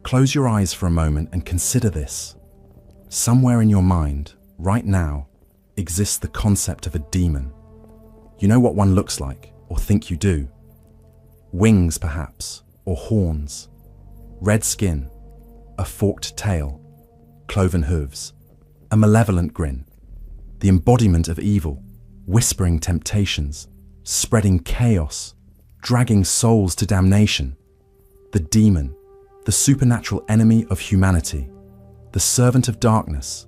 Close your eyes for a moment and consider this. Somewhere in your mind, right now, exists the concept of a demon. You know what one looks like, or think you do. Wings, perhaps, or horns. Red skin, a forked tail, cloven hooves, a malevolent grin. The embodiment of evil, whispering temptations, spreading chaos, dragging souls to damnation. The demon, the supernatural enemy of humanity, the servant of darkness,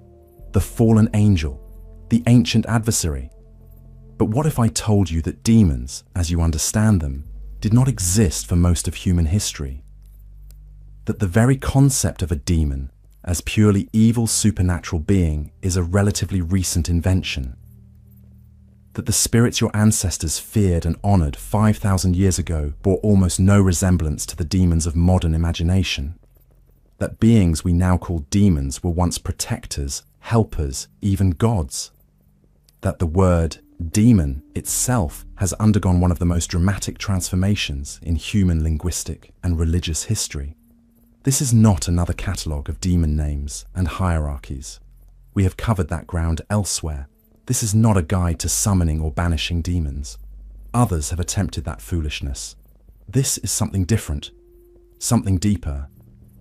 the fallen angel, the ancient adversary. But what if I told you that demons, as you understand them, did not exist for most of human history? That the very concept of a demon as purely evil supernatural being is a relatively recent invention? That the spirits your ancestors feared and honored 5,000 years ago bore almost no resemblance to the demons of modern imagination? That beings we now call demons were once protectors, helpers, even gods? That the word demon itself has undergone one of the most dramatic transformations in human linguistic and religious history? This is not another catalogue of demon names and hierarchies. We have covered that ground elsewhere. This is not a guide to summoning or banishing demons. Others have attempted that foolishness. This is something different, something deeper,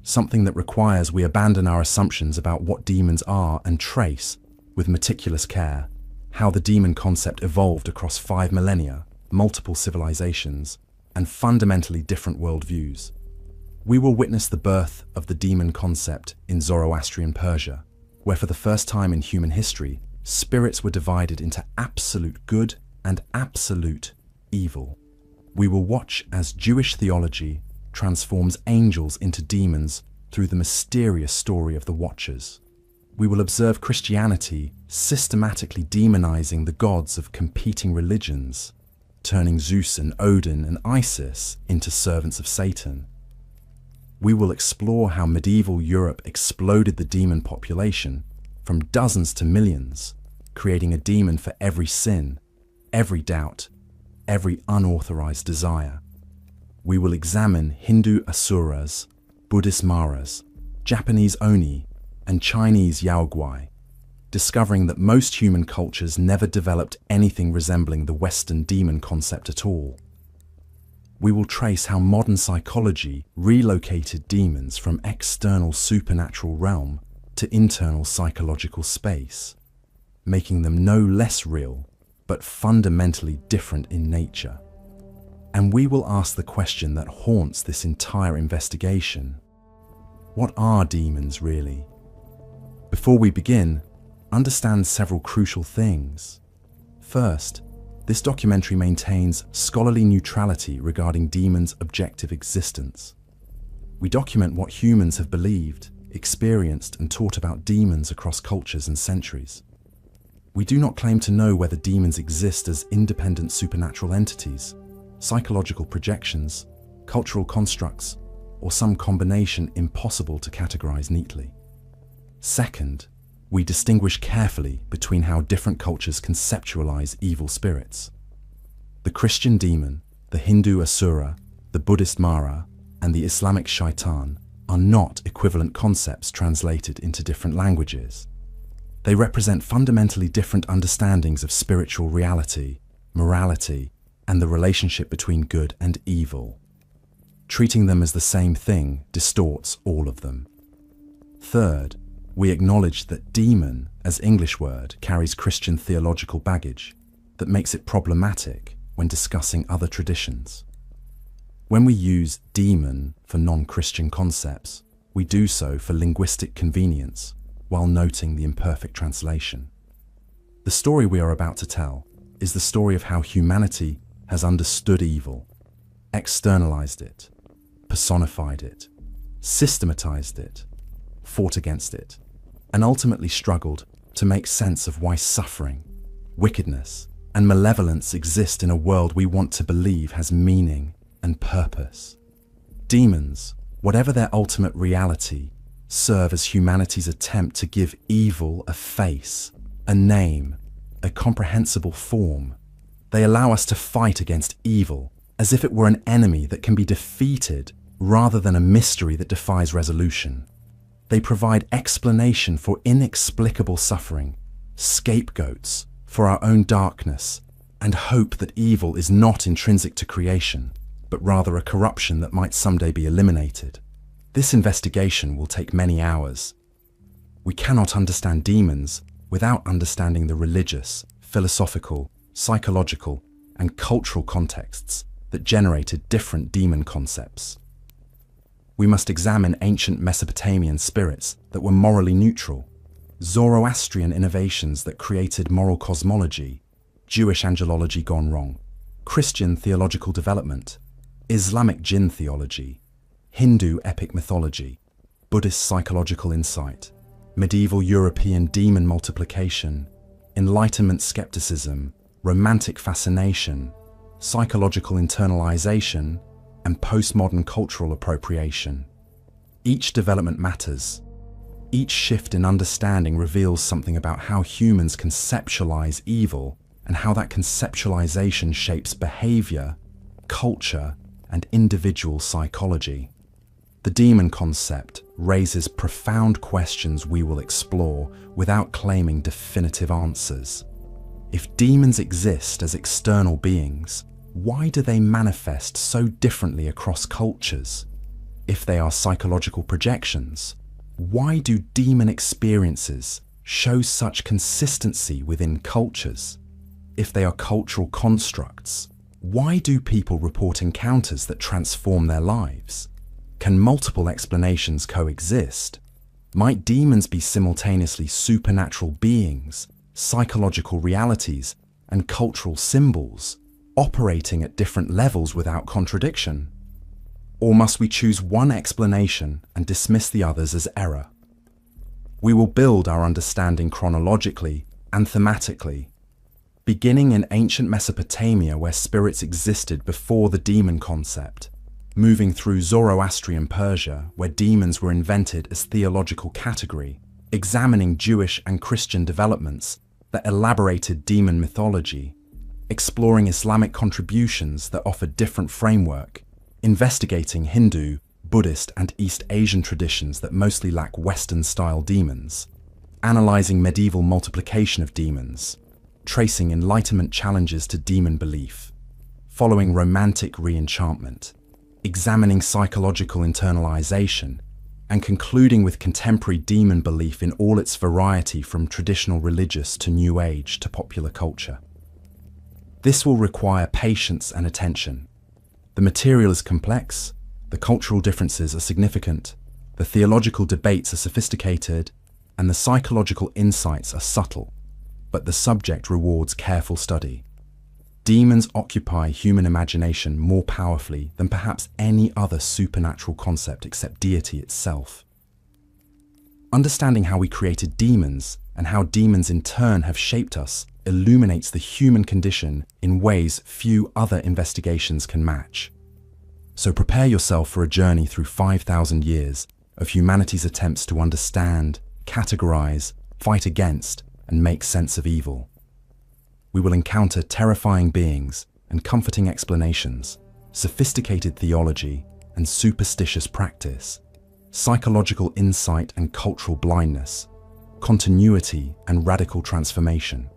something that requires we abandon our assumptions about what demons are and trace, with meticulous care, how the demon concept evolved across 5 millennia, multiple civilizations, and fundamentally different worldviews. We will witness the birth of the demon concept in Zoroastrian Persia, where for the first time in human history, spirits were divided into absolute good and absolute evil. We will watch as Jewish theology transforms angels into demons through the mysterious story of the Watchers. We will observe Christianity systematically demonizing the gods of competing religions, turning Zeus and Odin and Isis into servants of Satan. We will explore how medieval Europe exploded the demon population from dozens to millions, creating a demon for every sin, every doubt, every unauthorized desire. We will examine Hindu asuras, Buddhist maras, Japanese oni, and Chinese yaoguai, discovering that most human cultures never developed anything resembling the Western demon concept at all. We will trace how modern psychology relocated demons from external supernatural realm to internal psychological space, making them no less real, but fundamentally different in nature. And we will ask the question that haunts this entire investigation: what are demons really? Before we begin, understand several crucial things. First, this documentary maintains scholarly neutrality regarding demons' objective existence. We document what humans have believed, experienced, and taught about demons across cultures and centuries. We do not claim to know whether demons exist as independent supernatural entities, psychological projections, cultural constructs, or some combination impossible to categorize neatly. Second, we distinguish carefully between how different cultures conceptualize evil spirits. The Christian demon, the Hindu asura, the Buddhist mara, and the Islamic shaitan are not equivalent concepts translated into different languages. They represent fundamentally different understandings of spiritual reality, morality, and the relationship between good and evil. Treating them as the same thing distorts all of them. Third, we acknowledge that demon, as English word, carries Christian theological baggage that makes it problematic when discussing other traditions. When we use demon for non-Christian concepts, we do so for linguistic convenience while noting the imperfect translation. The story we are about to tell is the story of how humanity has understood evil, externalized it, personified it, systematized it, fought against it, and ultimately struggled to make sense of why suffering, wickedness, and malevolence exist in a world we want to believe has meaning and purpose. Demons, whatever their ultimate reality, serve as humanity's attempt to give evil a face, a name, a comprehensible form. They allow us to fight against evil as if it were an enemy that can be defeated rather than a mystery that defies resolution. They provide explanation for inexplicable suffering, scapegoats for our own darkness, and hope that evil is not intrinsic to creation, but rather a corruption that might someday be eliminated. This investigation will take many hours. We cannot understand demons without understanding the religious, philosophical, psychological, and cultural contexts that generated different demon concepts. We must examine ancient Mesopotamian spirits that were morally neutral, Zoroastrian innovations that created moral cosmology, Jewish angelology gone wrong, Christian theological development, Islamic jinn theology, Hindu epic mythology, Buddhist psychological insight, medieval European demon multiplication, Enlightenment skepticism, romantic fascination, psychological internalization, and postmodern cultural appropriation. Each development matters. Each shift in understanding reveals something about how humans conceptualize evil and how that conceptualization shapes behavior, culture, and individual psychology. The demon concept raises profound questions we will explore without claiming definitive answers. If demons exist as external beings, why do they manifest so differently across cultures? If they are psychological projections, why do demon experiences show such consistency within cultures? If they are cultural constructs, why do people report encounters that transform their lives? Can multiple explanations coexist? Might demons be simultaneously supernatural beings, psychological realities, and cultural symbols, operating at different levels without contradiction? Or must we choose one explanation and dismiss the others as error? We will build our understanding chronologically and thematically, beginning in ancient Mesopotamia where spirits existed before the demon concept, moving through Zoroastrian Persia where demons were invented as theological category, examining Jewish and Christian developments that elaborated demon mythology, exploring Islamic contributions that offered different framework, investigating Hindu, Buddhist, and East Asian traditions that mostly lack Western-style demons, analyzing medieval multiplication of demons, tracing Enlightenment challenges to demon belief, following romantic re-enchantment, examining psychological internalization, and concluding with contemporary demon belief in all its variety from traditional religious to New Age to popular culture. This will require patience and attention. The material is complex, the cultural differences are significant, the theological debates are sophisticated, and the psychological insights are subtle, but the subject rewards careful study. Demons occupy human imagination more powerfully than perhaps any other supernatural concept except deity itself. Understanding how we created demons and how demons in turn have shaped us illuminates the human condition in ways few other investigations can match. So prepare yourself for a journey through 5,000 years of humanity's attempts to understand, categorize, fight against, and make sense of evil. We will encounter terrifying beings and comforting explanations, sophisticated theology and superstitious practice, psychological insight and cultural blindness, continuity and radical transformation.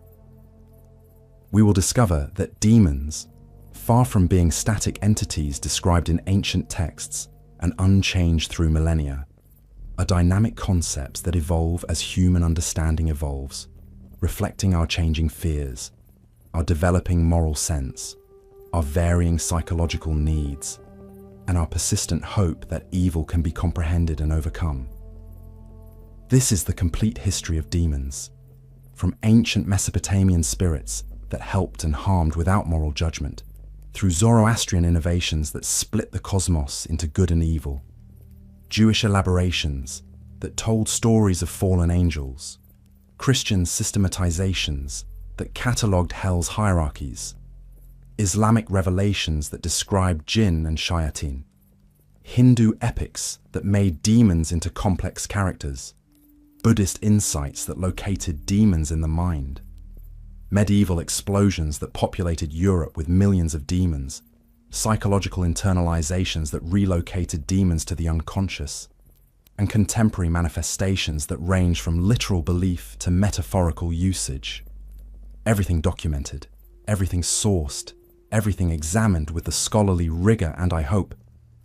We will discover that demons, far from being static entities described in ancient texts and unchanged through millennia, are dynamic concepts that evolve as human understanding evolves, reflecting our changing fears, our developing moral sense, our varying psychological needs, and our persistent hope that evil can be comprehended and overcome. This is the complete history of demons, from ancient Mesopotamian spirits that helped and harmed without moral judgment, through Zoroastrian innovations that split the cosmos into good and evil, Jewish elaborations that told stories of fallen angels, Christian systematizations that catalogued hell's hierarchies, Islamic revelations that described jinn and shayateen, Hindu epics that made demons into complex characters, Buddhist insights that located demons in the mind, medieval explosions that populated Europe with millions of demons, psychological internalizations that relocated demons to the unconscious, and contemporary manifestations that range from literal belief to metaphorical usage. Everything documented, everything sourced, everything examined with the scholarly rigor and, I hope,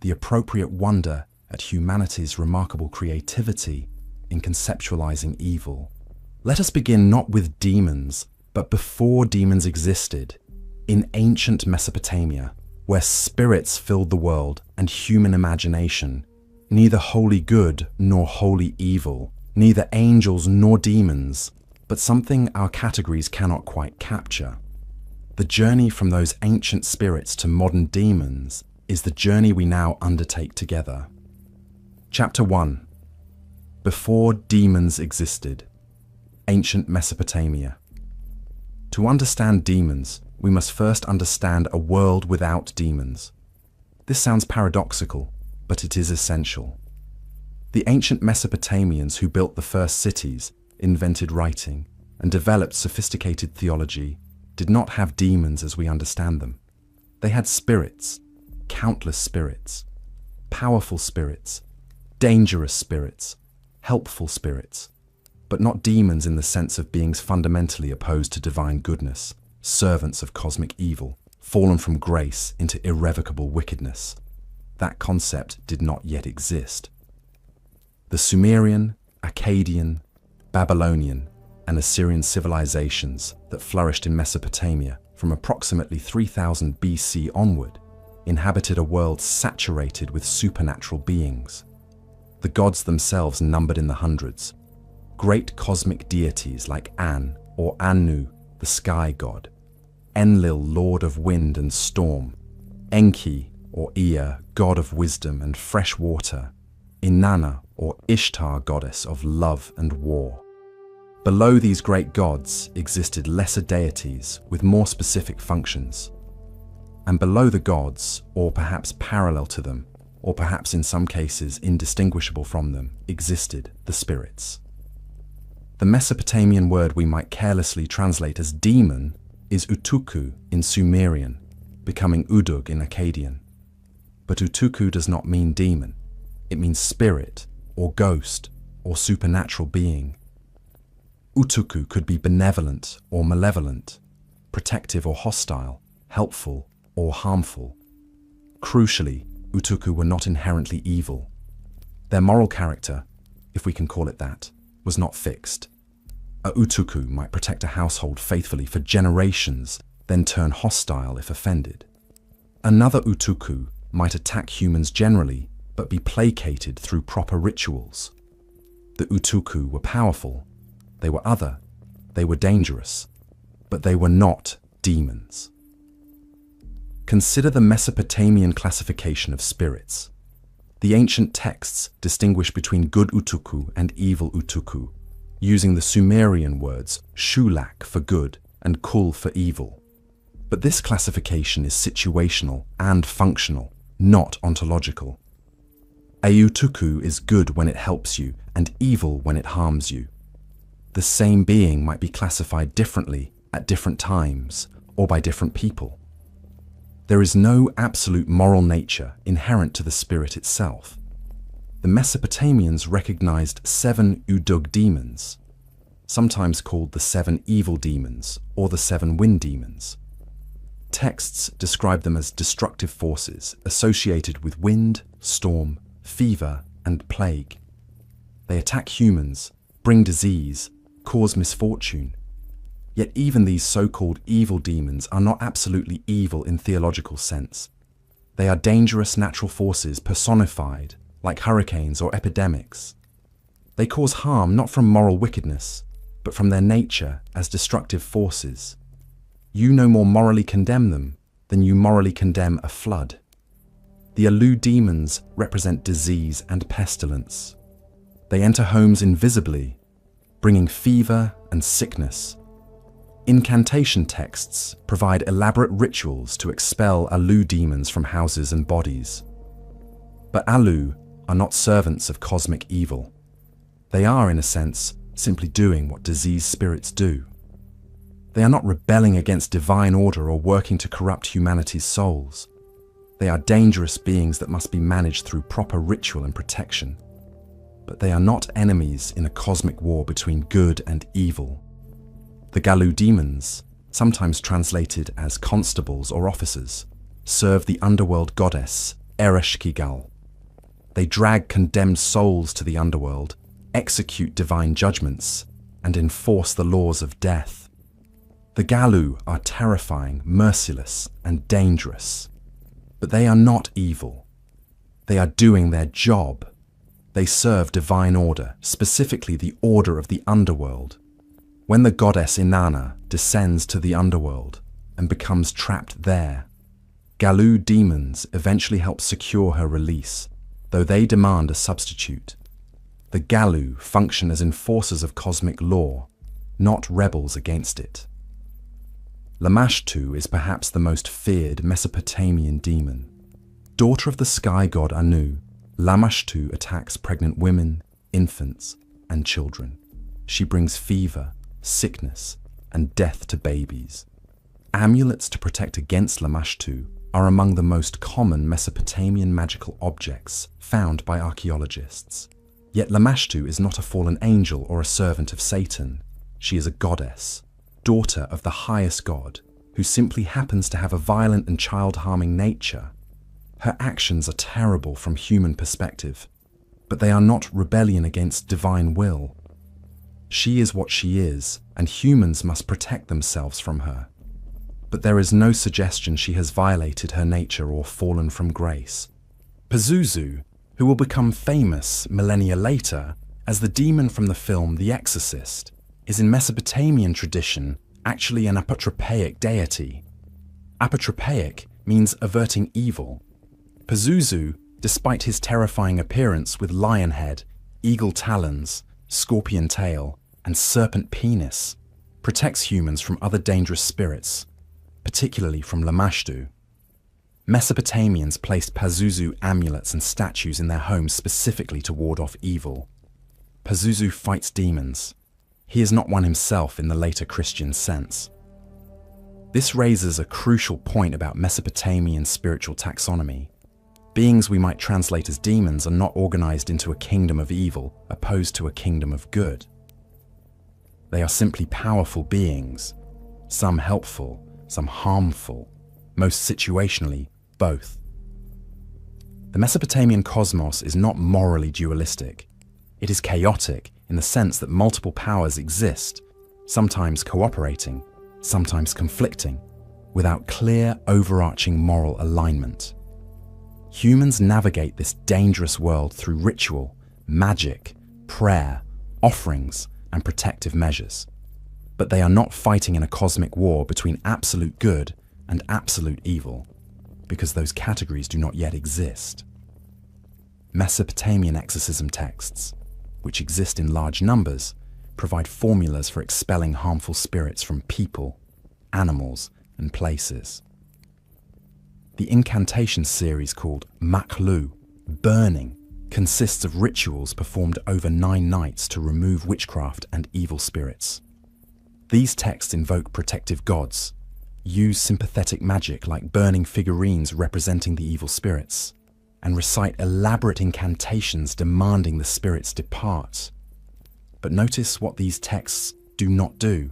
the appropriate wonder at humanity's remarkable creativity in conceptualizing evil. Let us begin not with demons, but before demons existed, in ancient Mesopotamia, where spirits filled the world and human imagination, neither wholly good nor wholly evil, neither angels nor demons, but something our categories cannot quite capture. The journey from those ancient spirits to modern demons is the journey we now undertake together. Chapter 1. Before demons existed. Ancient Mesopotamia. To understand demons, we must first understand a world without demons. This sounds paradoxical, but it is essential. The ancient Mesopotamians who built the first cities, invented writing, and developed sophisticated theology did not have demons as we understand them. They had spirits, countless spirits, powerful spirits, dangerous spirits, helpful spirits, but not demons in the sense of beings fundamentally opposed to divine goodness, servants of cosmic evil, fallen from grace into irrevocable wickedness. That concept did not yet exist. The Sumerian, Akkadian, Babylonian, and Assyrian civilizations that flourished in Mesopotamia from approximately 3000 BC onward inhabited a world saturated with supernatural beings. The gods themselves numbered in the hundreds. Great cosmic deities like An or Anu, the sky god, Enlil, lord of wind and storm, Enki or Ea, god of wisdom and fresh water, Inanna or Ishtar, goddess of love and war. Below these great gods existed lesser deities with more specific functions. And below the gods, or perhaps parallel to them, or perhaps in some cases indistinguishable from them, existed the spirits. The Mesopotamian word we might carelessly translate as demon is utuku in Sumerian, becoming udug in Akkadian. But utuku does not mean demon. It means spirit, or ghost, or supernatural being. Utuku could be benevolent or malevolent, protective or hostile, helpful or harmful. Crucially, utuku were not inherently evil. Their moral character, if we can call it that, was not fixed. A utuku might protect a household faithfully for generations, then turn hostile if offended. Another utuku might attack humans generally, but be placated through proper rituals. The utuku were powerful, they were other, they were dangerous, but they were not demons. Consider the Mesopotamian classification of spirits. The ancient texts distinguish between good utuku and evil utuku, using the Sumerian words shulak for good and kul for evil. But this classification is situational and functional, not ontological. A utuku is good when it helps you and evil when it harms you. The same being might be classified differently at different times or by different people. There is no absolute moral nature inherent to the spirit itself. The Mesopotamians recognized 7 udug demons, sometimes called the 7 evil demons or the 7 wind demons. Texts describe them as destructive forces associated with wind, storm, fever, and plague. They attack humans, bring disease, cause misfortune. Yet even these so-called evil demons are not absolutely evil in theological sense. They are dangerous natural forces personified, like hurricanes or epidemics. They cause harm not from moral wickedness, but from their nature as destructive forces. You no more morally condemn them than you morally condemn a flood. The Alu demons represent disease and pestilence. They enter homes invisibly, bringing fever and sickness. Incantation texts provide elaborate rituals to expel Alu demons from houses and bodies. But Alu are not servants of cosmic evil. They are, in a sense, simply doing what diseased spirits do. They are not rebelling against divine order or working to corrupt humanity's souls. They are dangerous beings that must be managed through proper ritual and protection. But they are not enemies in a cosmic war between good and evil. The Galu demons, sometimes translated as constables or officers, serve the underworld goddess Ereshkigal. They drag condemned souls to the underworld, execute divine judgments, and enforce the laws of death. The Galu are terrifying, merciless, and dangerous. But they are not evil. They are doing their job. They serve divine order, specifically the order of the underworld. When the goddess Inanna descends to the underworld and becomes trapped there, Galu demons eventually help secure her release, though they demand a substitute. The Galu function as enforcers of cosmic law, not rebels against it. Lamashtu is perhaps the most feared Mesopotamian demon. Daughter of the sky god Anu, Lamashtu attacks pregnant women, infants, and children. She brings fever, sickness, and death to babies. Amulets to protect against Lamashtu are among the most common Mesopotamian magical objects found by archaeologists. Yet Lamashtu is not a fallen angel or a servant of Satan. She is a goddess, daughter of the highest god, who simply happens to have a violent and child-harming nature. Her actions are terrible from human perspective, but they are not rebellion against divine will. She is what she is, and humans must protect themselves from her. But there is no suggestion she has violated her nature or fallen from grace. Pazuzu, who will become famous millennia later as the demon from the film The Exorcist, is in Mesopotamian tradition actually an apotropaic deity. Apotropaic means averting evil. Pazuzu, despite his terrifying appearance with lion head, eagle talons, scorpion tail, and serpent penis, protects humans from other dangerous spirits, particularly from Lamashtu. Mesopotamians placed Pazuzu amulets and statues in their homes specifically to ward off evil. Pazuzu fights demons. He is not one himself in the later Christian sense. This raises a crucial point about Mesopotamian spiritual taxonomy. Beings we might translate as demons are not organized into a kingdom of evil opposed to a kingdom of good. They are simply powerful beings, some helpful, some harmful, most situationally, both. The Mesopotamian cosmos is not morally dualistic. It is chaotic in the sense that multiple powers exist, sometimes cooperating, sometimes conflicting, without clear, overarching moral alignment. Humans navigate this dangerous world through ritual, magic, prayer, offerings, and protective measures. But they are not fighting in a cosmic war between absolute good and absolute evil, because those categories do not yet exist. Mesopotamian exorcism texts, which exist in large numbers, provide formulas for expelling harmful spirits from people, animals, and places. The incantation series called Maklu, burning, consists of rituals performed over 9 nights to remove witchcraft and evil spirits. These texts invoke protective gods, use sympathetic magic like burning figurines representing the evil spirits, and recite elaborate incantations demanding the spirits depart. But notice what these texts do not do.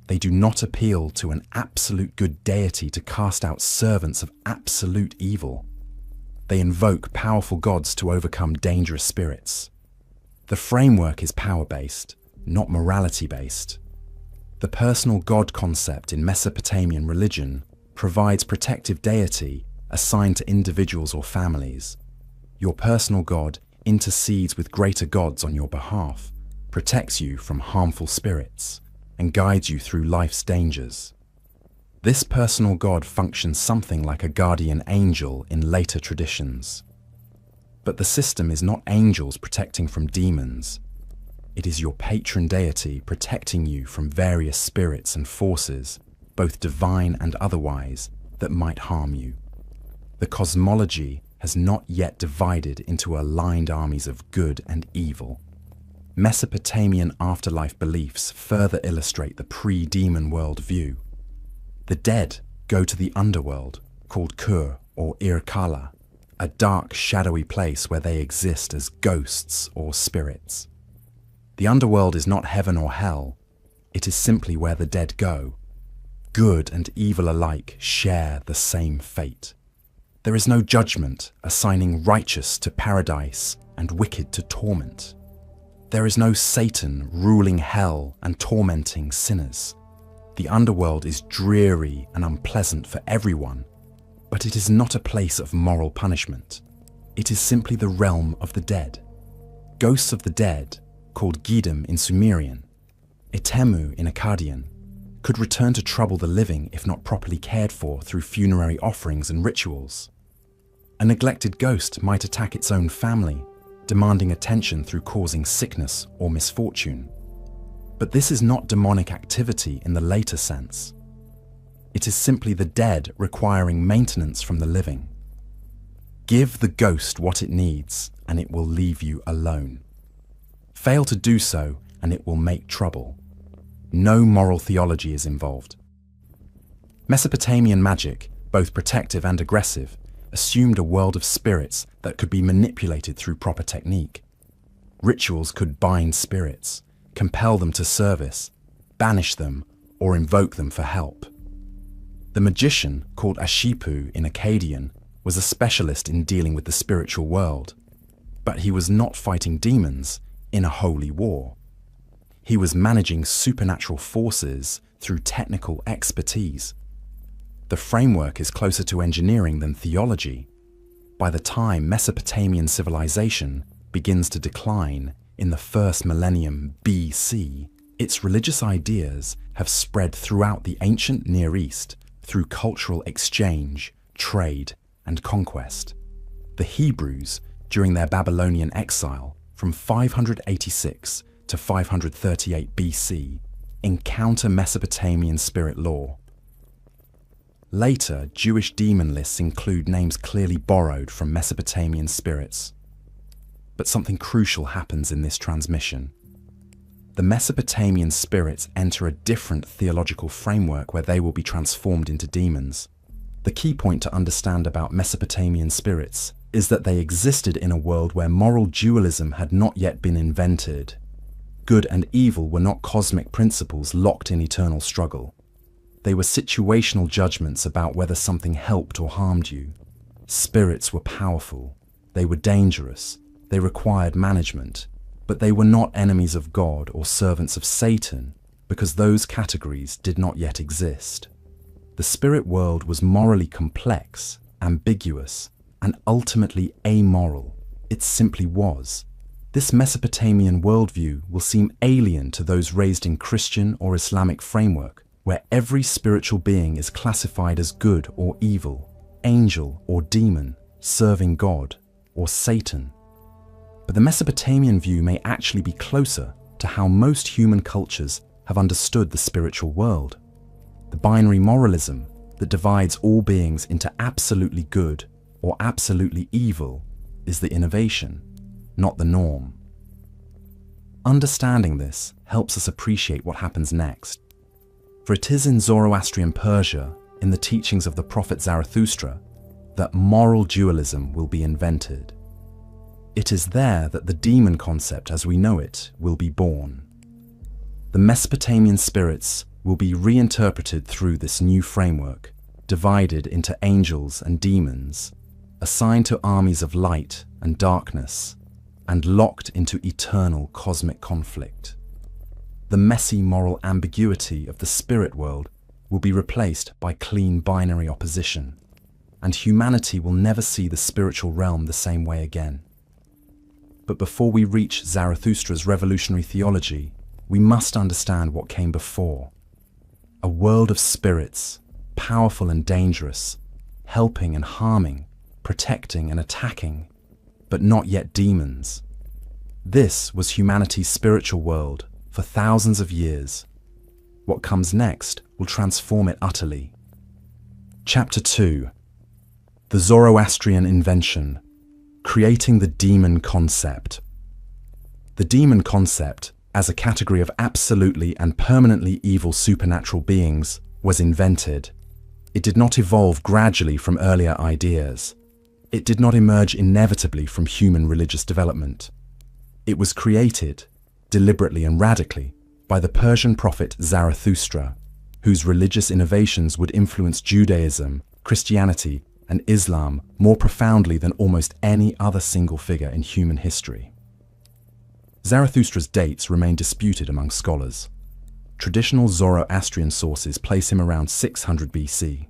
They do not appeal to an absolute good deity to cast out servants of absolute evil. They invoke powerful gods to overcome dangerous spirits. The framework is power-based, not morality-based. The personal god concept in Mesopotamian religion provides protective deity assigned to individuals or families. Your personal god intercedes with greater gods on your behalf, protects you from harmful spirits, and guides you through life's dangers. This personal god functions something like a guardian angel in later traditions. But the system is not angels protecting from demons. It is your patron deity protecting you from various spirits and forces, both divine and otherwise, that might harm you. The cosmology has not yet divided into aligned armies of good and evil. Mesopotamian afterlife beliefs further illustrate the pre-demon world view. The dead go to the underworld, called Kur or Irkala, a dark, shadowy place where they exist as ghosts or spirits. The underworld is not heaven or hell, it is simply where the dead go. Good and evil alike share the same fate. There is no judgment assigning righteous to paradise and wicked to torment. There is no Satan ruling hell and tormenting sinners. The underworld is dreary and unpleasant for everyone, but it is not a place of moral punishment. It is simply the realm of the dead. Ghosts of the dead, called Gidim in Sumerian, Etemu in Akkadian, could return to trouble the living if not properly cared for through funerary offerings and rituals. A neglected ghost might attack its own family, demanding attention through causing sickness or misfortune. But this is not demonic activity in the later sense. It is simply the dead requiring maintenance from the living. Give the ghost what it needs, and it will leave you alone. Fail to do so, and it will make trouble. No moral theology is involved. Mesopotamian magic, both protective and aggressive, assumed a world of spirits that could be manipulated through proper technique. Rituals could bind spirits, compel them to service, banish them, or invoke them for help. The magician, called Ashipu in Akkadian, was a specialist in dealing with the spiritual world, but he was not fighting demons in a holy war. He was managing supernatural forces through technical expertise. The framework is closer to engineering than theology. By the time Mesopotamian civilization begins to decline in the first millennium BC, its religious ideas have spread throughout the ancient Near East through cultural exchange, trade, and conquest. The Hebrews, during their Babylonian exile from 586 to 538 BC, encounter Mesopotamian spirit lore. Later, Jewish demon lists include names clearly borrowed from Mesopotamian spirits. But something crucial happens in this transmission. The Mesopotamian spirits enter a different theological framework where they will be transformed into demons. The key point to understand about Mesopotamian spirits is that they existed in a world where moral dualism had not yet been invented. Good and evil were not cosmic principles locked in eternal struggle. They were situational judgments about whether something helped or harmed you. Spirits were powerful. They were dangerous. They required management. But they were not enemies of God or servants of Satan, because those categories did not yet exist. The spirit world was morally complex, ambiguous, and ultimately amoral. It simply was. This Mesopotamian worldview will seem alien to those raised in Christian or Islamic framework, where every spiritual being is classified as good or evil, angel or demon, serving God, or Satan. But the Mesopotamian view may actually be closer to how most human cultures have understood the spiritual world. The binary moralism that divides all beings into absolutely good or absolutely evil is the innovation, not the norm. Understanding this helps us appreciate what happens next. For it is in Zoroastrian Persia, in the teachings of the prophet Zarathustra, that moral dualism will be invented. It is there that the demon concept as we know it will be born. The Mesopotamian spirits will be reinterpreted through this new framework, divided into angels and demons, assigned to armies of light and darkness, and locked into eternal cosmic conflict. The messy moral ambiguity of the spirit world will be replaced by clean binary opposition, and humanity will never see the spiritual realm the same way again. But before we reach Zarathustra's revolutionary theology, we must understand what came before. A world of spirits, powerful and dangerous, helping and harming, protecting and attacking, but not yet demons. This was humanity's spiritual world for thousands of years. What comes next will transform it utterly. Chapter 2. The Zoroastrian Invention. Creating the demon concept. The demon concept, as a category of absolutely and permanently evil supernatural beings, was invented. It did not evolve gradually from earlier ideas. It did not emerge inevitably from human religious development. It was created, deliberately and radically, by the Persian prophet Zarathustra, whose religious innovations would influence Judaism, Christianity, and Islam more profoundly than almost any other single figure in human history. Zarathustra's dates remain disputed among scholars. Traditional Zoroastrian sources place him around 600 BC.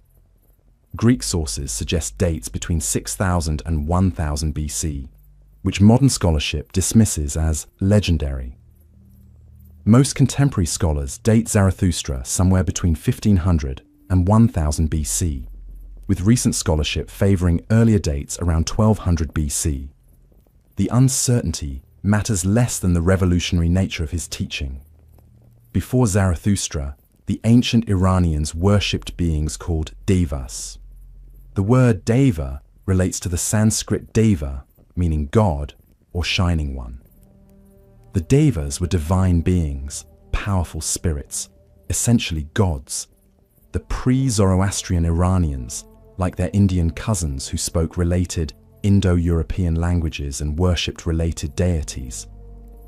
Greek sources suggest dates between 6000 and 1000 BC, which modern scholarship dismisses as legendary. Most contemporary scholars date Zarathustra somewhere between 1500 and 1000 BC, with recent scholarship favoring earlier dates around 1200 BC. The uncertainty matters less than the revolutionary nature of his teaching. Before Zarathustra, the ancient Iranians worshipped beings called devas. The word deva relates to the Sanskrit deva, meaning God or shining one. The devas were divine beings, powerful spirits, essentially gods. The pre-Zoroastrian Iranians, like their Indian cousins who spoke related Indo-European languages and worshipped related deities,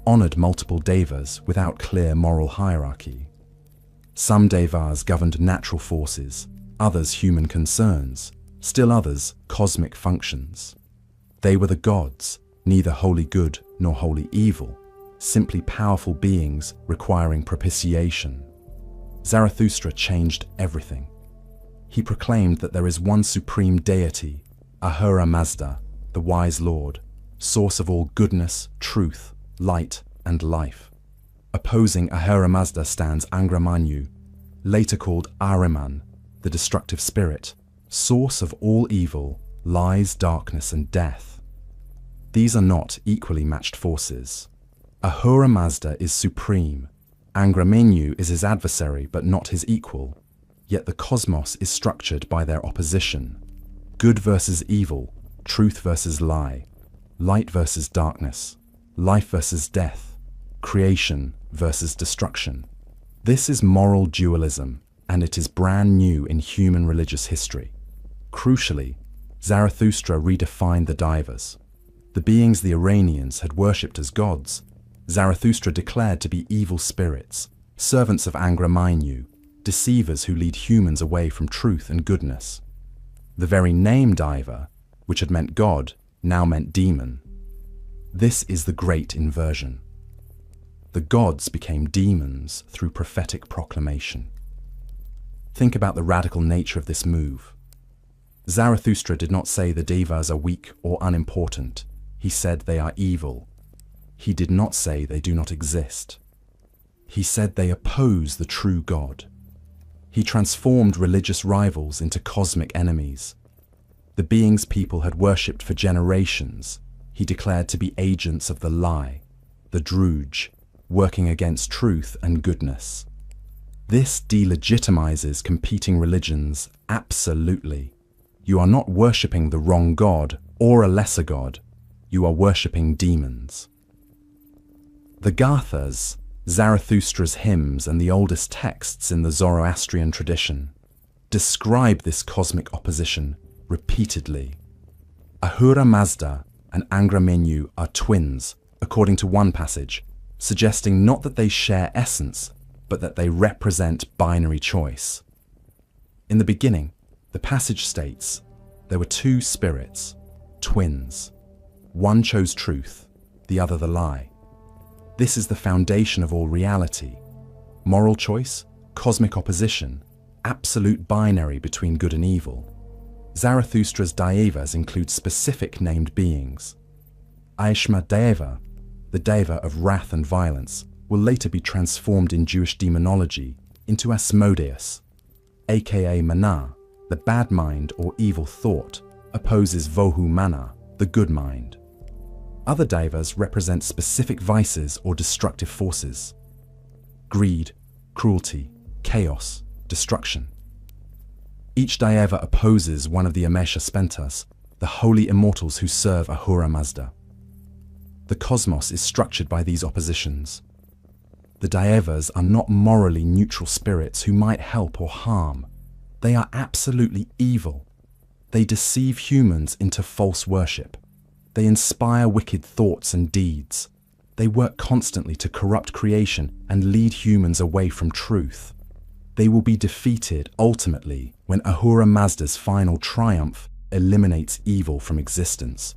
honored multiple devas without clear moral hierarchy. Some devas governed natural forces, others human concerns, still others cosmic functions. They were the gods, neither wholly good nor wholly evil, simply powerful beings requiring propitiation. Zarathustra changed everything. He proclaimed that there is one supreme deity, Ahura Mazda, the wise Lord, source of all goodness, truth, light, and life. Opposing Ahura Mazda stands Angra Mainyu, later called Ahriman, the destructive spirit, source of all evil, lies, darkness, and death. These are not equally matched forces. Ahura Mazda is supreme. Angra Mainyu is his adversary but not his equal. Yet the cosmos is structured by their opposition. Good versus evil, truth versus lie, light versus darkness, life versus death, creation versus destruction. This is moral dualism, and it is brand new in human religious history. Crucially, Zarathustra redefined the devas. The beings the Iranians had worshipped as gods, Zarathustra declared to be evil spirits, servants of Angra Mainyu, deceivers who lead humans away from truth and goodness. The very name Deva, which had meant God, now meant demon. This is the great inversion. The gods became demons through prophetic proclamation. Think about the radical nature of this move. Zarathustra did not say the devas are weak or unimportant. He said they are evil. He did not say they do not exist. He said they oppose the true God. He transformed religious rivals into cosmic enemies. The beings people had worshipped for generations, he declared to be agents of the lie, the Druge, working against truth and goodness. This delegitimizes competing religions absolutely. You are not worshipping the wrong god or a lesser god. You are worshipping demons. The Gathas, Zarathustra's hymns and the oldest texts in the Zoroastrian tradition, describe this cosmic opposition repeatedly. Ahura Mazda and Angra Mainyu are twins, according to one passage, suggesting not that they share essence, but that they represent binary choice. In the beginning, the passage states, there were two spirits, twins. One chose truth, the other the lie. This is the foundation of all reality. Moral choice, cosmic opposition, absolute binary between good and evil. Zarathustra's devas include specific named beings. Aishma Deva, the deva of wrath and violence, will later be transformed in Jewish demonology into Asmodeus, aka Mana, the bad mind or evil thought, opposes Vohu Mana, the good mind. Other devas represent specific vices or destructive forces. Greed, cruelty, chaos, destruction. Each deva opposes one of the Amesha Spentas, the holy immortals who serve Ahura Mazda. The cosmos is structured by these oppositions. The devas are not morally neutral spirits who might help or harm. They are absolutely evil. They deceive humans into false worship. They inspire wicked thoughts and deeds. They work constantly to corrupt creation and lead humans away from truth. They will be defeated ultimately when Ahura Mazda's final triumph eliminates evil from existence.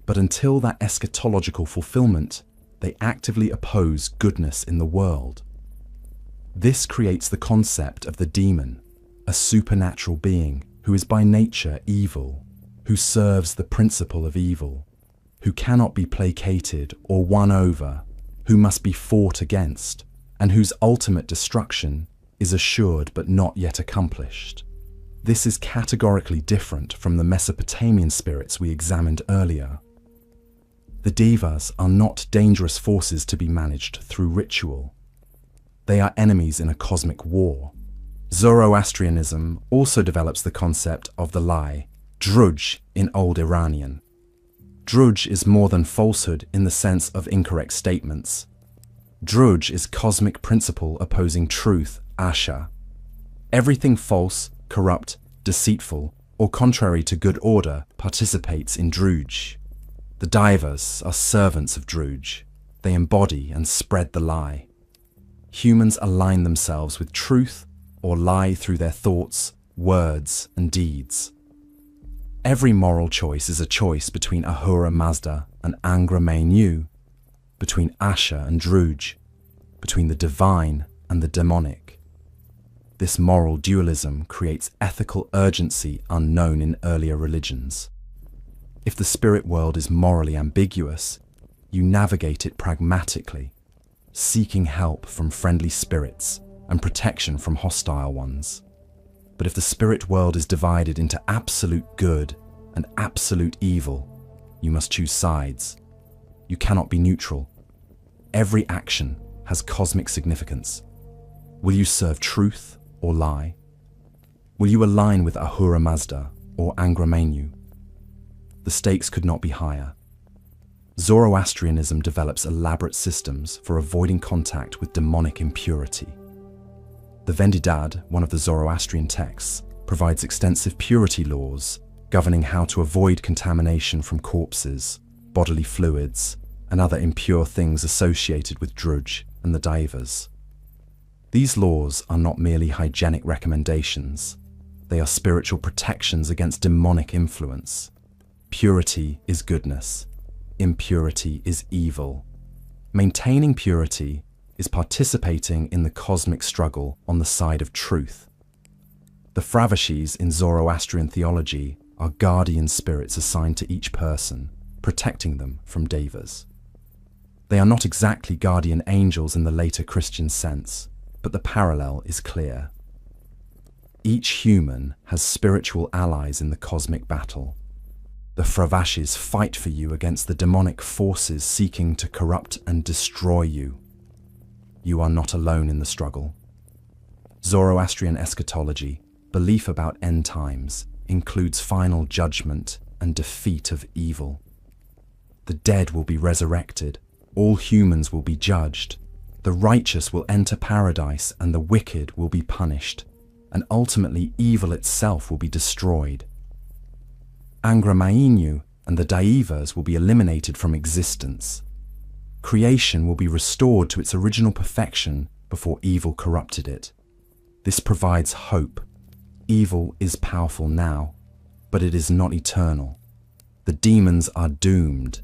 But until that eschatological fulfillment, they actively oppose goodness in the world. This creates the concept of the demon, a supernatural being who is by nature evil, who serves the principle of evil, who cannot be placated or won over, who must be fought against, and whose ultimate destruction is assured but not yet accomplished. This is categorically different from the Mesopotamian spirits we examined earlier. The devas are not dangerous forces to be managed through ritual. They are enemies in a cosmic war. Zoroastrianism also develops the concept of the lie, druj in Old Iranian. Druj is more than falsehood in the sense of incorrect statements. Druj is cosmic principle opposing truth, asha. Everything false, corrupt, deceitful, or contrary to good order participates in druj. The Daivas are servants of druj. They embody and spread the lie. Humans align themselves with truth or lie through their thoughts, words, and deeds. Every moral choice is a choice between Ahura Mazda and Angra Mainyu, between Asha and Druj, between the divine and the demonic. This moral dualism creates ethical urgency unknown in earlier religions. If the spirit world is morally ambiguous, you navigate it pragmatically, seeking help from friendly spirits and protection from hostile ones. But if the spirit world is divided into absolute good and absolute evil, you must choose sides. You cannot be neutral. Every action has cosmic significance. Will you serve truth or lie? Will you align with Ahura Mazda or Angra Mainyu? The stakes could not be higher. Zoroastrianism develops elaborate systems for avoiding contact with demonic impurity. The Vendidad, one of the Zoroastrian texts, provides extensive purity laws governing how to avoid contamination from corpses, bodily fluids, and other impure things associated with Druj and the Daivas. These laws are not merely hygienic recommendations, they are spiritual protections against demonic influence. Purity is goodness, impurity is evil. Maintaining purity is participating in the cosmic struggle on the side of truth. The Fravashis in Zoroastrian theology are guardian spirits assigned to each person, protecting them from devas. They are not exactly guardian angels in the later Christian sense, but the parallel is clear. Each human has spiritual allies in the cosmic battle. The Fravashis fight for you against the demonic forces seeking to corrupt and destroy you. You are not alone in the struggle. Zoroastrian eschatology, belief about end times, includes final judgment and defeat of evil. The dead will be resurrected, all humans will be judged, the righteous will enter paradise and the wicked will be punished, and ultimately evil itself will be destroyed. Angra Mainyu and the Daivas will be eliminated from existence. Creation will be restored to its original perfection before evil corrupted it. This provides hope. Evil is powerful now, but it is not eternal. The demons are doomed.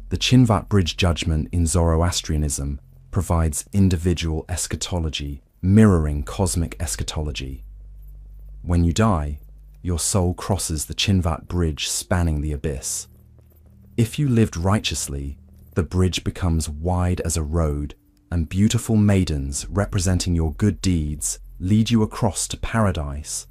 The Chinvat Bridge judgment in Zoroastrianism provides individual eschatology, mirroring cosmic eschatology. When you die, your soul crosses the Chinvat Bridge spanning the abyss. If you lived righteously, the bridge becomes wide as a road, and beautiful maidens representing your good deeds lead you across to paradise.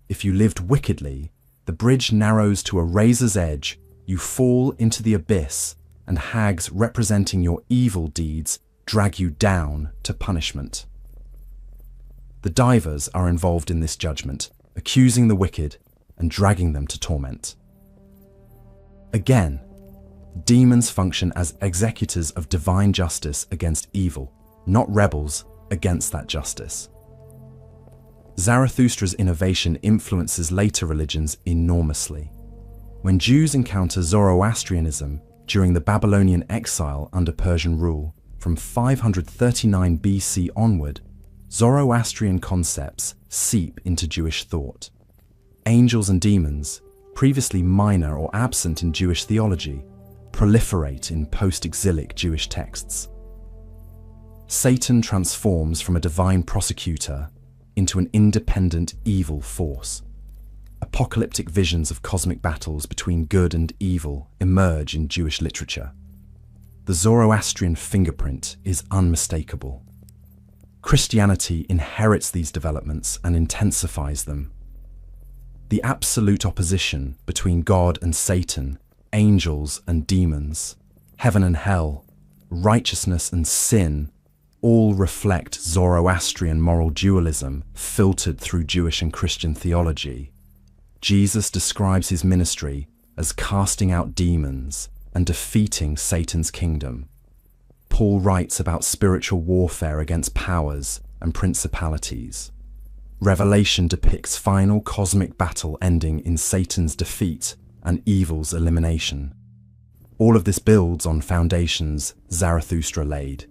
If you lived wickedly, the bridge narrows to a razor's edge, you fall into the abyss, and hags representing your evil deeds drag you down to punishment. The Daivas are involved in this judgment, accusing the wicked and dragging them to torment. Again, demons function as executors of divine justice against evil, not rebels against that justice. Zarathustra's innovation influences later religions enormously. When Jews encounter Zoroastrianism during the Babylonian exile under Persian rule, from 539 BC onward, Zoroastrian concepts seep into Jewish thought. Angels and demons, previously minor or absent in Jewish theology, proliferate in post-exilic Jewish texts. Satan transforms from a divine prosecutor into an independent evil force. Apocalyptic visions of cosmic battles between good and evil emerge in Jewish literature. The Zoroastrian fingerprint is unmistakable. Christianity inherits these developments and intensifies them. The absolute opposition between God and Satan, angels and demons, heaven and hell, righteousness and sin, all reflect Zoroastrian moral dualism filtered through Jewish and Christian theology. Jesus describes his ministry as casting out demons and defeating Satan's kingdom. Paul writes about spiritual warfare against powers and principalities. Revelation depicts final cosmic battle ending in Satan's defeat and evil's elimination. All of this builds on foundations Zarathustra laid.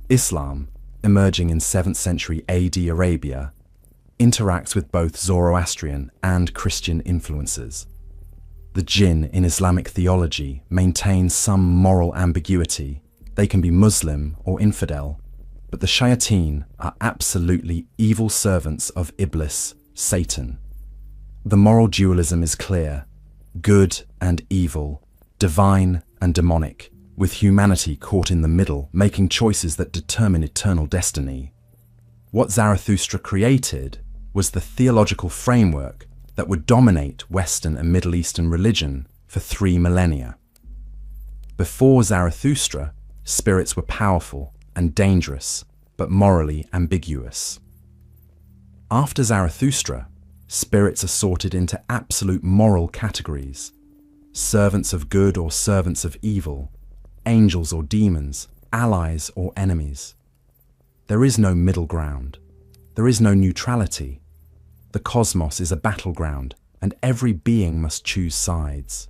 Islam, emerging in 7th century AD Arabia, interacts with both Zoroastrian and Christian influences. The jinn in Islamic theology maintains some moral ambiguity. They can be Muslim or infidel, but the shayateen are absolutely evil servants of Iblis, Satan. The moral dualism is clear: good and evil, divine and demonic, with humanity caught in the middle, making choices that determine eternal destiny. What Zarathustra created was the theological framework that would dominate Western and Middle Eastern religion for 3 millennia. Before Zarathustra, spirits were powerful and dangerous, but morally ambiguous. After Zarathustra, spirits are sorted into absolute moral categories: servants of good or servants of evil, angels or demons, allies or enemies. There is no middle ground. There is no neutrality. The cosmos is a battleground, and every being must choose sides.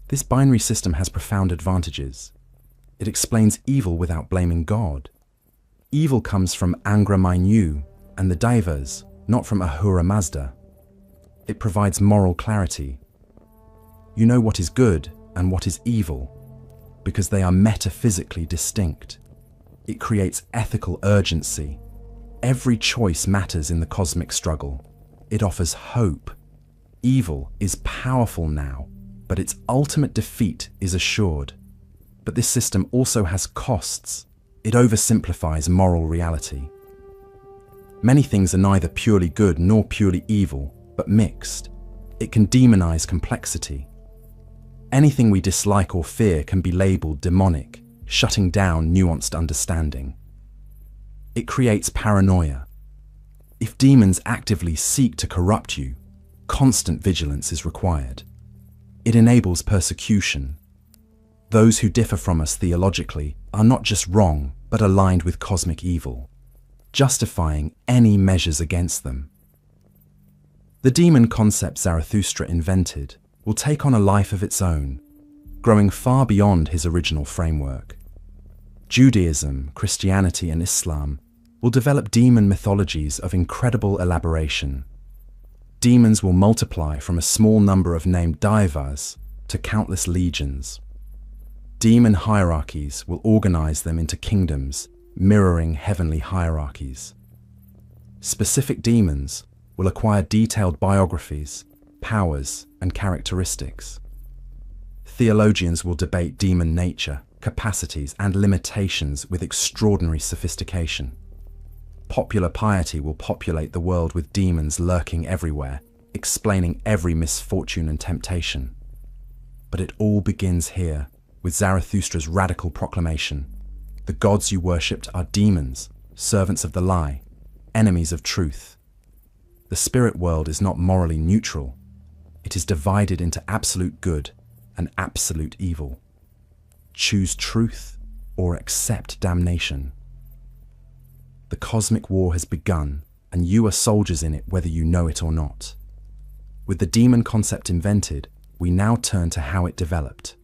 This binary system has profound advantages. It explains evil without blaming God. Evil comes from Angra Mainyu and the Daivas, not from Ahura Mazda. It provides moral clarity. You know what is good and what is evil, because they are metaphysically distinct. It creates ethical urgency. Every choice matters in the cosmic struggle. It offers hope. Evil is powerful now, but its ultimate defeat is assured. But this system also has costs. It oversimplifies moral reality. Many things are neither purely good nor purely evil, but mixed. It can demonize complexity. Anything we dislike or fear can be labeled demonic, shutting down nuanced understanding. It creates paranoia. If demons actively seek to corrupt you, constant vigilance is required. It enables persecution. Those who differ from us theologically are not just wrong, but aligned with cosmic evil, justifying any measures against them. The demon concept Zarathustra invented will take on a life of its own, growing far beyond his original framework. Judaism, Christianity, and Islam will develop demon mythologies of incredible elaboration. Demons will multiply from a small number of named daivas to countless legions. Demon hierarchies will organize them into kingdoms, mirroring heavenly hierarchies. Specific demons will acquire detailed biographies, powers, and characteristics. Theologians will debate demon nature, capacities, and limitations with extraordinary sophistication. Popular piety will populate the world with demons lurking everywhere, explaining every misfortune and temptation. But it all begins here, with Zarathustra's radical proclamation: the gods you worshipped are demons, servants of the lie, enemies of truth. The spirit world is not morally neutral. It is divided into absolute good and absolute evil. Choose truth or accept damnation. The cosmic war has begun, and you are soldiers in it whether you know it or not. With the demon concept invented, we now turn to how it developed.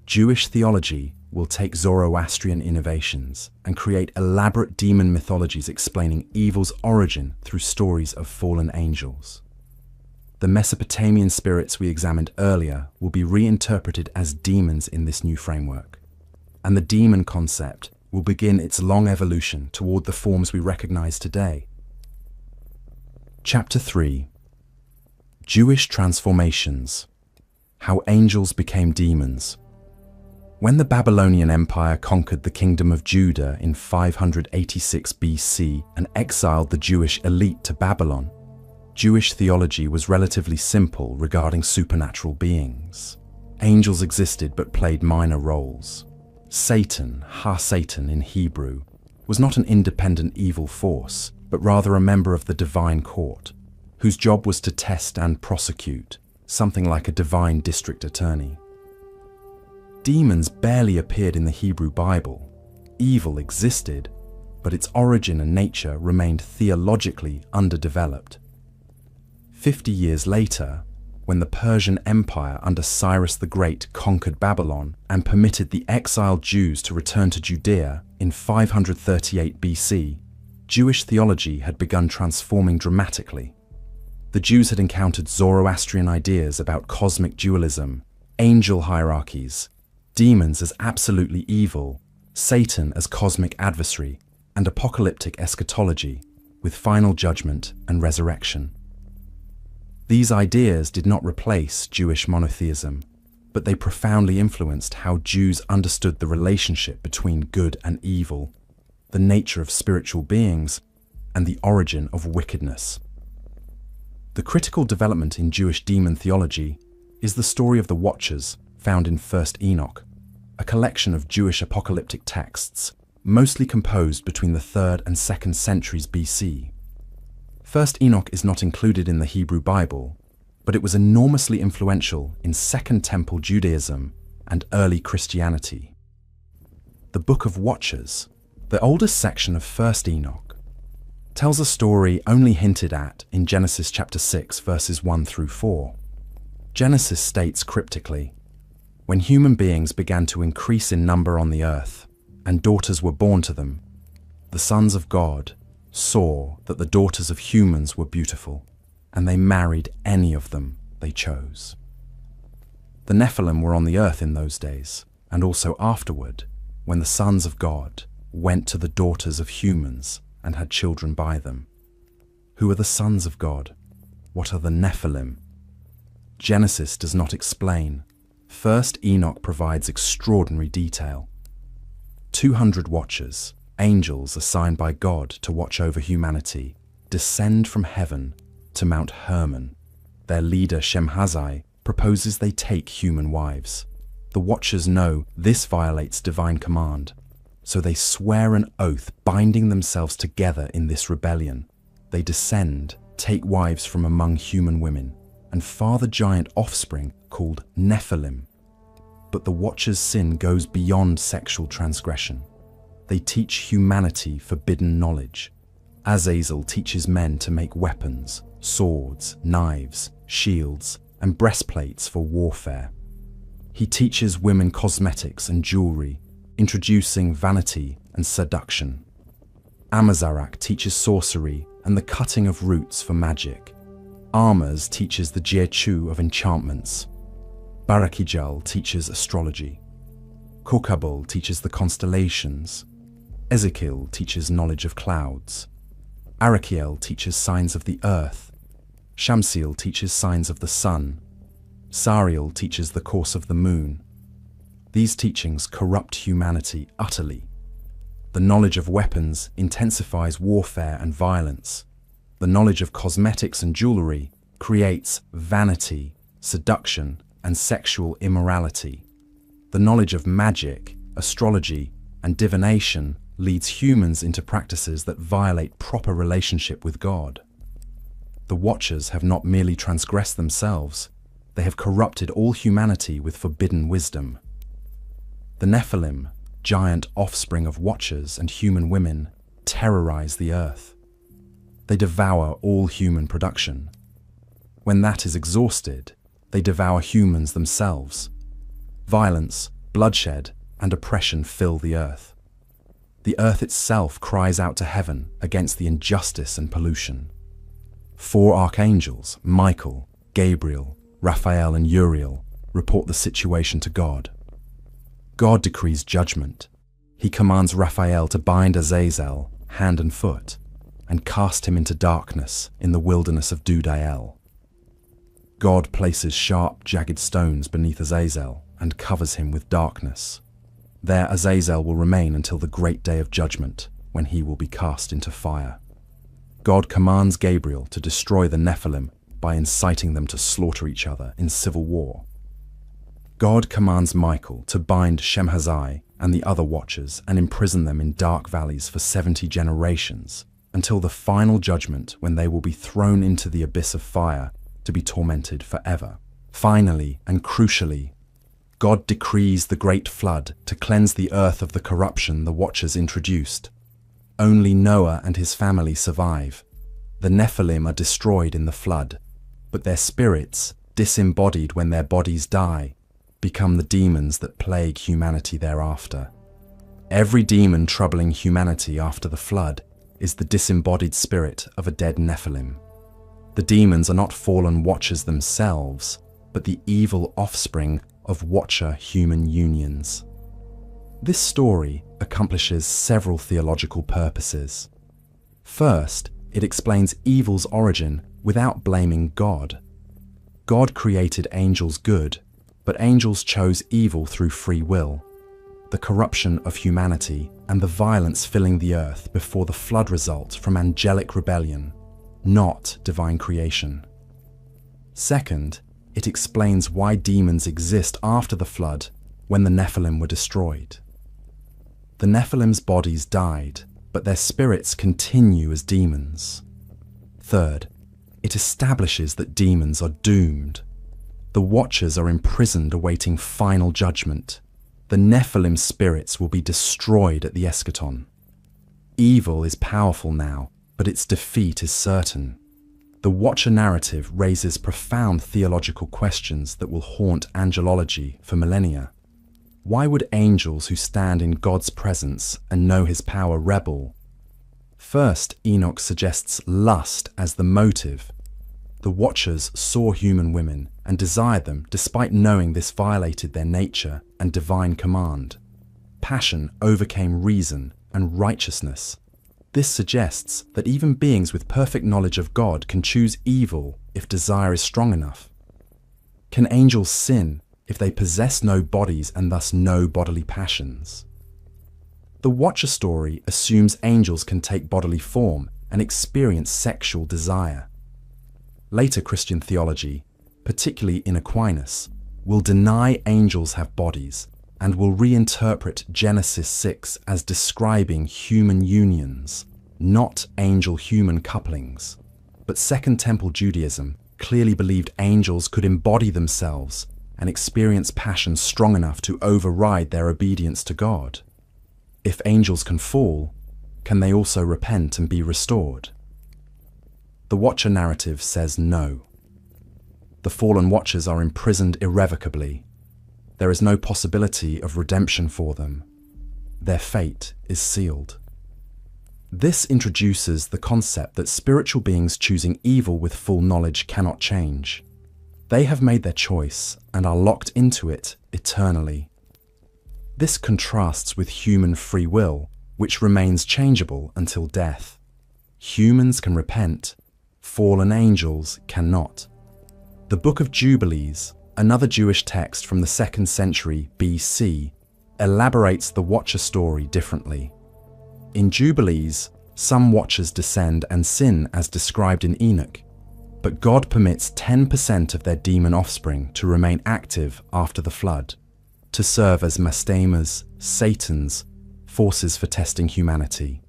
Jewish theology will take Zoroastrian innovations and create elaborate demon mythologies explaining evil's origin through stories of fallen angels. The Mesopotamian spirits we examined earlier will be reinterpreted as demons in this new framework, and the demon concept will begin its long evolution toward the forms we recognize today. Chapter 3: Jewish Transformations: How Angels Became Demons. When the Babylonian Empire conquered the Kingdom of Judah in 586 BC and exiled the Jewish elite to Babylon, Jewish theology was relatively simple regarding supernatural beings. Angels existed but played minor roles. Satan, Ha-Satan in Hebrew, was not an independent evil force, but rather a member of the divine court, whose job was to test and prosecute, something like a divine district attorney. Demons barely appeared in the Hebrew Bible. Evil existed, but its origin and nature remained theologically underdeveloped. 50 years later, when the Persian Empire under Cyrus the Great conquered Babylon and permitted the exiled Jews to return to Judea in 538 BC, Jewish theology had begun transforming dramatically. The Jews had encountered Zoroastrian ideas about cosmic dualism, angel hierarchies, demons as absolutely evil, Satan as cosmic adversary, and apocalyptic eschatology, with final judgment and resurrection. These ideas did not replace Jewish monotheism, but they profoundly influenced how Jews understood the relationship between good and evil, the nature of spiritual beings, and the origin of wickedness. The critical development in Jewish demon theology is the story of the Watchers, found in 1st Enoch, a collection of Jewish apocalyptic texts, mostly composed between the 3rd and 2nd centuries BC. 1st Enoch is not included in the Hebrew Bible, but it was enormously influential in Second Temple Judaism and early Christianity. The Book of Watchers, the oldest section of 1st Enoch, tells a story only hinted at in Genesis chapter 6, verses 1 through 4. Genesis states cryptically, "When human beings began to increase in number on the earth, and daughters were born to them, the sons of God saw that the daughters of humans were beautiful, and they married any of them they chose." The Nephilim were on the earth in those days, and also afterward, when the sons of God went to the daughters of humans and had children by them. Who are the sons of God? What are the Nephilim? Genesis does not explain. 1st Enoch provides extraordinary detail. 200 watchers, angels assigned by God to watch over humanity, descend from heaven to Mount Hermon. Their leader Shemhazai proposes they take human wives. The watchers know this violates divine command, so they swear an oath binding themselves together in this rebellion. They descend, take wives from among human women, and father giant offspring called Nephilim. But the watchers' sin goes beyond sexual transgression. They teach humanity forbidden knowledge. Azazel teaches men to make weapons, swords, knives, shields, and breastplates for warfare. He teaches women cosmetics and jewelry, introducing vanity and seduction. Amazarak teaches sorcery and the cutting of roots for magic. Armaz teaches the Jiechu of enchantments. Barakijal teaches astrology. Kokabul teaches the constellations. Ezekiel teaches knowledge of clouds. Arakiel teaches signs of the earth. Shamsiel teaches signs of the sun. Sariel teaches the course of the moon. These teachings corrupt humanity utterly. The knowledge of weapons intensifies warfare and violence. The knowledge of cosmetics and jewelry creates vanity, seduction, and sexual immorality. The knowledge of magic, astrology, and divination leads humans into practices that violate proper relationship with God. The Watchers have not merely transgressed themselves, they have corrupted all humanity with forbidden wisdom. The Nephilim, giant offspring of Watchers and human women, terrorize the earth. they devour all human production. When that is exhausted, they devour humans themselves. Violence, bloodshed, and oppression fill the earth. The earth itself cries out to heaven against the injustice and pollution. 4 archangels, Michael, Gabriel, Raphael, and Uriel, report the situation to God. God decrees judgment. He commands Raphael to bind Azazel, hand and foot, and cast him into darkness in the wilderness of Dudael. God places sharp, jagged stones beneath Azazel and covers him with darkness. There Azazel will remain until the great day of judgment, when he will be cast into fire. God commands Gabriel to destroy the Nephilim by inciting them to slaughter each other in civil war. God commands Michael to bind Shemhazai and the other watchers and imprison them in dark valleys for 70 generations, until the final judgment, when they will be thrown into the abyss of fire to be tormented forever. Finally, and crucially, God decrees the great flood to cleanse the earth of the corruption the watchers introduced. Only Noah and his family survive. The Nephilim are destroyed in the flood, but their spirits, disembodied when their bodies die, become the demons that plague humanity thereafter. Every demon troubling humanity after the flood is the disembodied spirit of a dead Nephilim. The demons are not fallen watchers themselves, but the evil offspring of watcher-human unions. This story accomplishes several theological purposes. First, it explains evil's origin without blaming God. God created angels good, but angels chose evil through free will. The corruption of humanity and the violence filling the earth before the flood result from angelic rebellion, not divine creation. Second, it explains why demons exist after the flood when the Nephilim were destroyed. The Nephilim's bodies died, but their spirits continue as demons. Third, it establishes that demons are doomed. The watchers are imprisoned awaiting final judgment. The Nephilim spirits will be destroyed at the eschaton. Evil is powerful now, but its defeat is certain. The Watcher narrative raises profound theological questions that will haunt angelology for millennia. Why would angels who stand in God's presence and know his power rebel? First, Enoch suggests lust as the motive. The Watchers saw human women and desired them despite knowing this violated their nature and divine command. Passion overcame reason and righteousness. This suggests that even beings with perfect knowledge of God can choose evil if desire is strong enough. Can angels sin if they possess no bodies and thus no bodily passions? The Watcher story assumes angels can take bodily form and experience sexual desire. Later Christian theology, particularly in Aquinas, will deny angels have bodies and will reinterpret Genesis 6 as describing human unions, not angel-human couplings. But Second Temple Judaism clearly believed angels could embody themselves and experience passion strong enough to override their obedience to God. If angels can fall, can they also repent and be restored? The Watcher narrative says no. The fallen Watchers are imprisoned irrevocably. There is no possibility of redemption for them. Their fate is sealed. This introduces the concept that spiritual beings choosing evil with full knowledge cannot change. They have made their choice and are locked into it eternally. This contrasts with human free will, which remains changeable until death. Humans can repent, fallen angels cannot. The Book of Jubilees, another Jewish text from the 2nd century BC, elaborates the Watcher story differently. In Jubilees, some Watchers descend and sin as described in Enoch, but God permits 10% of their demon offspring to remain active after the flood, to serve as Mastemas, Satan's, forces for testing humanity.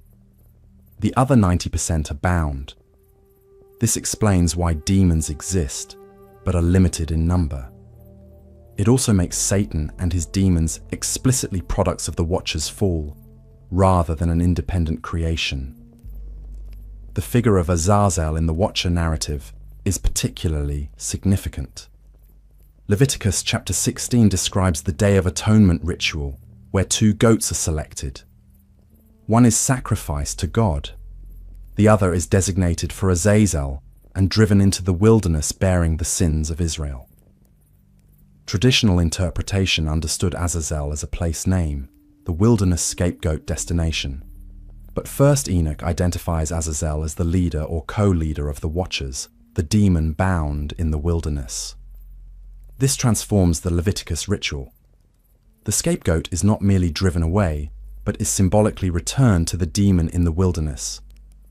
The other 90% are bound. This explains why demons exist, but are limited in number. It also makes Satan and his demons explicitly products of the Watcher's fall, rather than an independent creation. The figure of Azazel in the Watcher narrative is particularly significant. Leviticus chapter 16 describes the Day of Atonement ritual, where 2 goats are selected. One is sacrificed to God. The other is designated for Azazel and driven into the wilderness bearing the sins of Israel. Traditional interpretation understood Azazel as a place name, the wilderness scapegoat destination. But 1st Enoch identifies Azazel as the leader or co-leader of the Watchers, the demon bound in the wilderness. This transforms the Leviticus ritual. The scapegoat is not merely driven away, but is symbolically returned to the demon in the wilderness,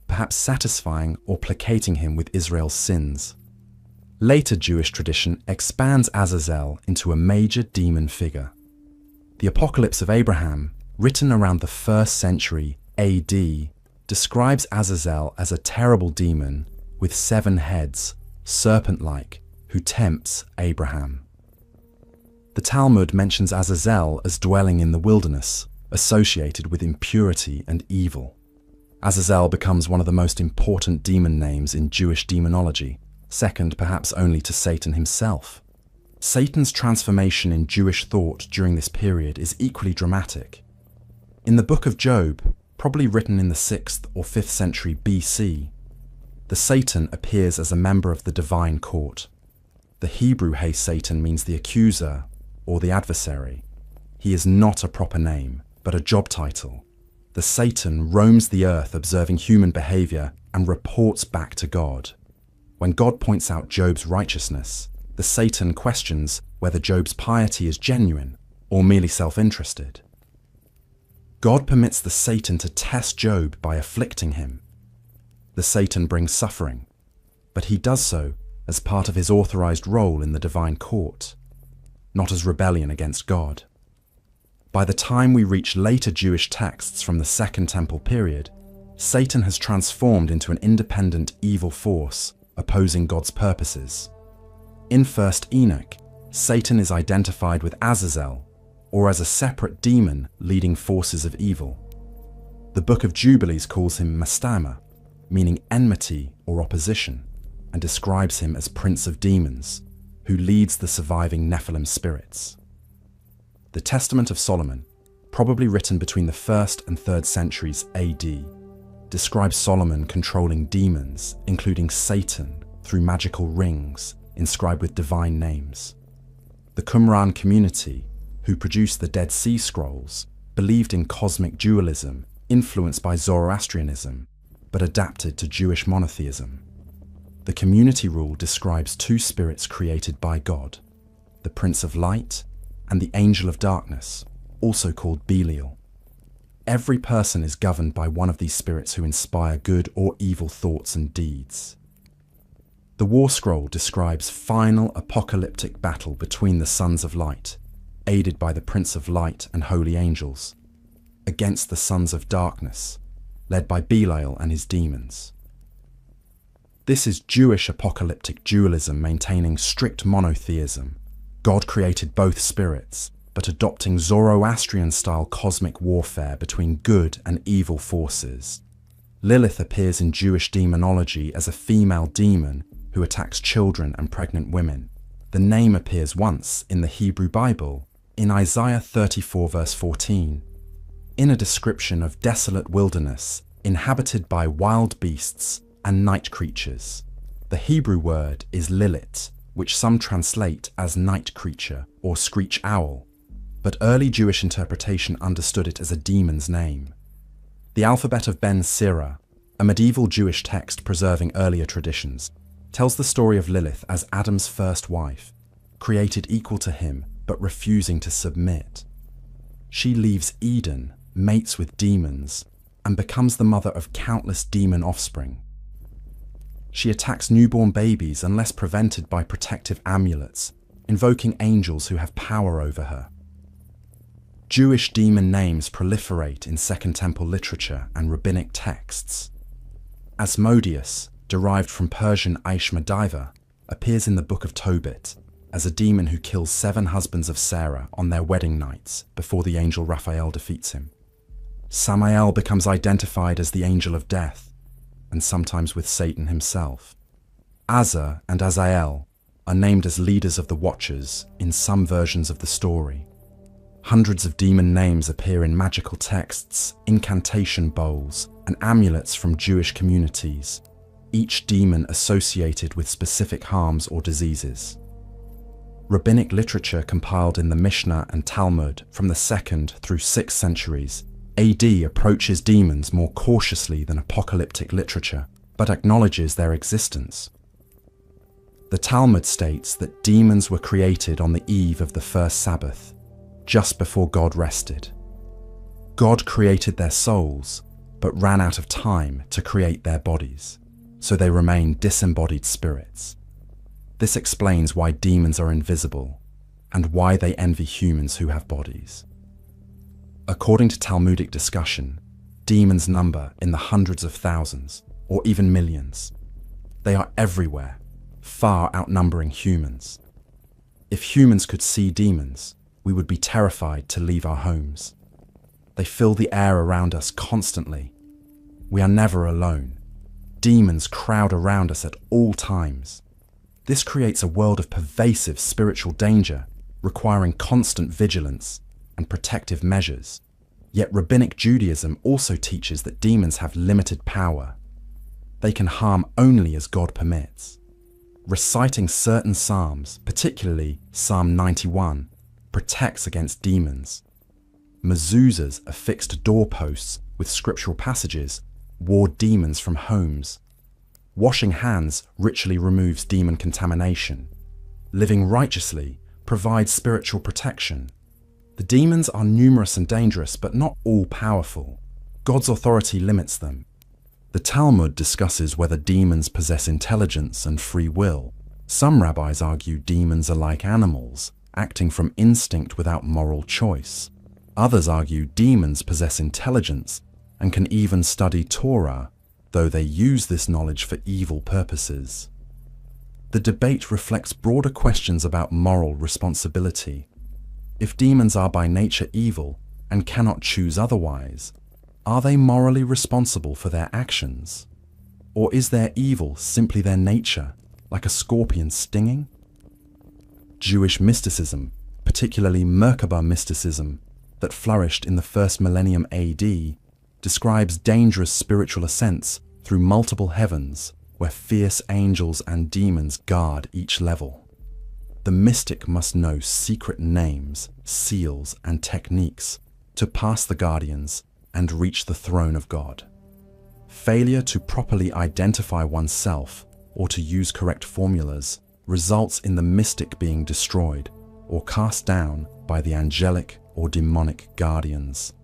perhaps satisfying or placating him with Israel's sins. Later Jewish tradition expands Azazel into a major demon figure. The Apocalypse of Abraham, written around the 1st century AD, describes Azazel as a terrible demon with 7 heads, serpent-like, who tempts Abraham. The Talmud mentions Azazel as dwelling in the wilderness, associated with impurity and evil. Azazel becomes one of the most important demon names in Jewish demonology, second perhaps only to Satan himself. Satan's transformation in Jewish thought during this period is equally dramatic. In the book of Job, probably written in the 6th or 5th century BC, the Satan appears as a member of the divine court. The Hebrew Hey Satan means the accuser or the adversary. He is not a proper name, but a job title. The Satan roams the earth observing human behavior and reports back to God. When God points out Job's righteousness, the Satan questions whether Job's piety is genuine or merely self-interested. God permits the Satan to test Job by afflicting him. The Satan brings suffering, but he does so as part of his authorized role in the divine court, not as rebellion against God. By the time we reach later Jewish texts from the Second Temple period, Satan has transformed into an independent evil force opposing God's purposes. In 1st Enoch, Satan is identified with Azazel, or as a separate demon leading forces of evil. The Book of Jubilees calls him Mastama, meaning enmity or opposition, and describes him as Prince of Demons, who leads the surviving Nephilim spirits. The Testament of Solomon, probably written between the 1st and 3rd centuries AD, describes Solomon controlling demons, including Satan, through magical rings inscribed with divine names. The Qumran community, who produced the Dead Sea Scrolls, believed in cosmic dualism influenced by Zoroastrianism, but adapted to Jewish monotheism. The community rule describes 2 spirits created by God, the Prince of Light and the Angel of Darkness, also called Belial. Every person is governed by one of these spirits who inspire good or evil thoughts and deeds. The War Scroll describes final apocalyptic battle between the Sons of Light, aided by the Prince of Light and holy angels, against the Sons of Darkness, led by Belial and his demons. This is Jewish apocalyptic dualism maintaining strict monotheism. God created both spirits, but adopting Zoroastrian-style cosmic warfare between good and evil forces. Lilith appears in Jewish demonology as a female demon who attacks children and pregnant women. The name appears once in the Hebrew Bible, in Isaiah 34 verse 14. In a description of desolate wilderness inhabited by wild beasts and night creatures. The Hebrew word is Lilith, which some translate as night creature or screech owl, but early Jewish interpretation understood it as a demon's name. The alphabet of Ben Sira, a medieval Jewish text preserving earlier traditions, tells the story of Lilith as Adam's first wife, created equal to him but refusing to submit. She leaves Eden, mates with demons, and becomes the mother of countless demon offspring. She attacks newborn babies unless prevented by protective amulets, invoking angels who have power over her. Jewish demon names proliferate in Second Temple literature and rabbinic texts. Asmodeus, derived from Persian Aishmadiva, appears in the Book of Tobit as a demon who kills 7 husbands of Sarah on their wedding nights before the angel Raphael defeats him. Samael becomes identified as the angel of death. and sometimes with Satan himself. Azza and Azael are named as leaders of the Watchers in some versions of the story. Hundreds of demon names appear in magical texts, incantation bowls, and amulets from Jewish communities, each demon associated with specific harms or diseases. Rabbinic literature compiled in the Mishnah and Talmud from the 2nd through 6th centuries AD approaches demons more cautiously than apocalyptic literature, but acknowledges their existence. The Talmud states that demons were created on the eve of the first Sabbath, just before God rested. God created their souls, but ran out of time to create their bodies, so they remain disembodied spirits. This explains why demons are invisible and why they envy humans who have bodies. According to Talmudic discussion, demons number in the hundreds of thousands or even millions. They are everywhere, far outnumbering humans. If humans could see demons, we would be terrified to leave our homes. They fill the air around us constantly. We are never alone. Demons crowd around us at all times. This creates a world of pervasive spiritual danger, requiring constant vigilance and protective measures. Yet Rabbinic Judaism also teaches that demons have limited power. They can harm only as God permits. Reciting certain psalms, particularly Psalm 91, protects against demons. Mezuzahs affixed doorposts with scriptural passages ward demons from homes. Washing hands ritually removes demon contamination. Living righteously provides spiritual protection. The demons are numerous and dangerous, but not all powerful. God's authority limits them. The Talmud discusses whether demons possess intelligence and free will. Some rabbis argue demons are like animals, acting from instinct without moral choice. Others argue demons possess intelligence and can even study Torah, though they use this knowledge for evil purposes. The debate reflects broader questions about moral responsibility. If demons are by nature evil and cannot choose otherwise, are they morally responsible for their actions? Or is their evil simply their nature, like a scorpion stinging? Jewish mysticism, particularly Merkabah mysticism, that flourished in the first millennium AD, describes dangerous spiritual ascents through multiple heavens where fierce angels and demons guard each level. The mystic must know secret names, seals, and techniques to pass the guardians and reach the throne of God. Failure to properly identify oneself or to use correct formulas results in the mystic being destroyed or cast down by the angelic or demonic guardians.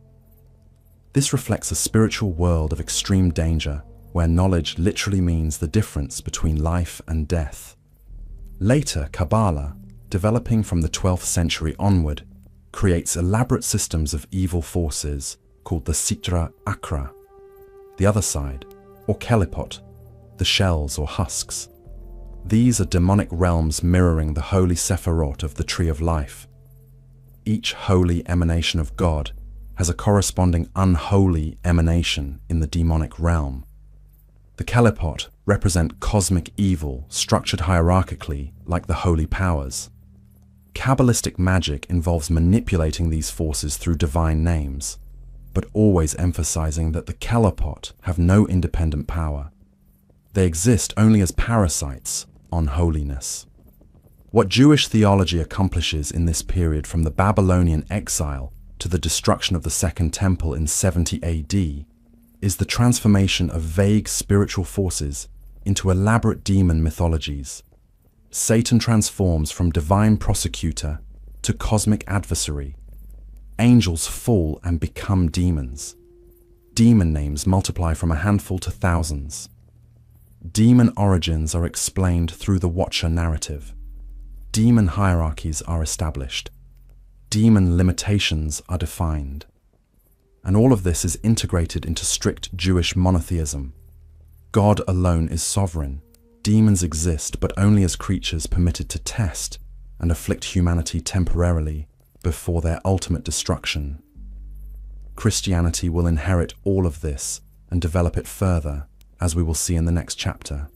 This reflects a spiritual world of extreme danger where knowledge literally means the difference between life and death. Later, Kabbalah, developing from the 12th century onward, creates elaborate systems of evil forces called the Sitra Achra, the other side, or Kelipot, the shells or husks. These are demonic realms mirroring the holy Sephirot of the Tree of Life. Each holy emanation of God has a corresponding unholy emanation in the demonic realm. The Kelipot represent cosmic evil structured hierarchically like the holy powers. Kabbalistic magic involves manipulating these forces through divine names, but always emphasizing that the Kelipot have no independent power. They exist only as parasites on holiness. What Jewish theology accomplishes in this period from the Babylonian exile to the destruction of the Second Temple in 70 AD is the transformation of vague spiritual forces into elaborate demon mythologies. Satan transforms from divine prosecutor to cosmic adversary. Angels fall and become demons. Demon names multiply from a handful to thousands. Demon origins are explained through the Watcher narrative. Demon hierarchies are established. Demon limitations are defined. And all of this is integrated into strict Jewish monotheism. God alone is sovereign. Demons exist, but only as creatures permitted to test and afflict humanity temporarily before their ultimate destruction. Christianity will inherit all of this and develop it further, as we will see in the next chapter.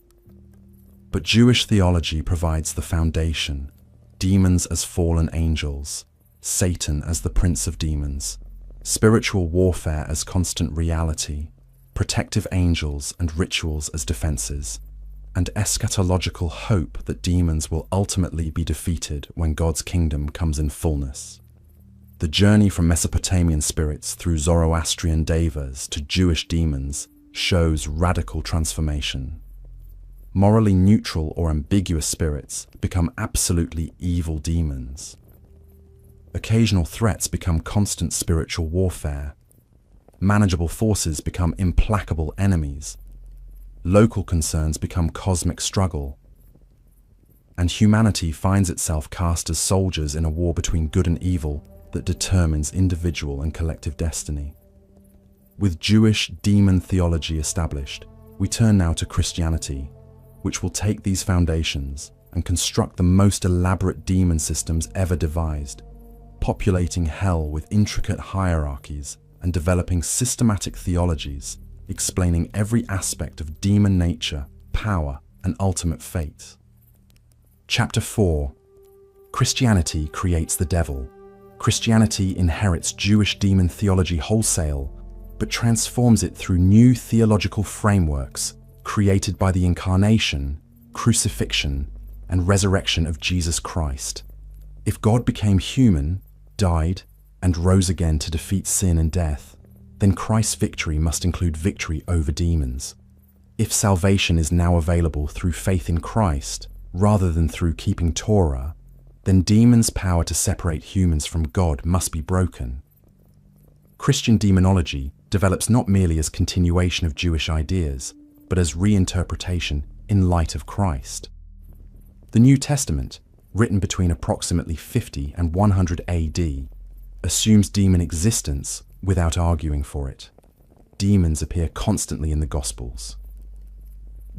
But Jewish theology provides the foundation: demons as fallen angels, Satan as the prince of demons, spiritual warfare as constant reality, protective angels and rituals as defenses, and eschatological hope that demons will ultimately be defeated when God's kingdom comes in fullness. The journey from Mesopotamian spirits through Zoroastrian devas to Jewish demons shows radical transformation. Morally neutral or ambiguous spirits become absolutely evil demons. Occasional threats become constant spiritual warfare. Manageable forces become implacable enemies. Local concerns become cosmic struggle. And humanity finds itself cast as soldiers in a war between good and evil that determines individual and collective destiny. With Jewish demon theology established, we turn now to Christianity, which will take these foundations and construct the most elaborate demon systems ever devised, populating hell with intricate hierarchies and developing systematic theologies explaining every aspect of demon nature, power, and ultimate fate. Chapter 4. Christianity creates the devil. Christianity inherits Jewish demon theology wholesale, but transforms it through new theological frameworks created by the incarnation, crucifixion, and resurrection of Jesus Christ. If God became human, died, and rose again to defeat sin and death, then Christ's victory must include victory over demons. If salvation is now available through faith in Christ, rather than through keeping Torah, then demons' power to separate humans from God must be broken. Christian demonology develops not merely as continuation of Jewish ideas, but as reinterpretation in light of Christ. The New Testament, written between approximately 50 and 100 AD, assumes demon existence without arguing for it. Demons appear constantly in the Gospels.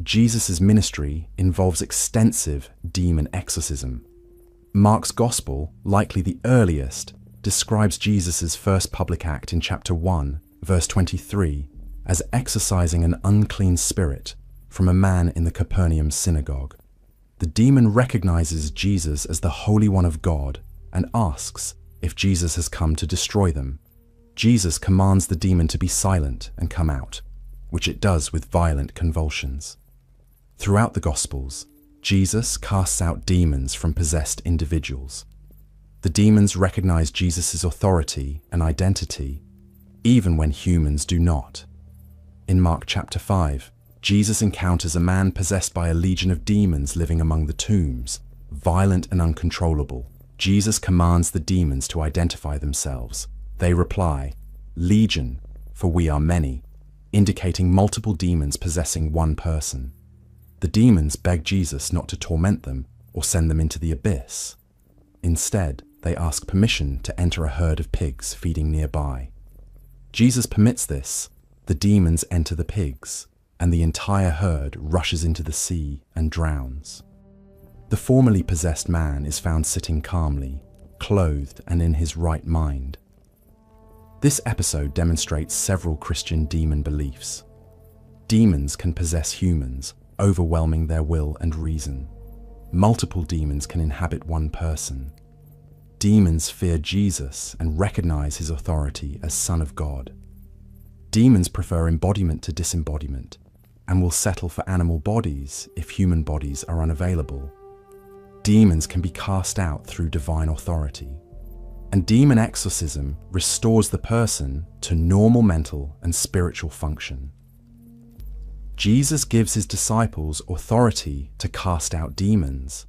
Jesus' ministry involves extensive demon exorcism. Mark's Gospel, likely the earliest, describes Jesus' first public act in chapter 1, verse 23, as exorcising an unclean spirit from a man in the Capernaum synagogue. The demon recognizes Jesus as the Holy One of God and asks if Jesus has come to destroy them. Jesus commands the demon to be silent and come out, which it does with violent convulsions. Throughout the Gospels, Jesus casts out demons from possessed individuals. The demons recognize Jesus' authority and identity, even when humans do not. In Mark chapter 5, Jesus encounters a man possessed by a legion of demons living among the tombs, violent and uncontrollable. Jesus commands the demons to identify themselves. They reply, "Legion, for we are many," indicating multiple demons possessing one person. The demons beg Jesus not to torment them or send them into the abyss. Instead, they ask permission to enter a herd of pigs feeding nearby. Jesus permits this. The demons enter the pigs, and the entire herd rushes into the sea and drowns. The formerly possessed man is found sitting calmly, clothed and in his right mind. This episode demonstrates several Christian demon beliefs. Demons can possess humans, overwhelming their will and reason. Multiple demons can inhabit one person. Demons fear Jesus and recognize his authority as Son of God. Demons prefer embodiment to disembodiment and will settle for animal bodies if human bodies are unavailable. Demons can be cast out through divine authority. And demon exorcism restores the person to normal mental and spiritual function. Jesus gives his disciples authority to cast out demons.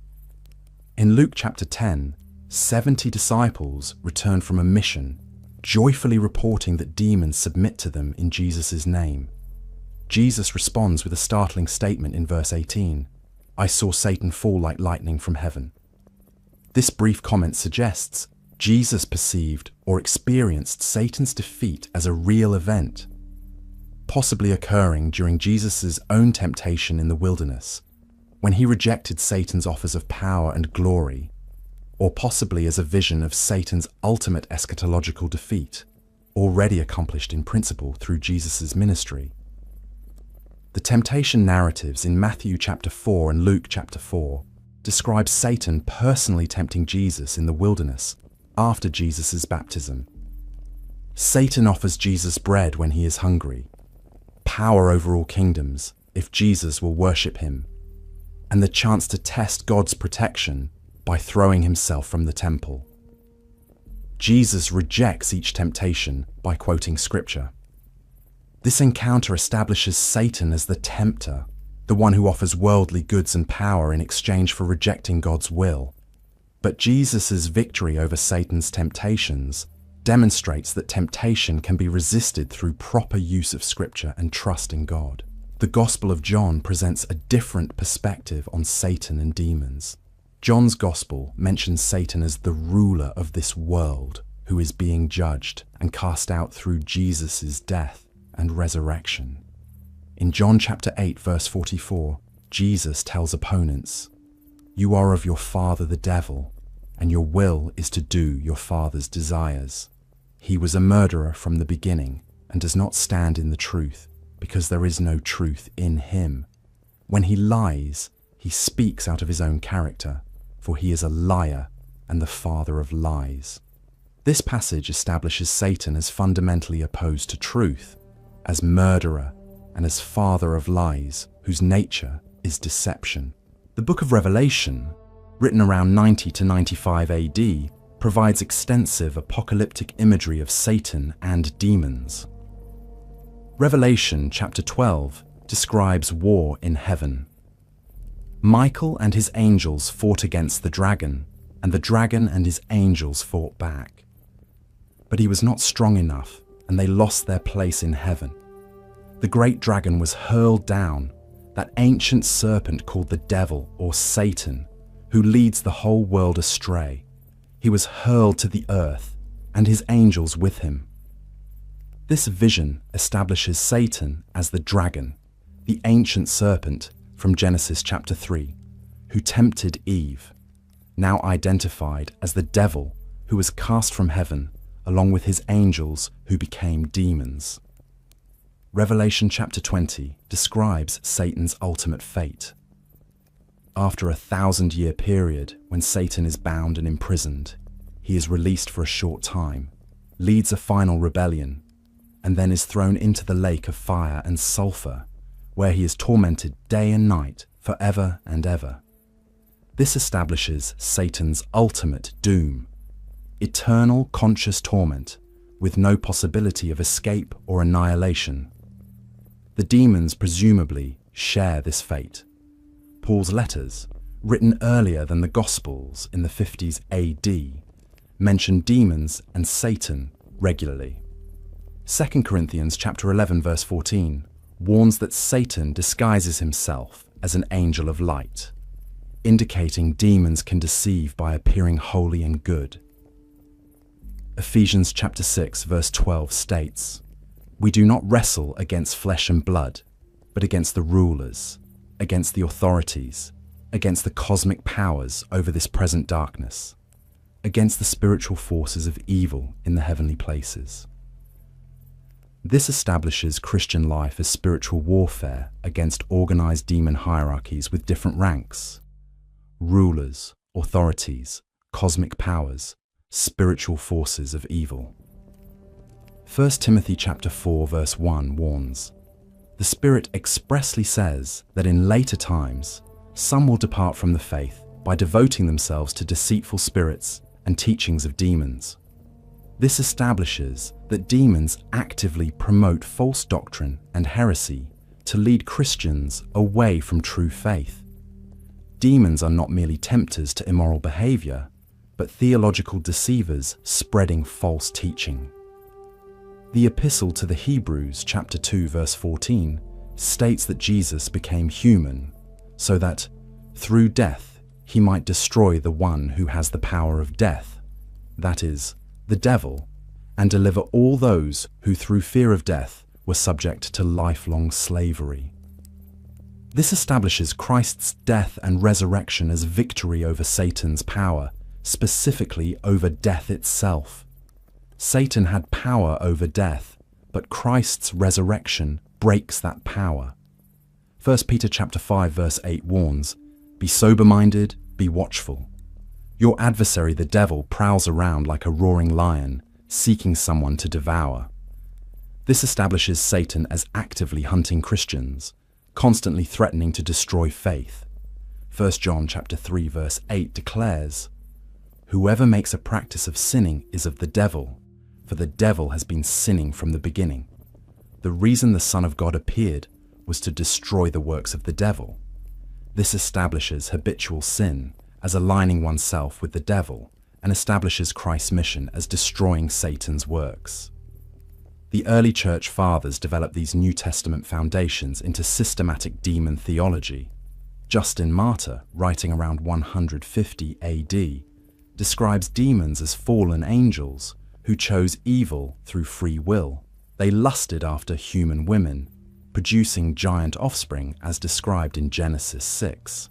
In Luke chapter 10, 70 disciples return from a mission, joyfully reporting that demons submit to them in Jesus' name. Jesus responds with a startling statement in verse 18, "I saw Satan fall like lightning from heaven." This brief comment suggests Jesus perceived or experienced Satan's defeat as a real event, possibly occurring during Jesus' own temptation in the wilderness, when he rejected Satan's offers of power and glory, or possibly as a vision of Satan's ultimate eschatological defeat, already accomplished in principle through Jesus' ministry. The temptation narratives in Matthew chapter 4 and Luke chapter 4 describe Satan personally tempting Jesus in the wilderness after Jesus' baptism. Satan offers Jesus bread when he is hungry, power over all kingdoms if Jesus will worship him, and the chance to test God's protection by throwing himself from the temple. Jesus rejects each temptation by quoting scripture. This encounter establishes Satan as the tempter, the one who offers worldly goods and power in exchange for rejecting God's will. But Jesus' victory over Satan's temptations demonstrates that temptation can be resisted through proper use of scripture and trust in God. The Gospel of John presents a different perspective on Satan and demons. John's Gospel mentions Satan as the ruler of this world who is being judged and cast out through Jesus' death and resurrection. In John chapter 8 verse 44, Jesus tells opponents, "You are of your father the devil, and your will is to do your father's desires. He was a murderer from the beginning and does not stand in the truth, because there is no truth in him. When he lies, he speaks out of his own character, for he is a liar and the father of lies." This passage establishes Satan as fundamentally opposed to truth, as murderer, and as father of lies, whose nature is deception. The book of Revelation, written around 90 to 95 AD, provides extensive apocalyptic imagery of Satan and demons. Revelation chapter 12 describes war in heaven. Michael and his angels fought against the dragon, and the dragon and his angels fought back. But he was not strong enough, and they lost their place in heaven. The great dragon was hurled down, that ancient serpent called the devil or Satan, who leads the whole world astray. He was hurled to the earth, and his angels with him. This vision establishes Satan as the dragon, the ancient serpent from Genesis chapter 3, who tempted Eve, now identified as the devil who was cast from heaven along with his angels who became demons. Revelation chapter 20 describes Satan's ultimate fate. After a 1,000-year period when Satan is bound and imprisoned, he is released for a short time, leads a final rebellion, and then is thrown into the lake of fire and sulfur, where he is tormented day and night forever and ever. This establishes Satan's ultimate doom: eternal conscious torment with no possibility of escape or annihilation. The demons presumably share this fate. Paul's letters, written earlier than the Gospels in the 50s AD, mention demons and Satan regularly. 2 Corinthians chapter 11 verse 14 warns that Satan disguises himself as an angel of light, indicating demons can deceive by appearing holy and good. Ephesians chapter 6 verse 12 states, "We do not wrestle against flesh and blood, but against the rulers, against the authorities, against the cosmic powers over this present darkness, against the spiritual forces of evil in the heavenly places." This establishes Christian life as spiritual warfare against organized demon hierarchies with different ranks: rulers, authorities, cosmic powers, spiritual forces of evil. 1 Timothy chapter 4 verse 1 warns, "The Spirit expressly says that in later times some will depart from the faith by devoting themselves to deceitful spirits and teachings of demons." This establishes that demons actively promote false doctrine and heresy to lead Christians away from true faith. Demons are not merely tempters to immoral behavior, but theological deceivers spreading false teaching. The Epistle to the Hebrews chapter 2 verse 14 states that Jesus became human so that, through death, he might destroy the one who has the power of death, that is, the devil, and deliver all those who through fear of death were subject to lifelong slavery. This establishes Christ's death and resurrection as victory over Satan's power, specifically over death itself. Satan had power over death, but Christ's resurrection breaks that power. 1 Peter chapter 5 verse 8 warns, "Be sober-minded, be watchful. Your adversary the devil prowls around like a roaring lion, seeking someone to devour." This establishes Satan as actively hunting Christians, constantly threatening to destroy faith. 1 John chapter 3 verse 8 declares, "Whoever makes a practice of sinning is of the devil, for the devil has been sinning from the beginning." The reason the Son of God appeared was to destroy the works of the devil. This establishes habitual sin as aligning oneself with the devil and establishes Christ's mission as destroying Satan's works. The early church fathers developed these New Testament foundations into systematic demon theology. Justin Martyr, writing around 150 AD, describes demons as fallen angels who chose evil through free will. They lusted after human women, producing giant offspring as described in Genesis 6.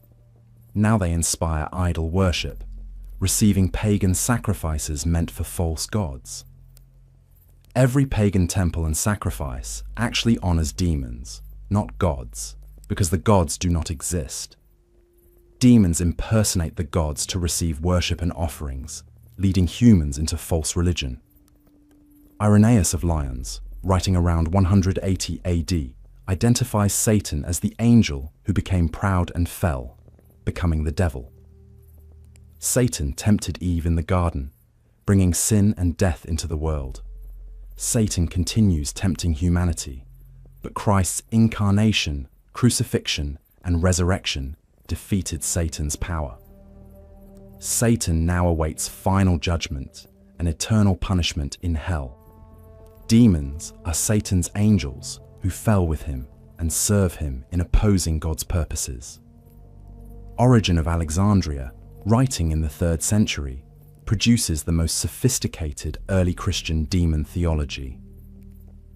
Now they inspire idol worship, receiving pagan sacrifices meant for false gods. Every pagan temple and sacrifice actually honors demons, not gods, because the gods do not exist. Demons impersonate the gods to receive worship and offerings, leading humans into false religion. Irenaeus of Lyons, writing around 180 AD, identifies Satan as the angel who became proud and fell, becoming the devil. Satan tempted Eve in the garden, bringing sin and death into the world. Satan continues tempting humanity, but Christ's incarnation, crucifixion, and resurrection defeated Satan's power. Satan now awaits final judgment and eternal punishment in hell. Demons are Satan's angels who fell with him and serve him in opposing God's purposes. Origen of Alexandria, writing in the 3rd century, produces the most sophisticated early Christian demon theology.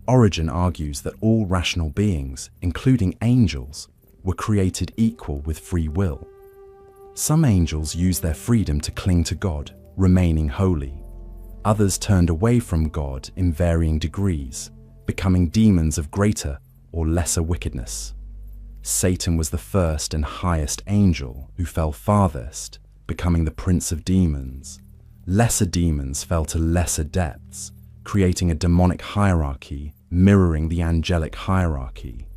Origen argues that all rational beings, including angels, were created equal with free will. Some angels used their freedom to cling to God, remaining holy. Others turned away from God in varying degrees, becoming demons of greater or lesser wickedness. Satan was the first and highest angel who fell farthest, becoming the prince of demons. Lesser demons fell to lesser depths, creating a demonic hierarchy mirroring the angelic hierarchy.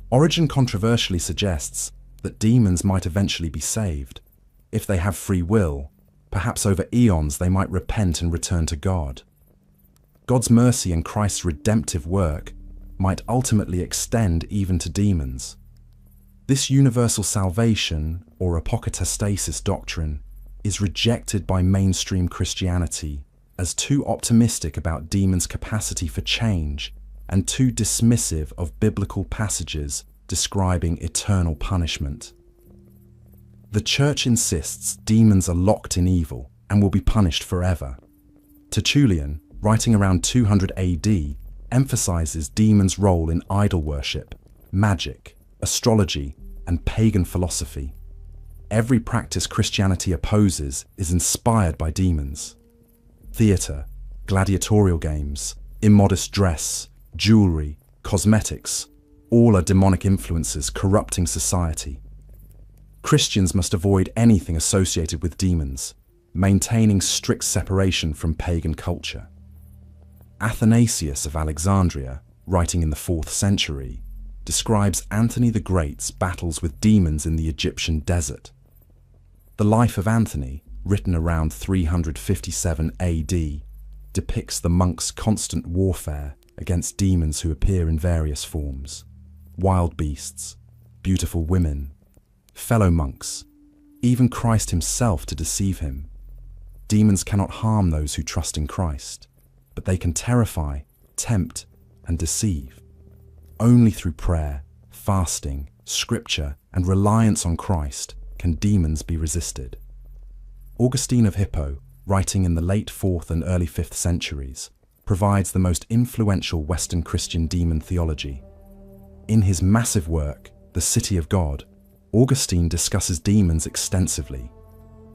Origen controversially suggests that demons might eventually be saved. If they have free will, perhaps over eons they might repent and return to God. God's mercy and Christ's redemptive work might ultimately extend even to demons. This universal salvation, or apokatastasis doctrine, is rejected by mainstream Christianity as too optimistic about demons' capacity for change and too dismissive of biblical passages describing eternal punishment. The Church insists demons are locked in evil and will be punished forever. Tertullian, writing around 200 AD, emphasizes demons' role in idol worship, magic, astrology, and pagan philosophy. Every practice Christianity opposes is inspired by demons. Theatre, gladiatorial games, immodest dress, jewelry, cosmetics, all are demonic influences corrupting society. Christians must avoid anything associated with demons, maintaining strict separation from pagan culture. Athanasius of Alexandria, writing in the 4th century, describes Anthony the Great's battles with demons in the Egyptian desert. The life of Anthony, written around 357 AD, depicts the monk's constant warfare against demons who appear in various forms: wild beasts, beautiful women, fellow monks, even Christ himself to deceive him. Demons cannot harm those who trust in Christ, but they can terrify, tempt, and deceive. Only through prayer, fasting, scripture, and reliance on Christ can demons be resisted. Augustine of Hippo, writing in the late 4th and early 5th centuries, provides the most influential Western Christian demon theology. In his massive work, The City of God, Augustine discusses demons extensively.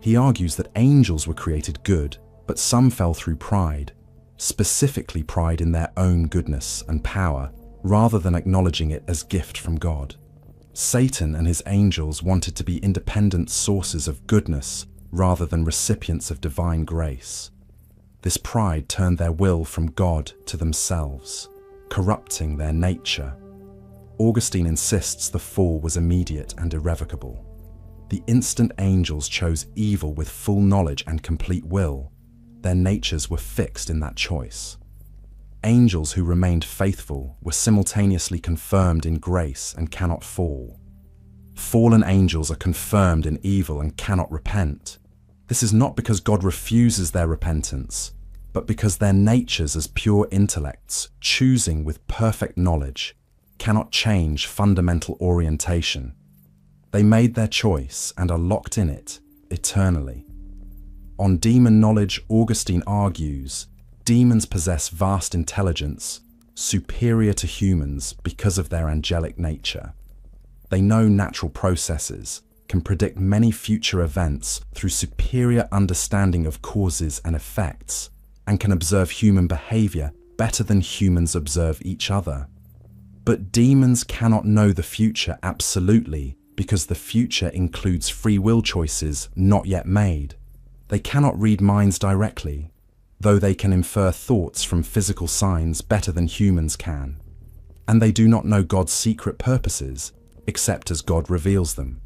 He argues that angels were created good, but some fell through pride, specifically pride in their own goodness and power, rather than acknowledging it as gift from God. Satan and his angels wanted to be independent sources of goodness rather than recipients of divine grace. This pride turned their will from God to themselves, corrupting their nature. Augustine insists the fall was immediate and irrevocable. The instant angels chose evil with full knowledge and complete will, their natures were fixed in that choice. Angels who remained faithful were simultaneously confirmed in grace and cannot fall. Fallen angels are confirmed in evil and cannot repent. This is not because God refuses their repentance, but because their natures as pure intellects, choosing with perfect knowledge, cannot change fundamental orientation. They made their choice and are locked in it eternally. On demon knowledge, Augustine argues, demons possess vast intelligence, superior to humans because of their angelic nature. They know natural processes, can predict many future events through superior understanding of causes and effects, and can observe human behavior better than humans observe each other. But demons cannot know the future absolutely because the future includes free will choices not yet made. They cannot read minds directly, though they can infer thoughts from physical signs better than humans can. And they do not know God's secret purposes, except as God reveals them.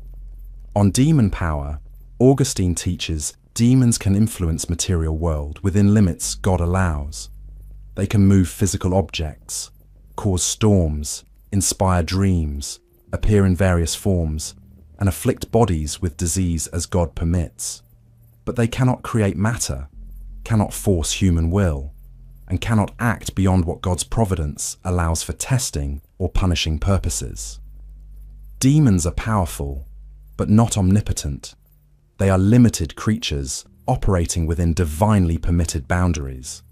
On demon power, Augustine teaches demons can influence material world within limits God allows. They can move physical objects, cause storms, inspire dreams, appear in various forms, and afflict bodies with disease as God permits. But they cannot create matter, cannot force human will, and cannot act beyond what God's providence allows for testing or punishing purposes. Demons are powerful, but not omnipotent. They are limited creatures operating within divinely permitted boundaries.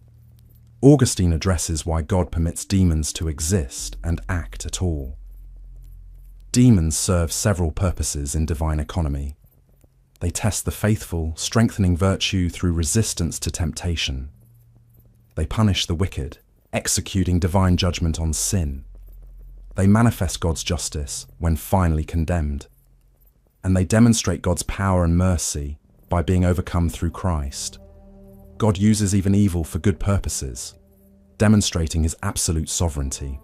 Augustine addresses why God permits demons to exist and act at all. Demons serve several purposes in divine economy. They test the faithful, strengthening virtue through resistance to temptation. They punish the wicked, executing divine judgment on sin. They manifest God's justice when finally condemned. And they demonstrate God's power and mercy by being overcome through Christ. God uses even evil for good purposes, demonstrating his absolute sovereignty.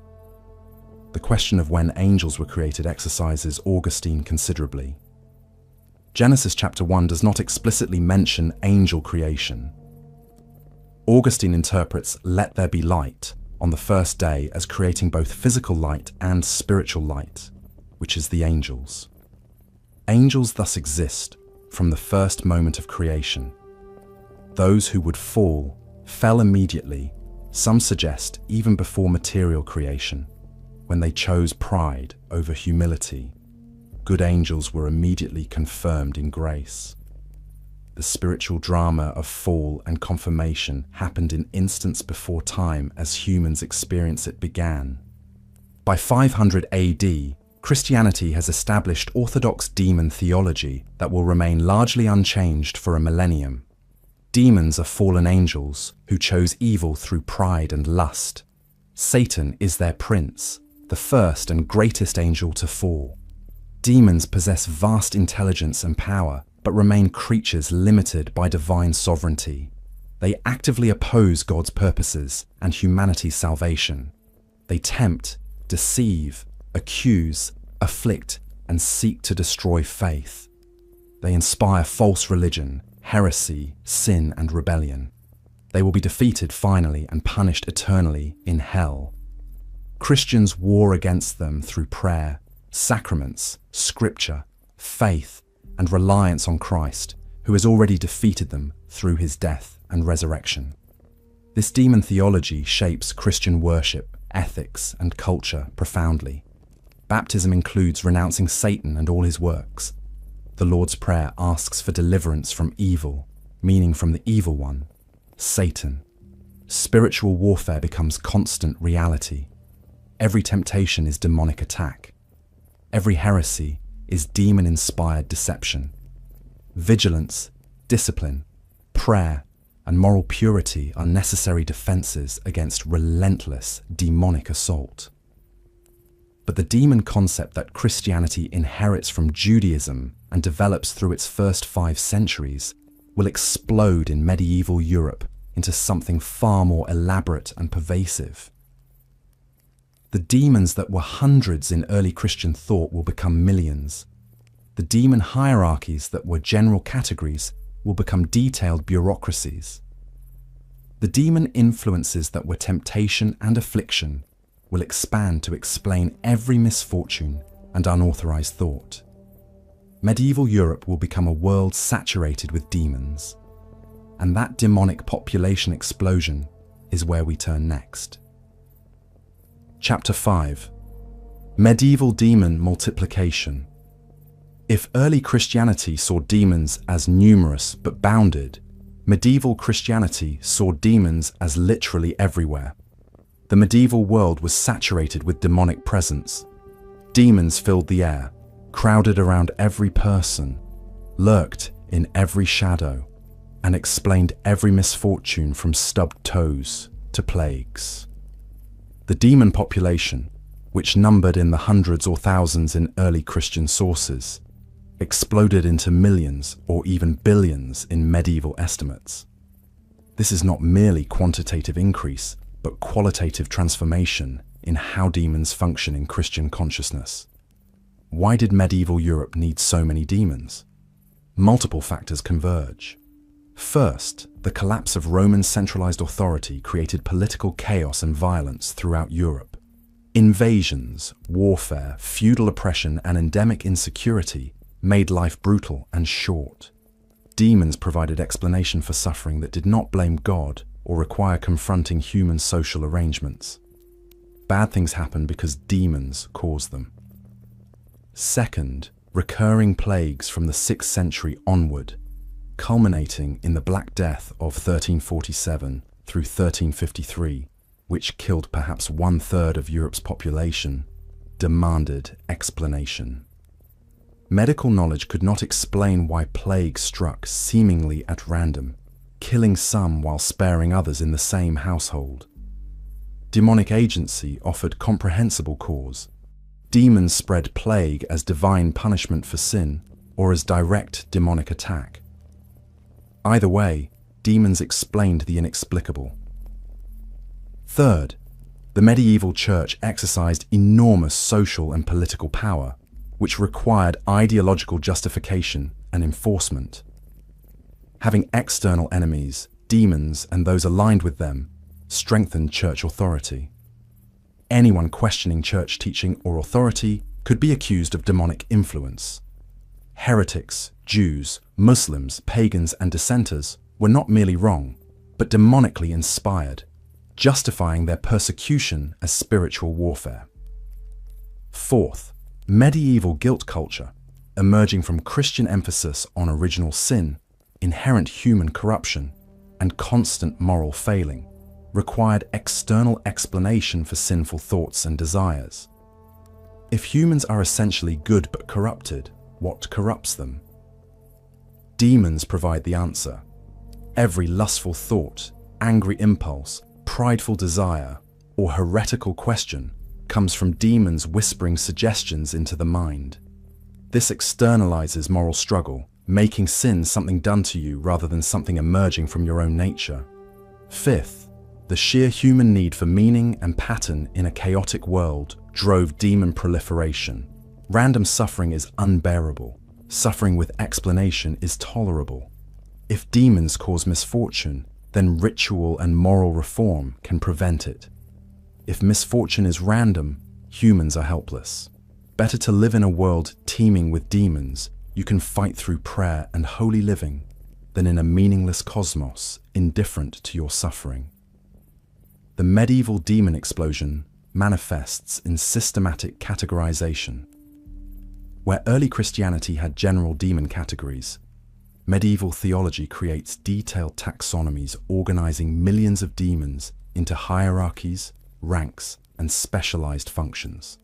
The question of when angels were created exercises Augustine considerably. Genesis chapter 1 does not explicitly mention angel creation. Augustine interprets "let there be light" on the first day as creating both physical light and spiritual light, which is the angels. Angels thus exist from the first moment of creation. Those who would fall fell immediately, some suggest even before material creation, when they chose pride over humility. Good angels were immediately confirmed in grace. The spiritual drama of fall and confirmation happened in instants before time as humans' experience it began. By 500 AD, Christianity has established orthodox demon theology that will remain largely unchanged for a millennium. Demons are fallen angels who chose evil through pride and lust. Satan is their prince, the first and greatest angel to fall. Demons possess vast intelligence and power, but remain creatures limited by divine sovereignty. They actively oppose God's purposes and humanity's salvation. They tempt, deceive, accuse, afflict, and seek to destroy faith. They inspire false religion, heresy, sin, and rebellion. They will be defeated finally and punished eternally in hell. Christians war against them through prayer, sacraments, scripture, faith, and reliance on Christ, who has already defeated them through his death and resurrection. This demon theology shapes Christian worship, ethics, and culture profoundly. Baptism includes renouncing Satan and all his works. The Lord's Prayer asks for deliverance from evil, meaning from the evil one, Satan. Spiritual warfare becomes constant reality. Every temptation is demonic attack. Every heresy is demon-inspired deception. Vigilance, discipline, prayer, and moral purity are necessary defenses against relentless demonic assault. But the demon concept that Christianity inherits from Judaism and develops through its first 5 centuries will explode in medieval Europe into something far more elaborate and pervasive. The demons that were hundreds in early Christian thought will become millions. The demon hierarchies that were general categories will become detailed bureaucracies. The demon influences that were temptation and affliction will expand to explain every misfortune and unauthorized thought. Medieval Europe will become a world saturated with demons, and that demonic population explosion is where we turn next. Chapter 5. Medieval Demon Multiplication. If early Christianity saw demons as numerous but bounded, medieval Christianity saw demons as literally everywhere. The medieval world was saturated with demonic presence. Demons filled the air, crowded around every person, lurked in every shadow, and explained every misfortune from stubbed toes to plagues. The demon population, which numbered in the hundreds or thousands in early Christian sources, exploded into millions or even billions in medieval estimates. This is not merely quantitative increase, but qualitative transformation in how demons function in Christian consciousness. Why did medieval Europe need so many demons? Multiple factors converge. First, the collapse of Roman centralized authority created political chaos and violence throughout Europe. Invasions, warfare, feudal oppression, and endemic insecurity made life brutal and short. Demons provided explanation for suffering that did not blame God or require confronting human social arrangements. Bad things happen because demons cause them. Second, recurring plagues from the 6th century onward, culminating in the Black Death of 1347 through 1353, which killed perhaps 1/3 of Europe's population, demanded explanation. Medical knowledge could not explain why plague struck seemingly at random, killing some while sparing others in the same household. Demonic agency offered comprehensible cause. Demons spread plague as divine punishment for sin or as direct demonic attack. Either way, demons explained the inexplicable. Third, the medieval church exercised enormous social and political power, which required ideological justification and enforcement. Having external enemies, demons, and those aligned with them, strengthened church authority. Anyone questioning church teaching or authority could be accused of demonic influence. Heretics, Jews, Muslims, pagans, and dissenters were not merely wrong, but demonically inspired, justifying their persecution as spiritual warfare. Fourth, medieval guilt culture, emerging from Christian emphasis on original sin, inherent human corruption, and constant moral failing, required external explanation for sinful thoughts and desires. If humans are essentially good but corrupted, what corrupts them? Demons provide the answer. Every lustful thought, angry impulse, prideful desire, or heretical question comes from demons whispering suggestions into the mind. This externalizes moral struggle, making sin something done to you rather than something emerging from your own nature. Fifth, the sheer human need for meaning and pattern in a chaotic world drove demon proliferation. Random suffering is unbearable. Suffering with explanation is tolerable. If demons cause misfortune, then ritual and moral reform can prevent it. If misfortune is random, humans are helpless. Better to live in a world teeming with demons you can fight through prayer and holy living than in a meaningless cosmos indifferent to your suffering. The medieval demon explosion manifests in systematic categorization. Where early Christianity had general demon categories, medieval theology creates detailed taxonomies organizing millions of demons into hierarchies, ranks, and specialized functions.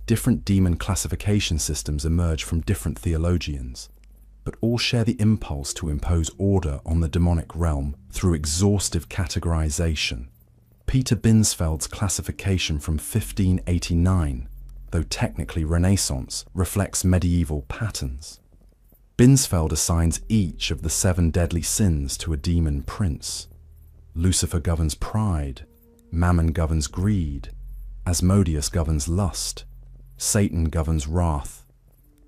Different demon classification systems emerge from different theologians, but all share the impulse to impose order on the demonic realm through exhaustive categorization. Peter Binsfeld's classification from 1589, though technically Renaissance, reflects medieval patterns. Binsfeld assigns each of the 7 deadly sins to a demon prince. Lucifer governs pride, Mammon governs greed, Asmodeus governs lust, Satan governs wrath,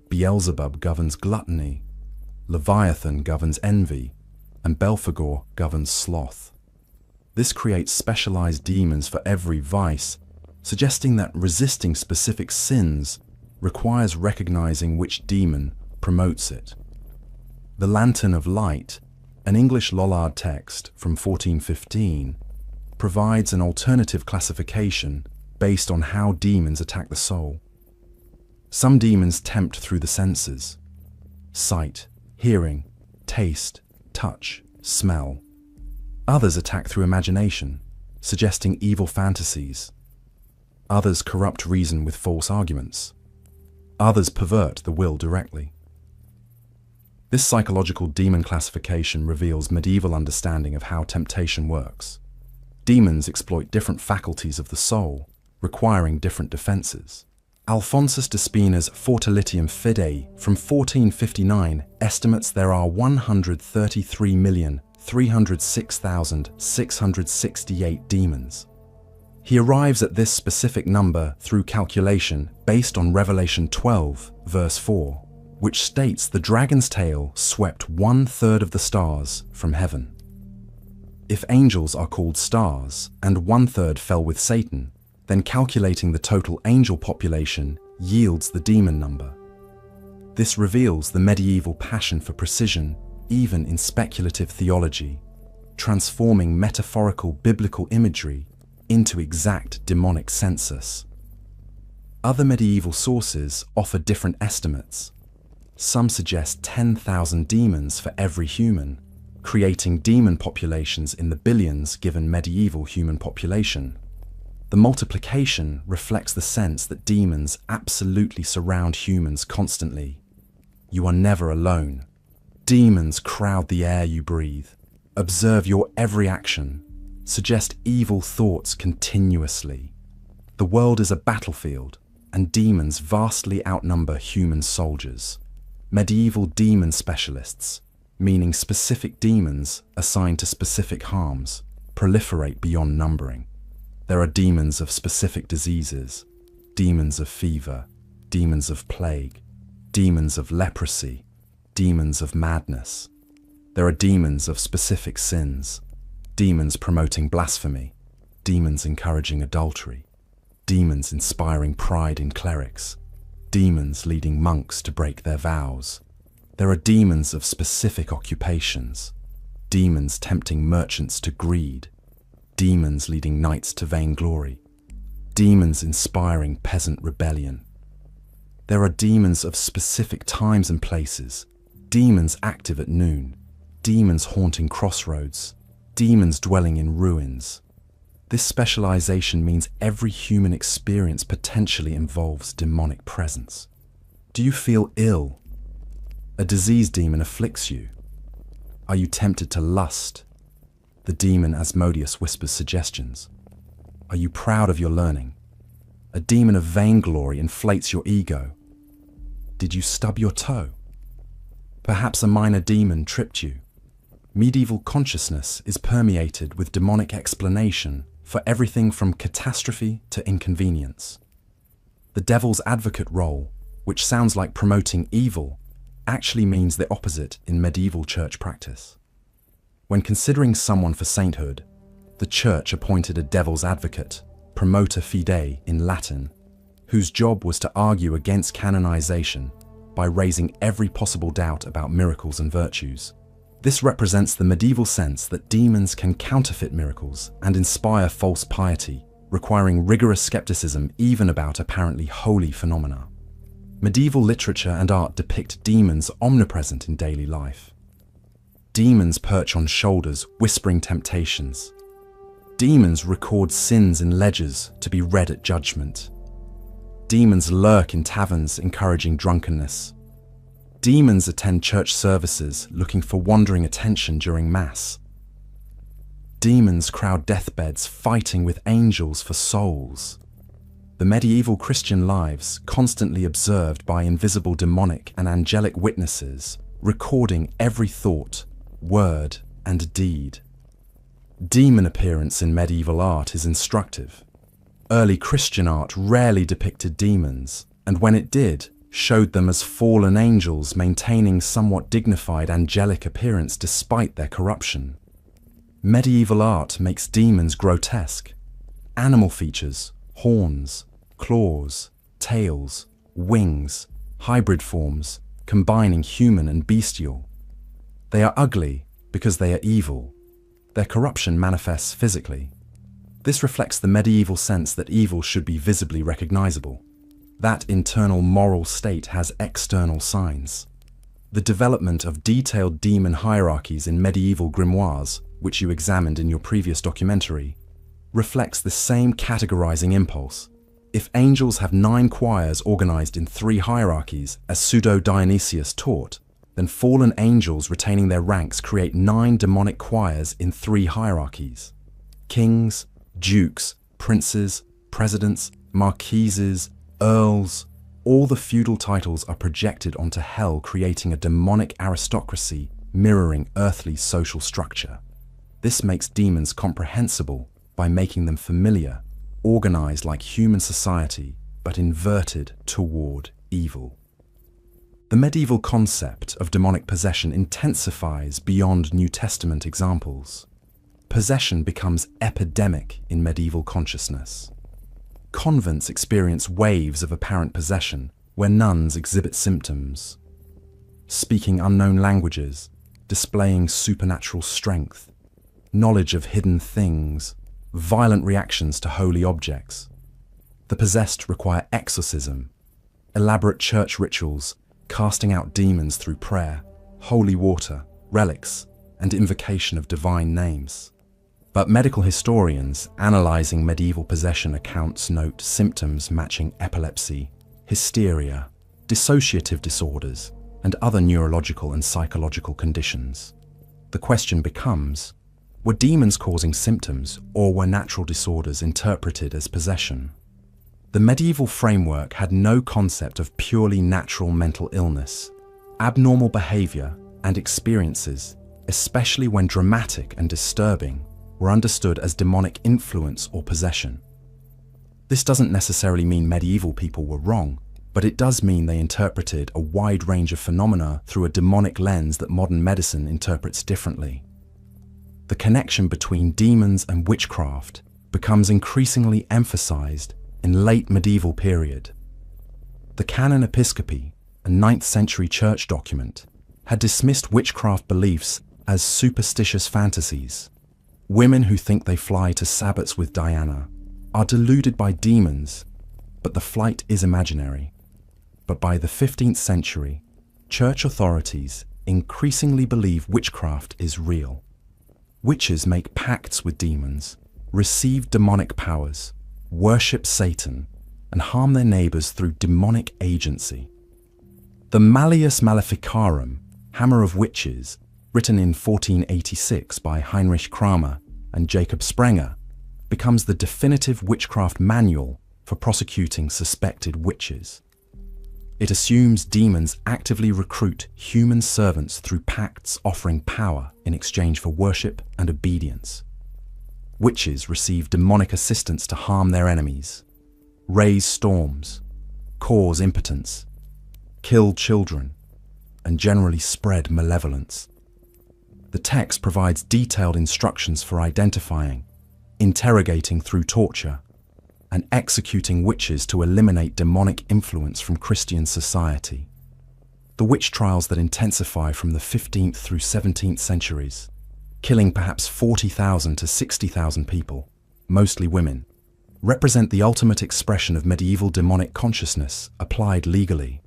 Beelzebub governs gluttony, Leviathan governs envy, and Belphegor governs sloth. This creates specialized demons for every vice, suggesting that resisting specific sins requires recognizing which demon promotes it. The Lantern of Light, an English Lollard text from 1415, provides an alternative classification based on how demons attack the soul. Some demons tempt through the senses: sight, hearing, taste, touch, smell. Others attack through imagination, suggesting evil fantasies. Others corrupt reason with false arguments. Others pervert the will directly. This psychological demon classification reveals medieval understanding of how temptation works. Demons exploit different faculties of the soul, requiring different defenses. Alphonsus de Spina's Fortalitium Fidei from 1459 estimates there are 133,306,668 demons. He arrives at this specific number through calculation based on Revelation 12, verse 4, which states the dragon's tail swept 1/3 of the stars from heaven. If angels are called stars and 1/3 fell with Satan, then calculating the total angel population yields the demon number. This reveals the medieval passion for precision, even in speculative theology, transforming metaphorical biblical imagery into exact demonic census. Other medieval sources offer different estimates. Some suggest 10,000 demons for every human, creating demon populations in the billions given medieval human population. The multiplication reflects the sense that demons absolutely surround humans constantly. You are never alone. Demons crowd the air you breathe, observe your every action, suggest evil thoughts continuously. The world is a battlefield, and demons vastly outnumber human soldiers. Medieval demon specialists, meaning specific demons assigned to specific harms, proliferate beyond numbering. There are demons of specific diseases, demons of fever, demons of plague, demons of leprosy, demons of madness. There are demons of specific sins, demons promoting blasphemy, demons encouraging adultery, demons inspiring pride in clerics, demons leading monks to break their vows. There are demons of specific occupations, demons tempting merchants to greed, demons leading knights to vainglory, demons inspiring peasant rebellion. There are demons of specific times and places, demons active at noon, demons haunting crossroads, demons dwelling in ruins. This specialization means every human experience potentially involves demonic presence. Do you feel ill? A disease demon afflicts you. Are you tempted to lust? The demon Asmodeus whispers suggestions. Are you proud of your learning? A demon of vainglory inflates your ego. Did you stub your toe? Perhaps a minor demon tripped you. Medieval consciousness is permeated with demonic explanation for everything from catastrophe to inconvenience. The devil's advocate role, which sounds like promoting evil, actually means the opposite in medieval church practice. When considering someone for sainthood, the church appointed a devil's advocate, promoter fidei in Latin, whose job was to argue against canonization by raising every possible doubt about miracles and virtues. This represents the medieval sense that demons can counterfeit miracles and inspire false piety, requiring rigorous skepticism even about apparently holy phenomena. Medieval literature and art depict demons omnipresent in daily life. Demons perch on shoulders, whispering temptations. Demons record sins in ledgers to be read at judgment. Demons lurk in taverns, encouraging drunkenness. Demons attend church services, looking for wandering attention during Mass. demons crowd deathbeds fighting with angels for souls. The medieval Christian lives, constantly observed by invisible demonic and angelic witnesses, recording every thought, word, and deed. Demon appearance in medieval art is instructive. Early Christian art rarely depicted demons, and when it did, showed them as fallen angels maintaining somewhat dignified angelic appearance despite their corruption. Medieval art makes demons grotesque. Animal features, horns, claws, tails, wings, hybrid forms, combining human and bestial. They are ugly because they are evil. Their corruption manifests physically. This reflects the medieval sense that evil should be visibly recognizable. That internal moral state has external signs. The development of detailed demon hierarchies in medieval grimoires, which you examined in your previous documentary, reflects the same categorizing impulse. If angels have 9 choirs organized in 3 hierarchies, as Pseudo-Dionysius taught, then fallen angels retaining their ranks create 9 demonic choirs in 3 hierarchies. Kings, dukes, princes, presidents, marquises, earls, all the feudal titles are projected onto hell, creating a demonic aristocracy mirroring earthly social structure. This makes demons comprehensible by making them familiar, organized like human society, but inverted toward evil. The medieval concept of demonic possession intensifies beyond New Testament examples. Possession becomes epidemic in medieval consciousness. Convents experience waves of apparent possession where nuns exhibit symptoms, speaking unknown languages, displaying supernatural strength, knowledge of hidden things, violent reactions to holy objects. The possessed require exorcism, elaborate church rituals, casting out demons through prayer, holy water, relics, and invocation of divine names. But medical historians analyzing medieval possession accounts note symptoms matching epilepsy, hysteria, dissociative disorders, and other neurological and psychological conditions. The question becomes, were demons causing symptoms, or were natural disorders interpreted as possession? The medieval framework had no concept of purely natural mental illness. Abnormal behavior and experiences, especially when dramatic and disturbing, were understood as demonic influence or possession. This doesn't necessarily mean medieval people were wrong, but it does mean they interpreted a wide range of phenomena through a demonic lens that modern medicine interprets differently. The connection between demons and witchcraft becomes increasingly emphasized in late medieval period. The Canon Episcopi, a 9th century church document, had dismissed witchcraft beliefs as superstitious fantasies. Women who think they fly to sabbats with Diana are deluded by demons, but the flight is imaginary. But by the 15th century, church authorities increasingly believe witchcraft is real. Witches make pacts with demons, receive demonic powers, worship Satan, and harm their neighbors through demonic agency. The Malleus Maleficarum, Hammer of Witches, written in 1486 by Heinrich Kramer and Jacob Sprenger, becomes the definitive witchcraft manual for prosecuting suspected witches. It assumes demons actively recruit human servants through pacts offering power in exchange for worship and obedience. Witches receive demonic assistance to harm their enemies, raise storms, cause impotence, kill children, and generally spread malevolence. The text provides detailed instructions for identifying, interrogating through torture, and executing witches to eliminate demonic influence from Christian society. The witch trials that intensify from the 15th through 17th centuries, killing perhaps 40,000 to 60,000 people, mostly women, represent the ultimate expression of medieval demonic consciousness applied legally.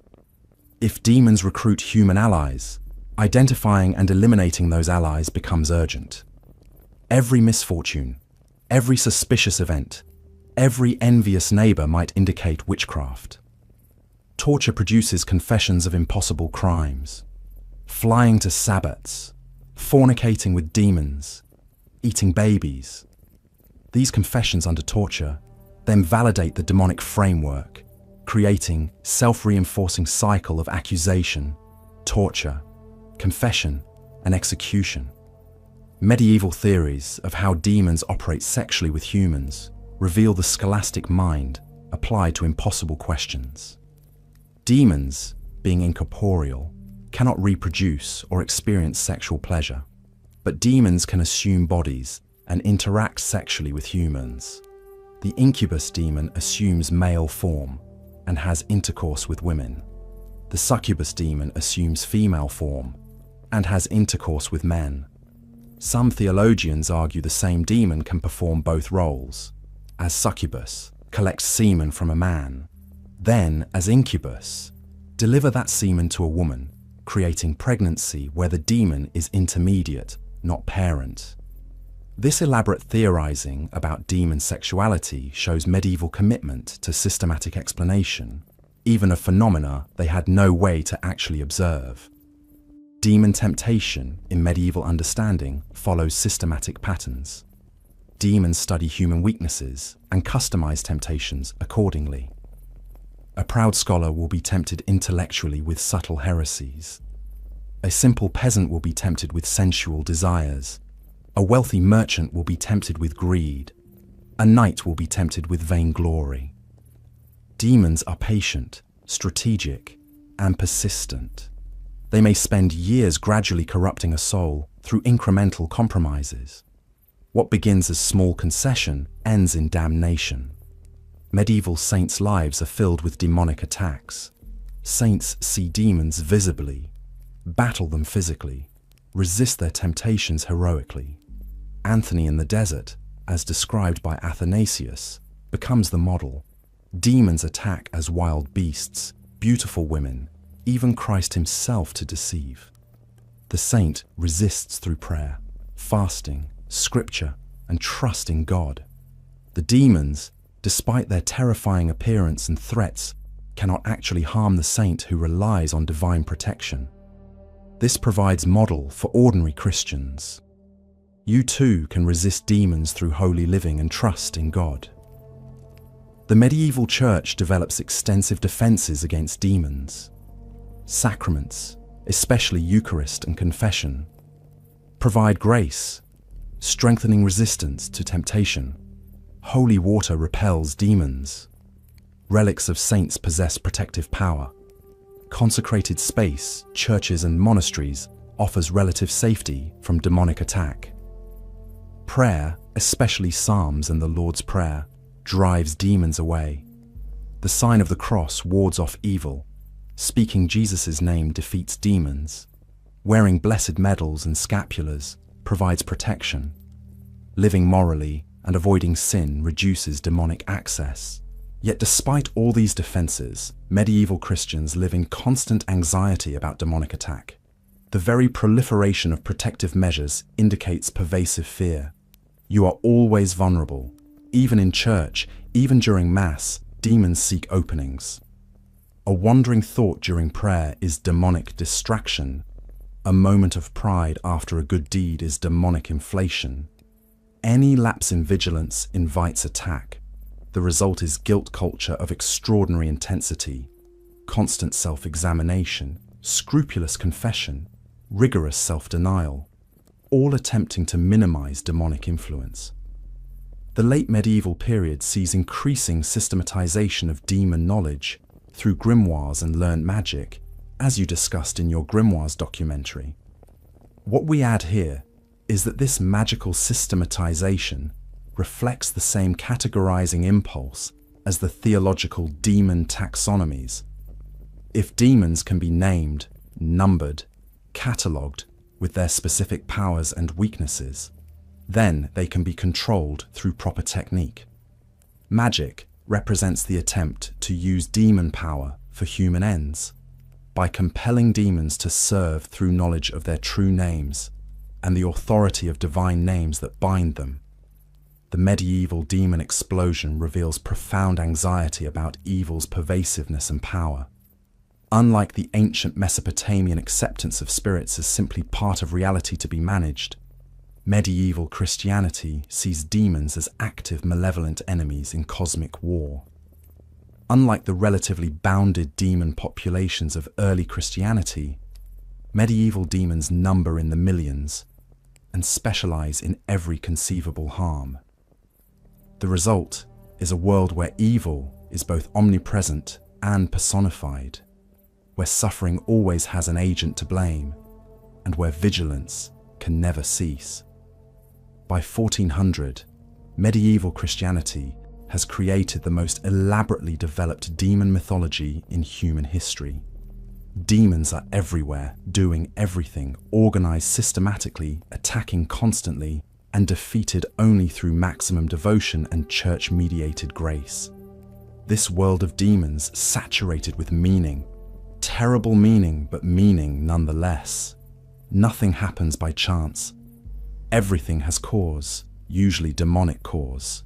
If demons recruit human allies, identifying and eliminating those allies becomes urgent. Every misfortune, every suspicious event, every envious neighbor might indicate witchcraft. Torture produces confessions of impossible crimes, flying to sabbats, fornicating with demons, eating babies. These confessions under torture then validate the demonic framework, creating a self-reinforcing cycle of accusation, torture, confession, and execution. Medieval theories of how demons operate sexually with humans reveal the scholastic mind applied to impossible questions. Demons, being incorporeal, cannot reproduce or experience sexual pleasure, but demons can assume bodies and interact sexually with humans. The incubus demon assumes male form and has intercourse with women. The succubus demon assumes female form and has intercourse with men. Some theologians argue the same demon can perform both roles. As succubus, collect semen from a man, then, as incubus, deliver that semen to a woman, creating pregnancy where the demon is intermediate, not parent. This elaborate theorizing about demon sexuality shows medieval commitment to systematic explanation, even of phenomena they had no way to actually observe. Demon temptation in medieval understanding follows systematic patterns. Demons study human weaknesses and customize temptations accordingly. A proud scholar will be tempted intellectually with subtle heresies. A simple peasant will be tempted with sensual desires. A wealthy merchant will be tempted with greed. A knight will be tempted with vainglory. Demons are patient, strategic, and persistent. They may spend years gradually corrupting a soul through incremental compromises. What begins as small concession ends in damnation. Medieval saints' lives are filled with demonic attacks. Saints see demons visibly, battle them physically, resist their temptations heroically. Anthony in the desert, as described by Athanasius, becomes the model. Demons attack as wild beasts, beautiful women, even Christ himself to deceive. The saint resists through prayer, fasting, scripture, and trust in God. The demons, despite their terrifying appearance and threats, cannot actually harm the saint who relies on divine protection. This provides model for ordinary Christians. You too can resist demons through holy living and trust in God. The medieval church develops extensive defenses against demons. Sacraments, especially Eucharist and confession, provide grace, strengthening resistance to temptation. Holy water repels demons. Relics of saints possess protective power. Consecrated space, churches and monasteries, offers relative safety from demonic attack. Prayer, especially Psalms and the Lord's Prayer, drives demons away. The sign of the cross wards off evil. Speaking Jesus' name defeats demons. Wearing blessed medals and scapulars provides protection. Living morally and avoiding sin reduces demonic access. Yet despite all these defenses, medieval Christians live in constant anxiety about demonic attack. The very proliferation of protective measures indicates pervasive fear. You are always vulnerable. Even in church, even during Mass, demons seek openings. A wandering thought during prayer is demonic distraction. A moment of pride after a good deed is demonic inflation. Any lapse in vigilance invites attack. The result is guilt culture of extraordinary intensity, constant self-examination, scrupulous confession, rigorous self-denial, all attempting to minimize demonic influence. The late medieval period sees increasing systematization of demon knowledge through grimoires and learned magic, as you discussed in your Grimoires documentary. What we add here is that this magical systematization reflects the same categorizing impulse as the theological demon taxonomies. If demons can be named, numbered, catalogued with their specific powers and weaknesses, then they can be controlled through proper technique. Magic represents the attempt to use demon power for human ends, by compelling demons to serve through knowledge of their true names and the authority of divine names that bind them. The medieval demon explosion reveals profound anxiety about evil's pervasiveness and power. Unlike the ancient Mesopotamian acceptance of spirits as simply part of reality to be managed, Medieval Christianity sees demons as active, malevolent enemies in cosmic war. Unlike the relatively bounded demon populations of early Christianity, medieval demons number in the millions and specialize in every conceivable harm. The result is a world where evil is both omnipresent and personified, where suffering always has an agent to blame, and where vigilance can never cease. By 1400, medieval Christianity has created the most elaborately developed demon mythology in human history. Demons are everywhere, doing everything, organized systematically, attacking constantly, and defeated only through maximum devotion and church-mediated grace. This world of demons saturated with meaning. Terrible meaning, but meaning nonetheless. Nothing happens by chance. Everything has cause, usually demonic cause.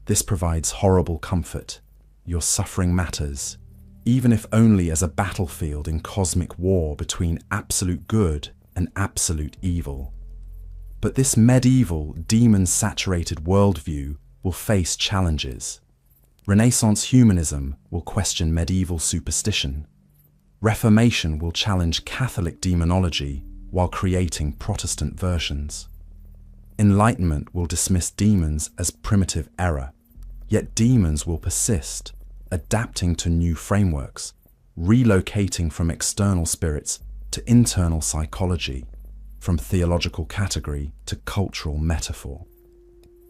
This provides horrible comfort. Your suffering matters, even if only as a battlefield in cosmic war between absolute good and absolute evil. But this medieval, demon-saturated worldview will face challenges. Renaissance humanism will question medieval superstition. Reformation will challenge Catholic demonology while creating Protestant versions. Enlightenment will dismiss demons as primitive error, yet demons will persist, adapting to new frameworks, relocating from external spirits to internal psychology, from theological category to cultural metaphor.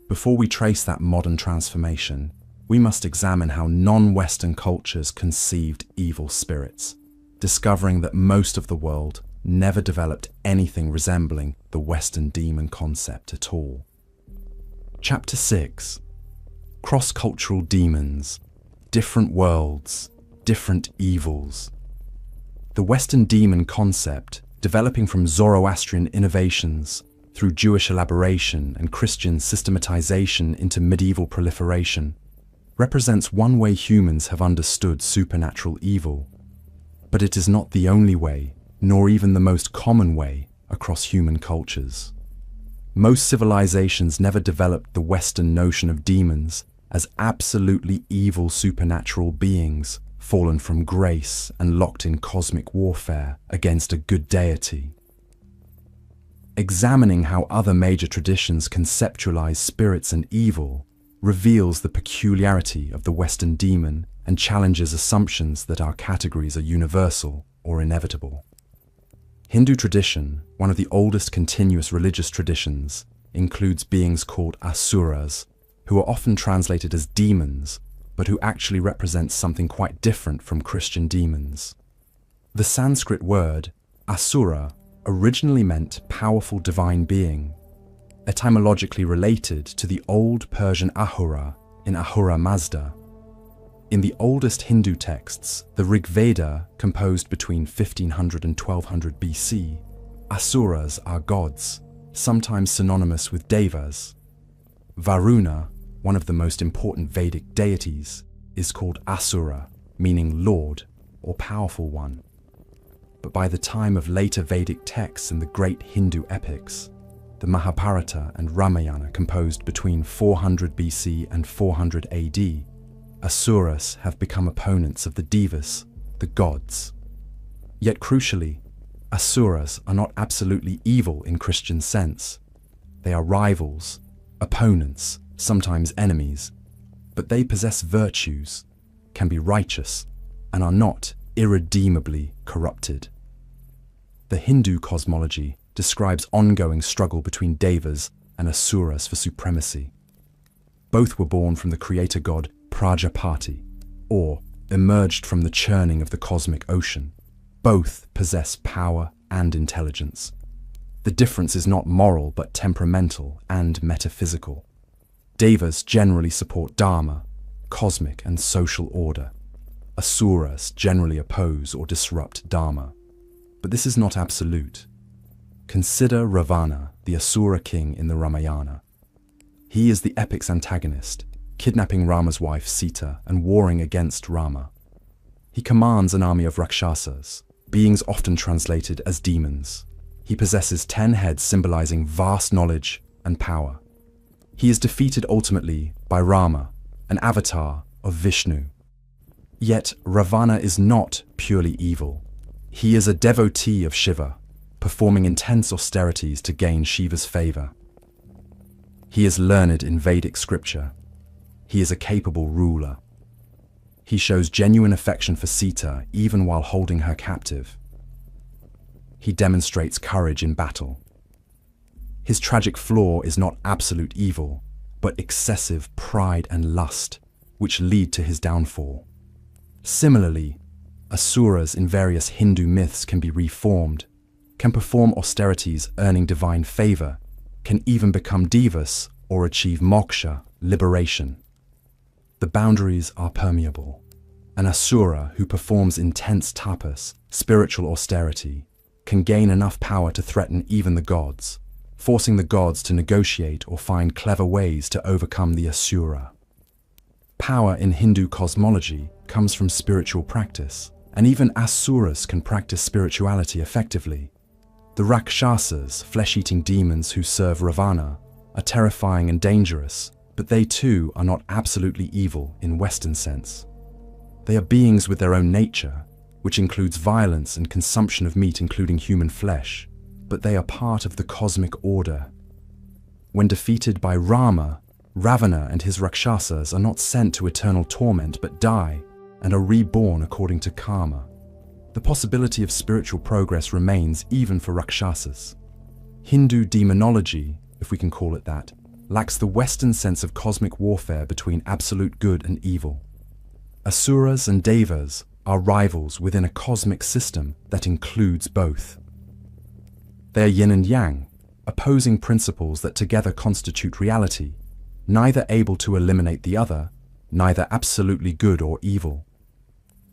Before we trace that modern transformation, we must examine how non-Western cultures conceived evil spirits, discovering that most of the world never developed anything resembling the Western demon concept at all. Chapter 6. Cross-cultural demons, different worlds, different evils. The Western demon concept, developing from Zoroastrian innovations through Jewish elaboration and Christian systematization into medieval proliferation, represents one way humans have understood supernatural evil. But it is not the only way, nor even the most common way, across human cultures. Most civilizations never developed the Western notion of demons as absolutely evil supernatural beings fallen from grace and locked in cosmic warfare against a good deity. Examining how other major traditions conceptualize spirits and evil reveals the peculiarity of the Western demon and challenges assumptions that our categories are universal or inevitable. Hindu tradition, one of the oldest continuous religious traditions, includes beings called asuras, who are often translated as demons, but who actually represent something quite different from Christian demons. The Sanskrit word asura originally meant powerful divine being, etymologically related to the old Persian Ahura in Ahura Mazda. In the oldest Hindu texts, the Rig Veda, composed between 1500 and 1200 BC, asuras are gods, sometimes synonymous with devas. Varuna, one of the most important Vedic deities, is called Asura, meaning lord or powerful one. But by the time of later Vedic texts in the great Hindu epics, the Mahabharata and Ramayana, composed between 400 BC and 400 AD, asuras have become opponents of the devas, the gods. Yet crucially, asuras are not absolutely evil in Christian sense. They are rivals, opponents, sometimes enemies, but they possess virtues, can be righteous, and are not irredeemably corrupted. The Hindu cosmology describes ongoing struggle between devas and asuras for supremacy. Both were born from the creator god Prajapati, or emerged from the churning of the cosmic ocean. Both possess power and intelligence. The difference is not moral but temperamental and metaphysical. Devas generally support dharma, cosmic and social order. Asuras generally oppose or disrupt dharma. But this is not absolute. Consider Ravana, the Asura king in the Ramayana. He is the epic's antagonist, kidnapping Rama's wife Sita and warring against Rama. He commands an army of Rakshasas, beings often translated as demons. He possesses 10 heads symbolizing vast knowledge, and power. He is defeated ultimately by Rama, an avatar of Vishnu. Yet Ravana is not purely evil. He is a devotee of Shiva, performing intense austerities to gain Shiva's favor. He is learned in Vedic scripture. He is a capable ruler. He shows genuine affection for Sita even while holding her captive. He demonstrates courage in battle. His tragic flaw is not absolute evil, but excessive pride and lust, which lead to his downfall. Similarly, asuras in various Hindu myths can be reformed, can perform austerities earning divine favor, can even become devas or achieve moksha, liberation. The boundaries are permeable. An asura who performs intense tapas, spiritual austerity, can gain enough power to threaten even the gods, forcing the gods to negotiate or find clever ways to overcome the asura. Power in Hindu cosmology comes from spiritual practice, and even asuras can practice spirituality effectively. The Rakshasas, flesh-eating demons who serve Ravana, are terrifying and dangerous, but they too are not absolutely evil in Western sense. They are beings with their own nature, which includes violence and consumption of meat including human flesh, but they are part of the cosmic order. When defeated by Rama, Ravana and his Rakshasas are not sent to eternal torment but die and are reborn according to karma. The possibility of spiritual progress remains even for Rakshasas. Hindu demonology, if we can call it that, lacks the Western sense of cosmic warfare between absolute good and evil. Asuras and devas are rivals within a cosmic system that includes both. They are yin and yang, opposing principles that together constitute reality, neither able to eliminate the other, neither absolutely good or evil.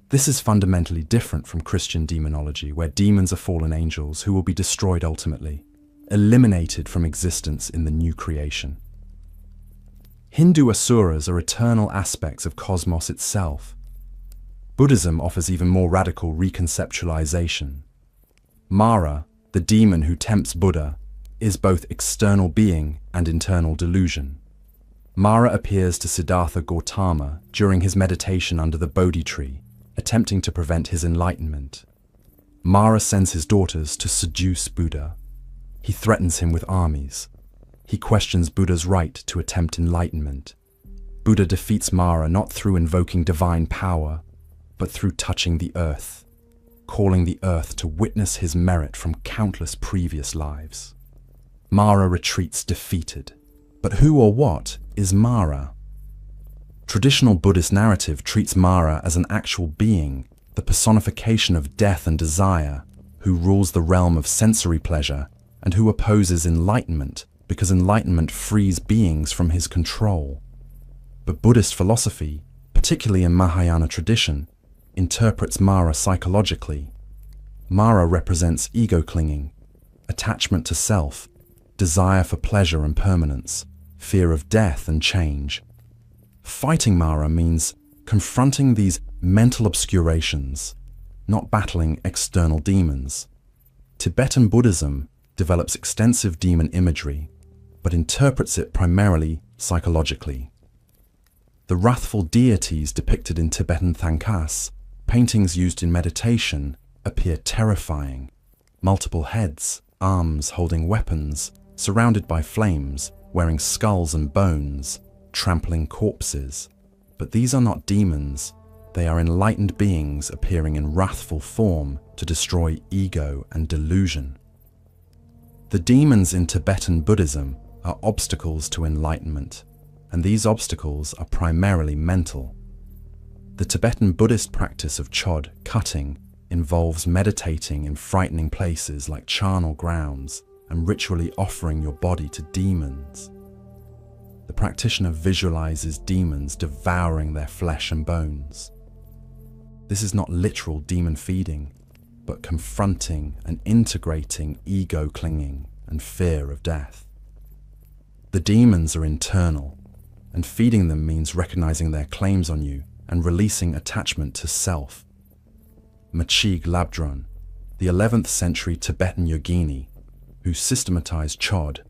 This is fundamentally different from Christian demonology, where demons are fallen angels who will be destroyed ultimately, eliminated from existence in the new creation. Hindu asuras are eternal aspects of cosmos itself. Buddhism offers even more radical reconceptualization. Mara, the demon who tempts Buddha, is both external being and internal delusion. Mara appears to Siddhartha Gautama during his meditation under the Bodhi tree, attempting to prevent his enlightenment. Mara sends his daughters to seduce Buddha. He threatens him with armies. He questions Buddha's right to attempt enlightenment. Buddha defeats Mara not through invoking divine power, but through touching the earth, calling the earth to witness his merit from countless previous lives. Mara retreats defeated. But who or what is Mara? Traditional Buddhist narrative treats Mara as an actual being, the personification of death and desire, who rules the realm of sensory pleasure and who opposes enlightenment because enlightenment frees beings from his control. But Buddhist philosophy, particularly in Mahayana tradition, interprets Mara psychologically. Mara represents ego-clinging, attachment to self, desire for pleasure and permanence, fear of death and change. Fighting Mara means confronting these mental obscurations, not battling external demons. Tibetan Buddhism develops extensive demon imagery, but interprets it primarily psychologically. The wrathful deities depicted in Tibetan Thangkas, paintings used in meditation, appear terrifying. Multiple heads, arms holding weapons, surrounded by flames, wearing skulls and bones, trampling corpses. But these are not demons. They are enlightened beings appearing in wrathful form to destroy ego and delusion. The demons in Tibetan Buddhism are obstacles to enlightenment, and these obstacles are primarily mental. The Tibetan Buddhist practice of chod, cutting, involves meditating in frightening places like charnel grounds and ritually offering your body to demons. The practitioner visualizes demons devouring their flesh and bones. This is not literal demon feeding, but confronting and integrating ego clinging and fear of death. The demons are internal, and feeding them means recognizing their claims on you and releasing attachment to self. Machig Labdrön, the 11th century Tibetan yogini, who systematized chod,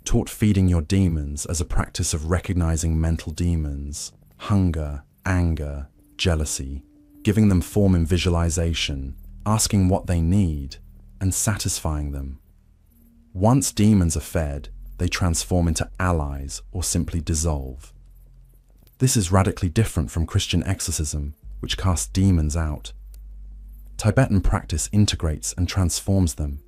taught feeding your demons as a practice of recognizing mental demons, hunger, anger, jealousy, giving them form in visualization, asking what they need, and satisfying them. Once demons are fed, they transform into allies or simply dissolve. This is radically different from Christian exorcism, which casts demons out. Tibetan practice integrates and transforms them.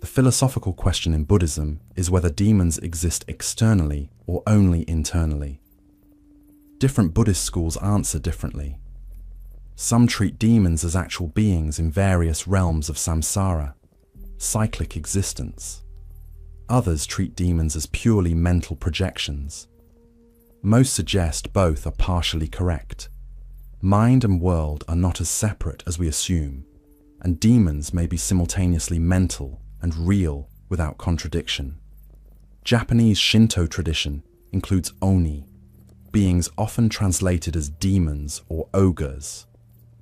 The philosophical question in Buddhism is whether demons exist externally or only internally. Different Buddhist schools answer differently. Some treat demons as actual beings in various realms of samsara, cyclic existence. Others treat demons as purely mental projections. Most suggest both are partially correct. Mind and world are not as separate as we assume, and demons may be simultaneously mental and real without contradiction. Japanese Shinto tradition includes oni, beings often translated as demons or ogres.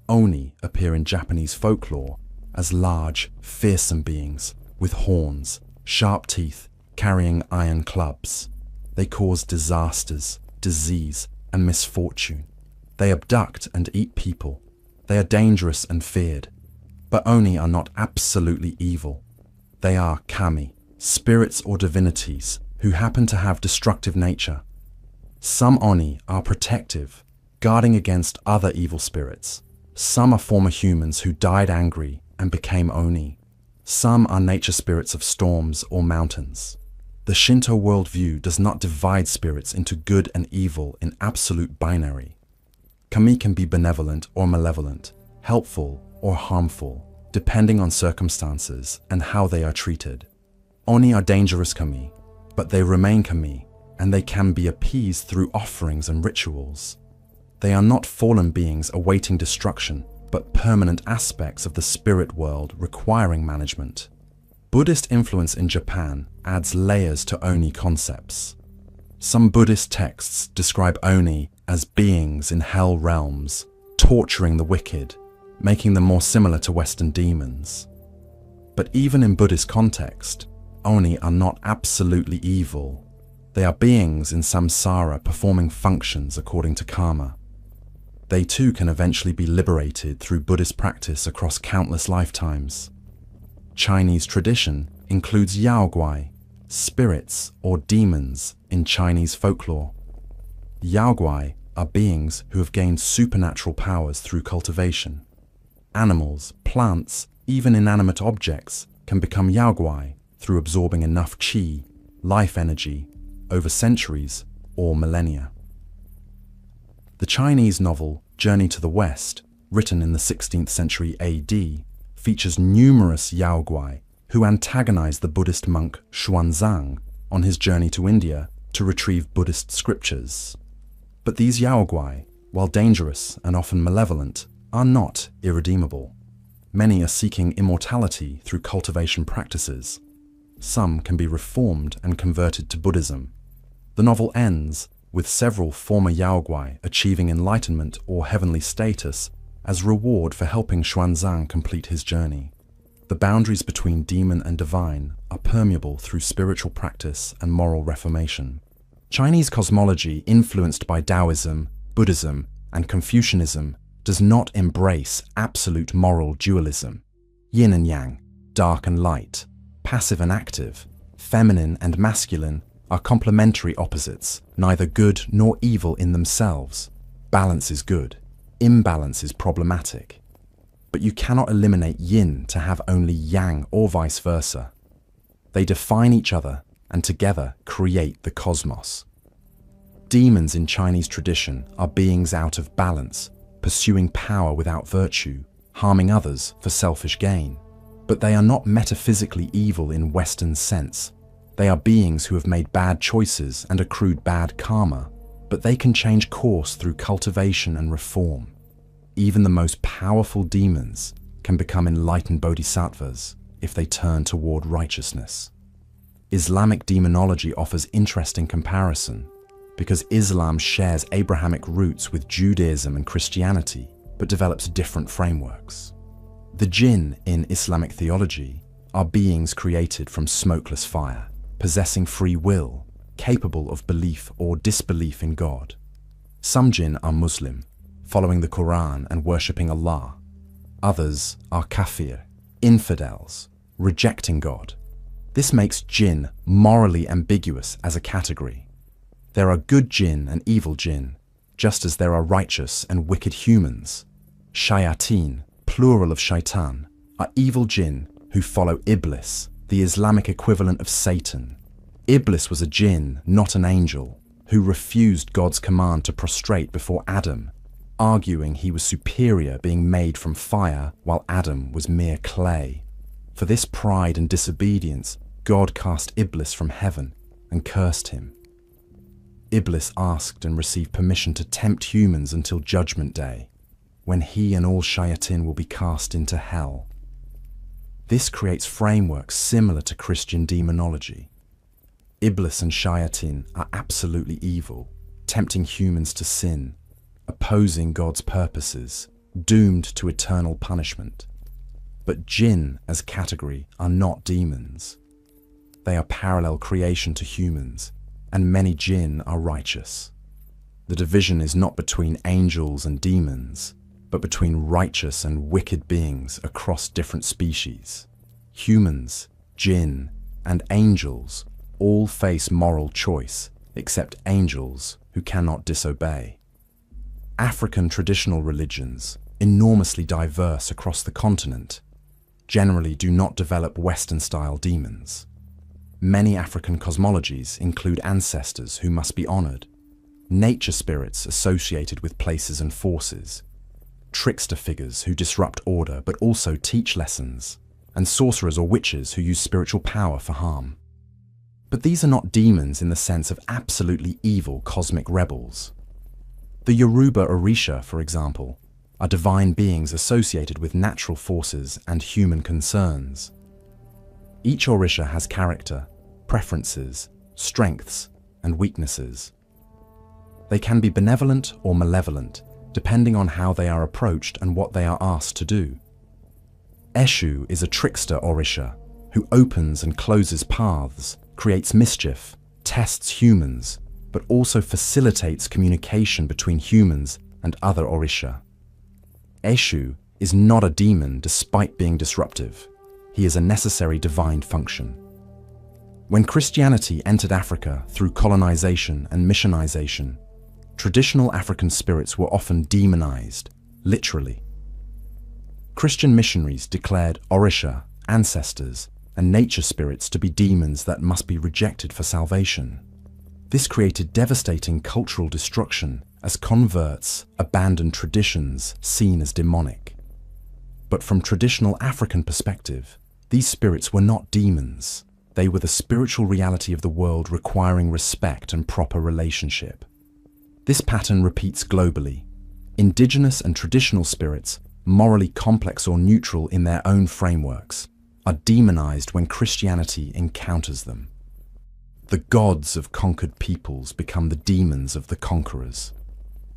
Oni appear in Japanese folklore as large, fearsome beings with horns, sharp teeth, carrying iron clubs. They cause disasters, disease, and misfortune. They abduct and eat people. They are dangerous and feared. But oni are not absolutely evil. They are kami, spirits or divinities who happen to have destructive nature. Some oni are protective, guarding against other evil spirits. Some are former humans who died angry and became oni. Some are nature spirits of storms or mountains. The Shinto worldview does not divide spirits into good and evil in absolute binary. Kami can be benevolent or malevolent, helpful or harmful, depending on circumstances and how they are treated. Oni are dangerous kami, but they remain kami, and they can be appeased through offerings and rituals. They are not fallen beings awaiting destruction, but permanent aspects of the spirit world requiring management. Buddhist influence in Japan adds layers to oni concepts. Some Buddhist texts describe oni as beings in hell realms, torturing the wicked, making them more similar to Western demons. But even in Buddhist context, oni are not absolutely evil. They are beings in samsara performing functions according to karma. They too can eventually be liberated through Buddhist practice across countless lifetimes. Chinese tradition includes yaoguai, spirits or demons in Chinese folklore. Yaoguai are beings who have gained supernatural powers through cultivation. Animals, plants, even inanimate objects can become yaoguai through absorbing enough qi, life energy, over centuries or millennia. The Chinese novel Journey to the West, written in the 16th century AD, features numerous yaoguai who antagonize the Buddhist monk Xuanzang on his journey to India to retrieve Buddhist scriptures. But these yaoguai, while dangerous and often malevolent, are not irredeemable. Many are seeking immortality through cultivation practices. Some can be reformed and converted to Buddhism. The novel ends with several former yaoguai achieving enlightenment or heavenly status as reward for helping Xuanzang complete his journey. The boundaries between demon and divine are permeable through spiritual practice and moral reformation. Chinese cosmology, influenced by Taoism, Buddhism, and Confucianism, does not embrace absolute moral dualism. Yin and yang, dark and light, passive and active, feminine and masculine are complementary opposites, neither good nor evil in themselves. Balance is good, imbalance is problematic. But you cannot eliminate yin to have only yang or vice versa. They define each other and together create the cosmos. Demons in Chinese tradition are beings out of balance, pursuing power without virtue, harming others for selfish gain. But they are not metaphysically evil in Western sense. They are beings who have made bad choices and accrued bad karma, but they can change course through cultivation and reform. Even the most powerful demons can become enlightened bodhisattvas if they turn toward righteousness. Islamic demonology offers interesting comparison because Islam shares Abrahamic roots with Judaism and Christianity, but develops different frameworks. The jinn in Islamic theology are beings created from smokeless fire. possessing free will, capable of belief or disbelief in God. Some jinn are Muslim, following the Quran and worshipping Allah. Others are kafir, infidels, rejecting God. This makes jinn morally ambiguous as a category. There are good jinn and evil jinn, just as there are righteous and wicked humans. Shayateen, plural of shaitan, are evil jinn who follow Iblis, the Islamic equivalent of Satan. Iblis was a jinn, not an angel, who refused God's command to prostrate before Adam, arguing he was superior being made from fire while Adam was mere clay. For this pride and disobedience, God cast Iblis from heaven and cursed him. Iblis asked and received permission to tempt humans until Judgment Day, when he and all shayatin will be cast into hell. This creates frameworks similar to Christian demonology. Iblis and shayatin are absolutely evil, tempting humans to sin, opposing God's purposes, doomed to eternal punishment. But jinn as category are not demons. They are parallel creation to humans, and many jinn are righteous. The division is not between angels and demons, but between righteous and wicked beings across different species. Humans, jinn, and angels all face moral choice, except angels who cannot disobey. African traditional religions, enormously diverse across the continent, generally do not develop Western-style demons. Many African cosmologies include ancestors who must be honored, nature spirits associated with places and forces, trickster figures who disrupt order but also teach lessons, and sorcerers or witches who use spiritual power for harm. But these are not demons in the sense of absolutely evil cosmic rebels. The Yoruba Orisha, for example, are divine beings associated with natural forces and human concerns. Each Orisha has character, preferences, strengths, and weaknesses. They can be benevolent or malevolent, depending on how they are approached and what they are asked to do. Eshu is a trickster Orisha who opens and closes paths, creates mischief, tests humans, but also facilitates communication between humans and other Orisha. Eshu is not a demon despite being disruptive. He is a necessary divine function. When Christianity entered Africa through colonization and missionization, traditional African spirits were often demonized, literally. Christian missionaries declared Orisha, ancestors, and nature spirits to be demons that must be rejected for salvation. This created devastating cultural destruction as converts abandoned traditions seen as demonic. But from traditional African perspective, these spirits were not demons. They were the spiritual reality of the world requiring respect and proper relationship. This pattern repeats globally. Indigenous and traditional spirits, morally complex or neutral in their own frameworks, are demonized when Christianity encounters them. The gods of conquered peoples become the demons of the conquerors.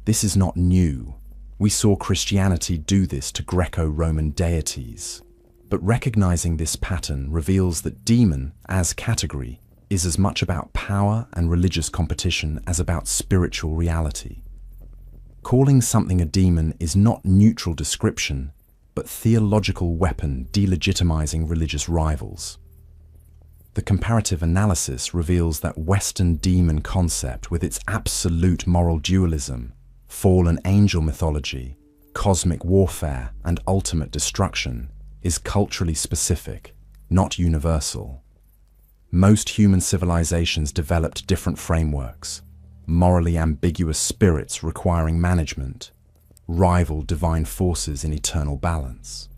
This is not new. We saw Christianity do this to Greco-Roman deities. But recognizing this pattern reveals that demon, as category, is as much about power and religious competition as about spiritual reality. Calling something a demon is not neutral description, but theological weapon delegitimizing religious rivals. The comparative analysis reveals that Western demon concept, with its absolute moral dualism, fallen angel mythology, cosmic warfare, and ultimate destruction, is culturally specific, not universal. Most human civilizations developed different frameworks, morally ambiguous spirits requiring management, rival divine forces in eternal balance,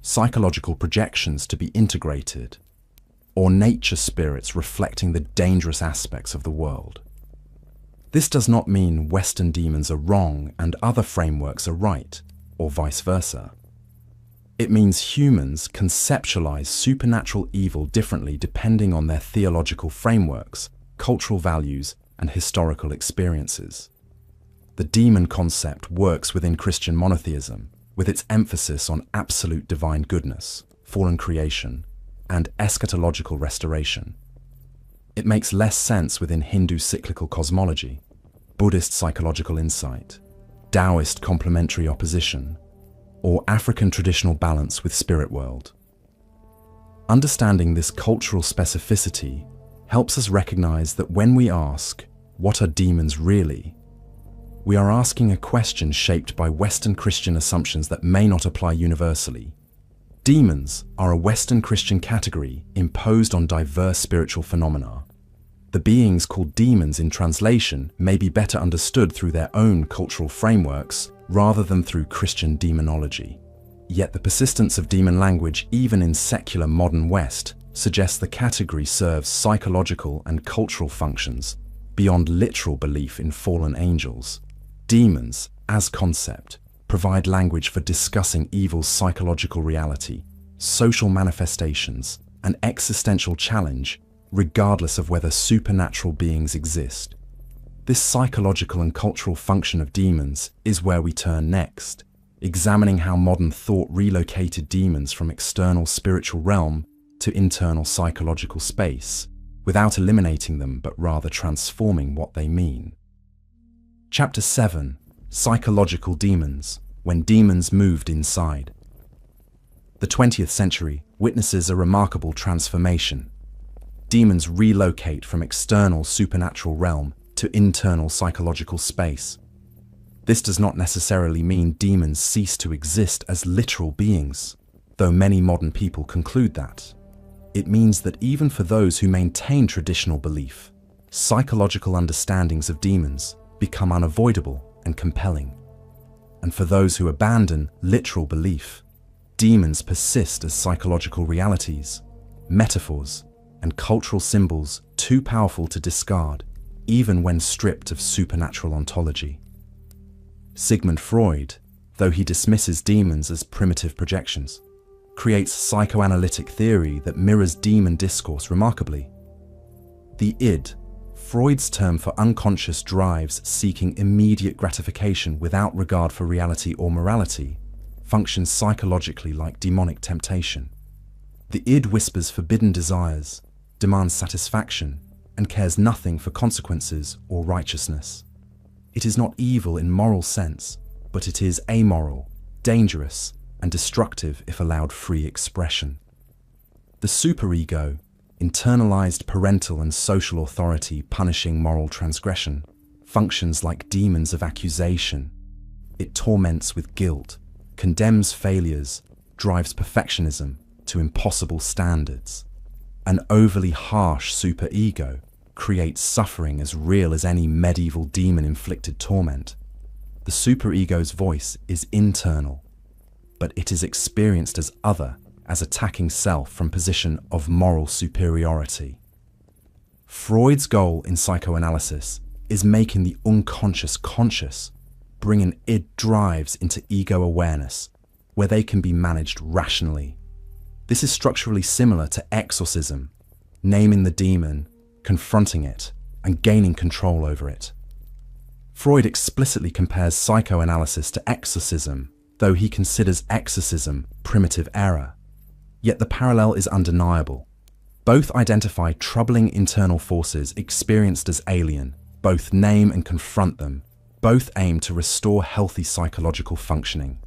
psychological projections to be integrated, or nature spirits reflecting the dangerous aspects of the world. This does not mean Western demons are wrong and other frameworks are right, or vice versa. It means humans conceptualize supernatural evil differently depending on their theological frameworks, cultural values, and historical experiences. The demon concept works within Christian monotheism, with its emphasis on absolute divine goodness, fallen creation, and eschatological restoration. It makes less sense within Hindu cyclical cosmology, Buddhist psychological insight, Taoist complementary opposition, or African traditional balance with spirit world. Understanding this cultural specificity helps us recognize that when we ask, "What are demons really?" we are asking a question shaped by Western Christian assumptions that may not apply universally. Demons are a Western Christian category imposed on diverse spiritual phenomena. The beings called demons in translation may be better understood through their own cultural frameworks rather than through Christian demonology. Yet the persistence of demon language, even in secular modern West, suggests the category serves psychological and cultural functions beyond literal belief in fallen angels. Demons, as concept, provide language for discussing evil's psychological reality, social manifestations, and existential challenge, regardless of whether supernatural beings exist. This psychological and cultural function of demons is where we turn next, examining how modern thought relocated demons from external spiritual realm to internal psychological space, without eliminating them but rather transforming what they mean. Chapter 7. Psychological Demons, when demons moved inside. The 20th century witnesses a remarkable transformation. Demons relocate from external supernatural realm to internal psychological space. This does not necessarily mean demons cease to exist as literal beings, though many modern people conclude that. It means that even for those who maintain traditional belief, psychological understandings of demons become unavoidable and compelling. And for those who abandon literal belief, demons persist as psychological realities, metaphors, and cultural symbols too powerful to discard, even when stripped of supernatural ontology. Sigmund Freud, though he dismisses demons as primitive projections, creates psychoanalytic theory that mirrors demon discourse remarkably. The id, Freud's term for unconscious drives seeking immediate gratification without regard for reality or morality, functions psychologically like demonic temptation. The id whispers forbidden desires, demands satisfaction, and cares nothing for consequences or righteousness. It is not evil in moral sense, but it is amoral, dangerous, and destructive if allowed free expression. The superego, internalized parental and social authority punishing moral transgression, functions like demons of accusation. It torments with guilt, condemns failures, drives perfectionism to impossible standards. An overly harsh superego creates suffering as real as any medieval demon-inflicted torment. The superego's voice is internal, but it is experienced as other, as attacking self from position of moral superiority. Freud's goal in psychoanalysis is making the unconscious conscious, bringing id drives into ego awareness, where they can be managed rationally. This is structurally similar to exorcism, naming the demon, confronting it, and gaining control over it. Freud explicitly compares psychoanalysis to exorcism, though he considers exorcism primitive error. Yet the parallel is undeniable. Both identify troubling internal forces experienced as alien, both name and confront them, both aim to restore healthy psychological functioning.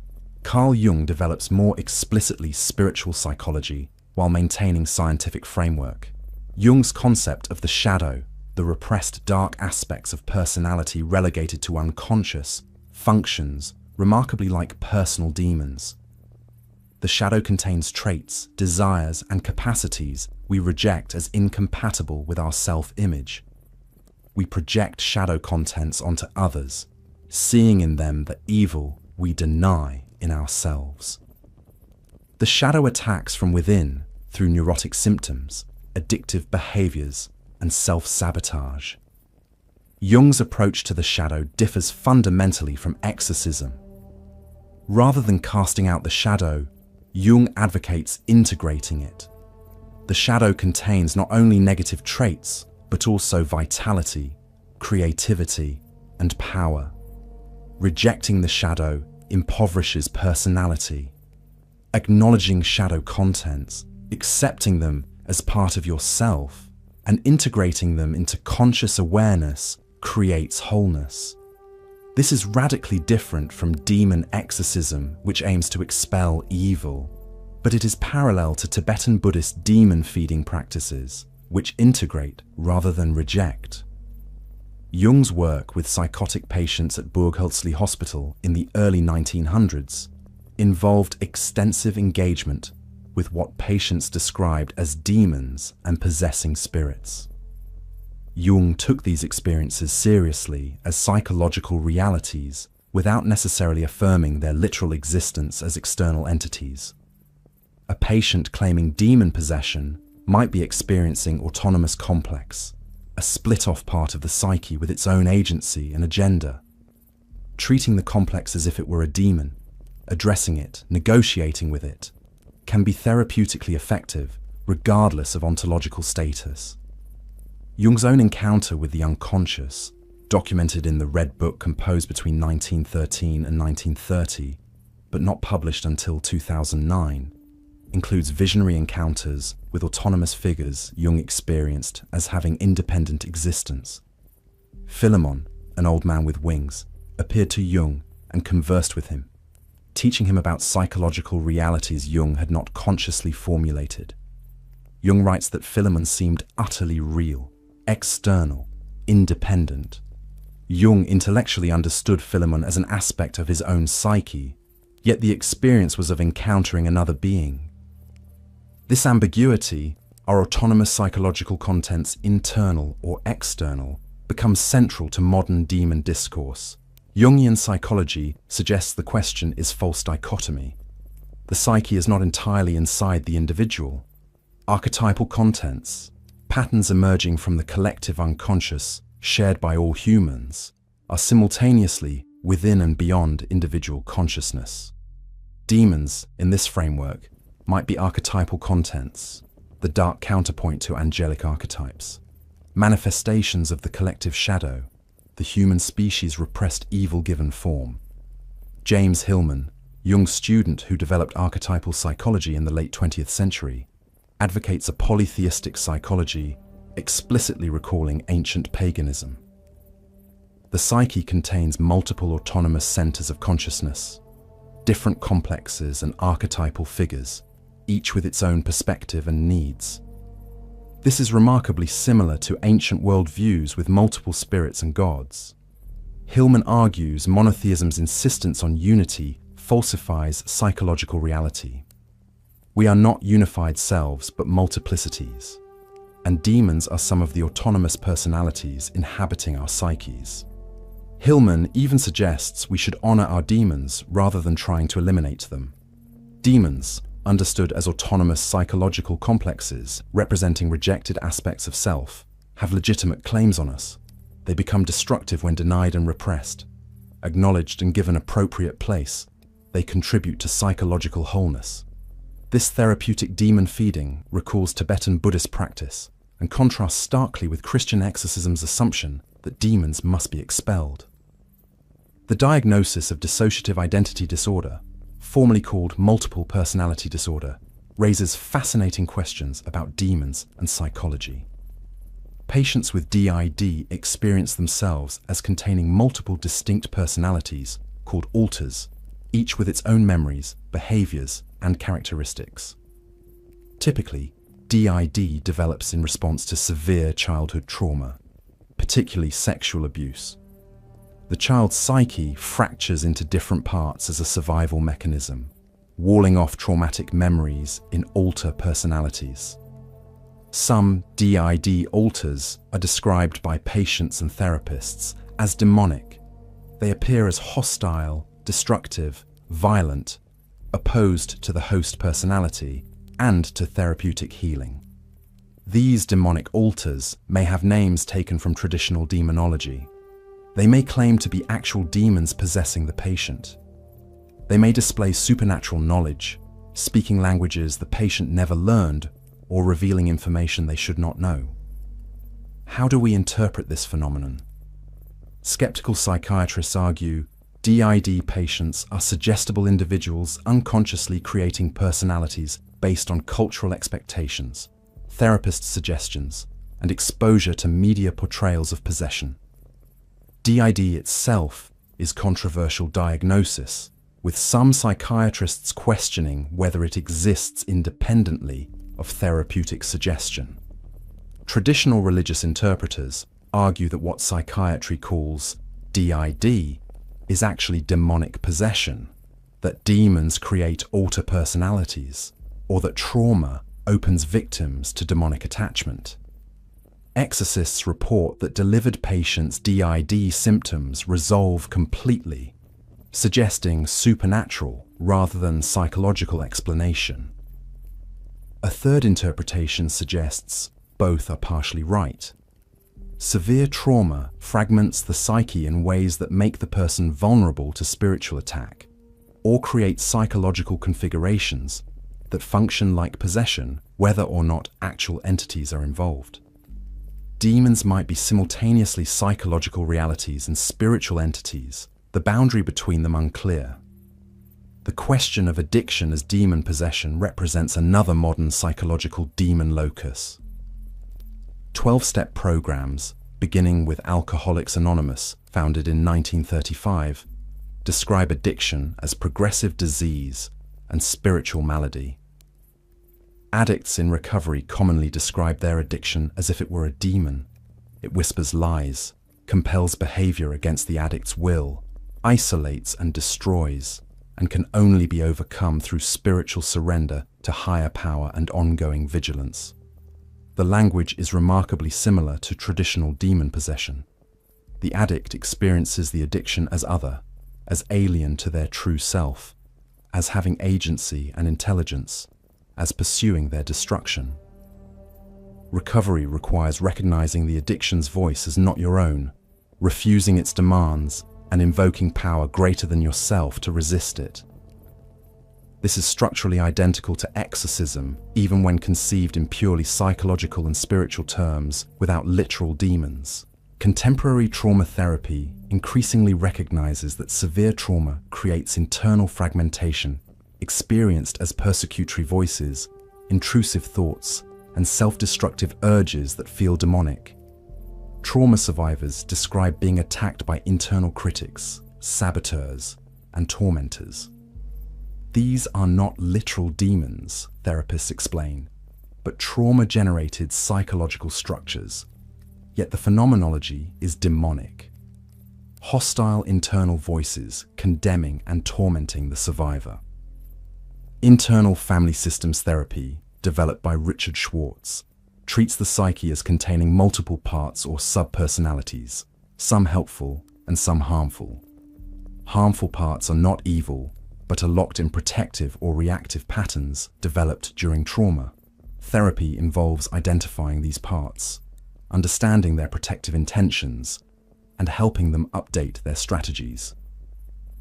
Carl Jung develops more explicitly spiritual psychology while maintaining scientific framework. Jung's concept of the shadow, the repressed dark aspects of personality relegated to unconscious, functions remarkably like personal demons. The shadow contains traits, desires, and capacities we reject as incompatible with our self-image. We project shadow contents onto others, seeing in them the evil we deny in ourselves. The shadow attacks from within through neurotic symptoms, addictive behaviors, and self-sabotage. Jung's approach to the shadow differs fundamentally from exorcism. Rather than casting out the shadow, Jung advocates integrating it. The shadow contains not only negative traits, but also vitality, creativity, and power. Rejecting the shadow impoverishes personality. Acknowledging shadow contents, accepting them as part of yourself, and integrating them into conscious awareness creates wholeness. This is radically different from demon exorcism, which aims to expel evil, but it is parallel to Tibetan Buddhist demon-feeding practices, which integrate rather than reject. Jung's work with psychotic patients at Burghölzli Hospital in the early 1900s involved extensive engagement with what patients described as demons and possessing spirits. Jung took these experiences seriously as psychological realities without necessarily affirming their literal existence as external entities. A patient claiming demon possession might be experiencing autonomous complex, a split-off part of the psyche with its own agency and agenda. Treating the complex as if it were a demon, addressing it, negotiating with it, can be therapeutically effective regardless of ontological status. Jung's own encounter with the unconscious, documented in the Red Book composed between 1913 and 1930, but not published until 2009, includes visionary encounters with autonomous figures Jung experienced as having independent existence. Philemon, an old man with wings, appeared to Jung and conversed with him, teaching him about psychological realities Jung had not consciously formulated. Jung writes that Philemon seemed utterly real, external, independent. Jung intellectually understood Philemon as an aspect of his own psyche, yet the experience was of encountering another being. This ambiguity, are autonomous psychological contents internal or external, becomes central to modern demon discourse. Jungian psychology suggests the question is false dichotomy. The psyche is not entirely inside the individual. Archetypal contents, patterns emerging from the collective unconscious, shared by all humans, are simultaneously within and beyond individual consciousness. Demons, in this framework, might be archetypal contents, the dark counterpoint to angelic archetypes, manifestations of the collective shadow, the human species' repressed evil-given form. James Hillman, Jung's student who developed archetypal psychology in the late 20th century, advocates a polytheistic psychology, explicitly recalling ancient paganism. The psyche contains multiple autonomous centers of consciousness, different complexes and archetypal figures, each with its own perspective and needs. This is remarkably similar to ancient worldviews with multiple spirits and gods. Hillman argues monotheism's insistence on unity falsifies psychological reality. We are not unified selves, but multiplicities, and demons are some of the autonomous personalities inhabiting our psyches. Hillman even suggests we should honor our demons rather than trying to eliminate them. Demons, understood as autonomous psychological complexes representing rejected aspects of self, have legitimate claims on us. They become destructive when denied and repressed. Acknowledged and given appropriate place, they contribute to psychological wholeness. This therapeutic demon feeding recalls Tibetan Buddhist practice and contrasts starkly with Christian exorcism's assumption that demons must be expelled. The diagnosis of dissociative identity disorder, formerly called multiple personality disorder, raises fascinating questions about demons and psychology. Patients with DID experience themselves as containing multiple distinct personalities called alters, each with its own memories, behaviors, and characteristics. Typically, DID develops in response to severe childhood trauma, particularly sexual abuse. The child's psyche fractures into different parts as a survival mechanism, walling off traumatic memories in alter personalities. Some DID alters are described by patients and therapists as demonic. They appear as hostile, destructive, violent, opposed to the host personality and to therapeutic healing. These demonic alters may have names taken from traditional demonology. They may claim to be actual demons possessing the patient. They may display supernatural knowledge, speaking languages the patient never learned or revealing information they should not know. How do we interpret this phenomenon? Skeptical psychiatrists argue DID patients are suggestible individuals unconsciously creating personalities based on cultural expectations, therapist suggestions, and exposure to media portrayals of possession. DID itself is controversial diagnosis, with some psychiatrists questioning whether it exists independently of therapeutic suggestion. Traditional religious interpreters argue that what psychiatry calls DID is actually demonic possession, that demons create alter personalities, or that trauma opens victims to demonic attachment. Exorcists report that delivered patients' DID symptoms resolve completely, suggesting supernatural rather than psychological explanation. A third interpretation suggests both are partially right. Severe trauma fragments the psyche in ways that make the person vulnerable to spiritual attack, or create psychological configurations that function like possession, whether or not actual entities are involved. Demons might be simultaneously psychological realities and spiritual entities, the boundary between them unclear. The question of addiction as demon possession represents another modern psychological demon locus. 12-step programs, beginning with Alcoholics Anonymous, founded in 1935, describe addiction as progressive disease and spiritual malady. Addicts in recovery commonly describe their addiction as if it were a demon. It whispers lies, compels behavior against the addict's will, isolates and destroys, and can only be overcome through spiritual surrender to higher power and ongoing vigilance. The language is remarkably similar to traditional demon possession. The addict experiences the addiction as other, as alien to their true self, as having agency and intelligence, as pursuing their destruction. Recovery requires recognizing the addiction's voice as not your own, refusing its demands, and invoking power greater than yourself to resist it. This is structurally identical to exorcism, even when conceived in purely psychological and spiritual terms, without literal demons. Contemporary trauma therapy increasingly recognizes that severe trauma creates internal fragmentation, experienced as persecutory voices, intrusive thoughts, and self-destructive urges that feel demonic. Trauma survivors describe being attacked by internal critics, saboteurs, and tormentors. These are not literal demons, therapists explain, but trauma-generated psychological structures. Yet the phenomenology is demonic. Hostile internal voices condemning and tormenting the survivor. Internal family systems therapy, developed by Richard Schwartz, treats the psyche as containing multiple parts or sub-personalities, some helpful and some harmful. Harmful parts are not evil, but are locked in protective or reactive patterns developed during trauma. Therapy involves identifying these parts, understanding their protective intentions, and helping them update their strategies.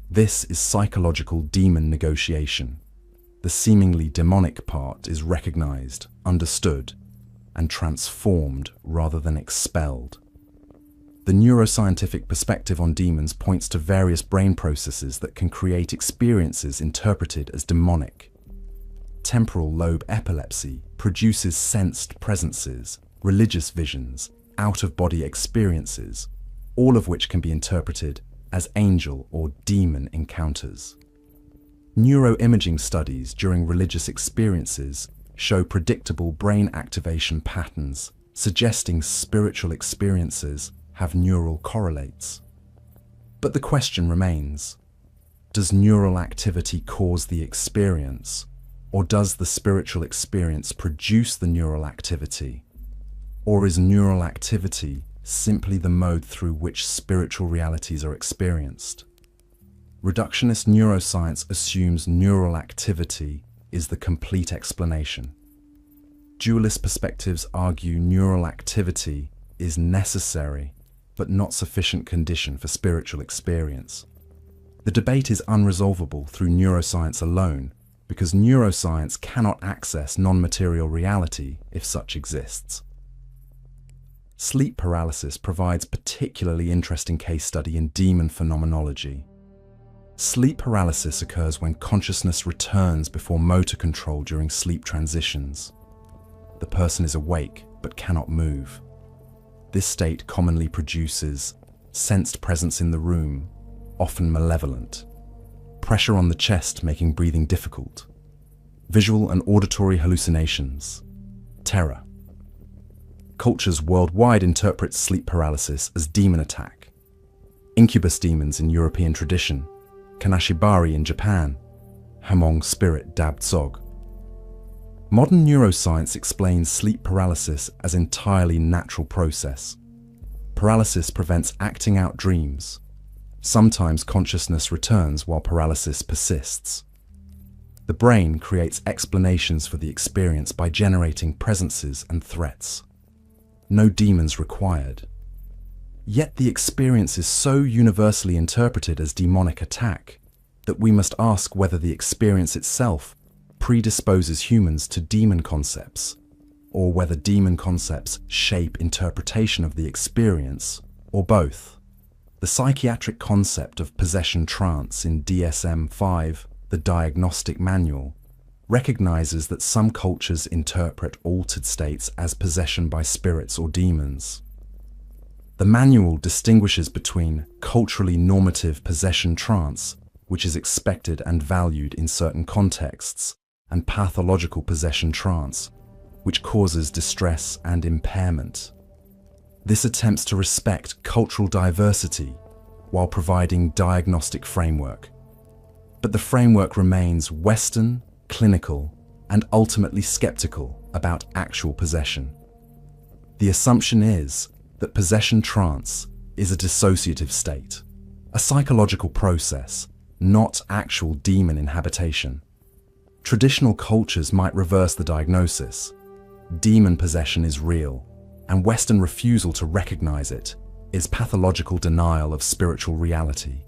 This is psychological demon negotiation. The seemingly demonic part is recognized, understood, and transformed rather than expelled. The neuroscientific perspective on demons points to various brain processes that can create experiences interpreted as demonic. Temporal lobe epilepsy produces sensed presences, religious visions, out-of-body experiences, all of which can be interpreted as angel or demon encounters. Neuroimaging studies during religious experiences show predictable brain activation patterns, suggesting spiritual experiences have neural correlates. But the question remains, does neural activity cause the experience, or does the spiritual experience produce the neural activity? Or is neural activity simply the mode through which spiritual realities are experienced? Reductionist neuroscience assumes neural activity is the complete explanation. Dualist perspectives argue neural activity is necessary but not sufficient condition for spiritual experience. The debate is unresolvable through neuroscience alone, because neuroscience cannot access non-material reality if such exists. Sleep paralysis provides particularly interesting case study in demon phenomenology. Sleep paralysis occurs when consciousness returns before motor control during sleep transitions. The person is awake but cannot move. This state commonly produces sensed presence in the room, often malevolent, pressure on the chest making breathing difficult, visual and auditory hallucinations, terror. Cultures worldwide interpret sleep paralysis as demon attack. Incubus demons in European tradition, Kanashibari in Japan, Hamong spirit dabbed zog. Modern neuroscience explains sleep paralysis as entirely natural process. Paralysis prevents acting out dreams. Sometimes consciousness returns while paralysis persists. The brain creates explanations for the experience by generating presences and threats. No demons required. Yet the experience is so universally interpreted as demonic attack that we must ask whether the experience itself predisposes humans to demon concepts, or whether demon concepts shape interpretation of the experience, or both. The psychiatric concept of possession trance in DSM-5, the Diagnostic Manual, recognizes that some cultures interpret altered states as possession by spirits or demons. The manual distinguishes between culturally normative possession trance, which is expected and valued in certain contexts, and pathological possession trance, which causes distress and impairment. This attempts to respect cultural diversity while providing diagnostic framework. But the framework remains Western, clinical, and ultimately skeptical about actual possession. The assumption is that possession trance is a dissociative state, a psychological process, not actual demon inhabitation. Traditional cultures might reverse the diagnosis. Demon possession is real, and Western refusal to recognize it is pathological denial of spiritual reality.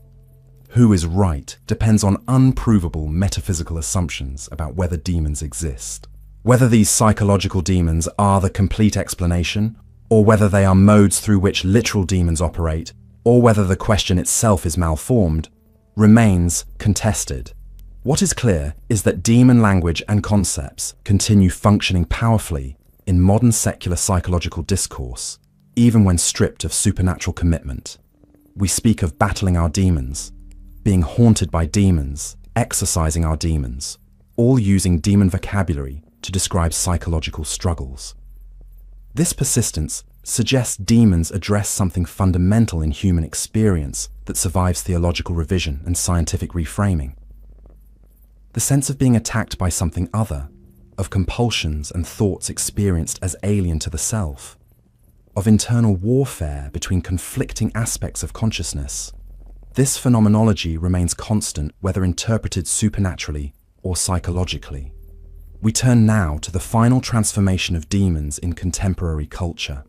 Who is right depends on unprovable metaphysical assumptions about whether demons exist. Whether these psychological demons are the complete explanation, or whether they are modes through which literal demons operate, or whether the question itself is malformed, remains contested. What is clear is that demon language and concepts continue functioning powerfully in modern secular psychological discourse, even when stripped of supernatural commitment. We speak of battling our demons, being haunted by demons, exorcising our demons, all using demon vocabulary to describe psychological struggles. This persistence suggests demons address something fundamental in human experience that survives theological revision and scientific reframing. The sense of being attacked by something other, of compulsions and thoughts experienced as alien to the self, of internal warfare between conflicting aspects of consciousness. This phenomenology remains constant whether interpreted supernaturally or psychologically. We turn now to the final transformation of demons in contemporary culture.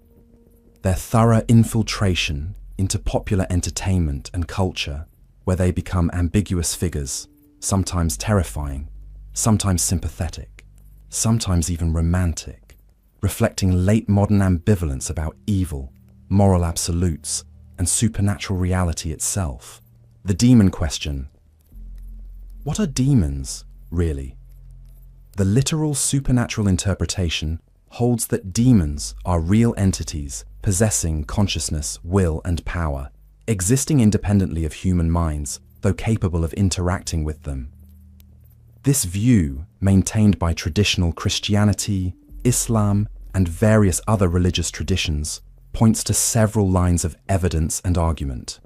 Their thorough infiltration into popular entertainment and culture, where they become ambiguous figures, sometimes terrifying, sometimes sympathetic, sometimes even romantic, reflecting late modern ambivalence about evil, moral absolutes, and supernatural reality itself. The demon question. What are demons, really? The literal supernatural interpretation holds that demons are real entities possessing consciousness, will, and power, existing independently of human minds, though capable of interacting with them. This view, maintained by traditional Christianity, Islam, and various other religious traditions, points to several lines of evidence and argument.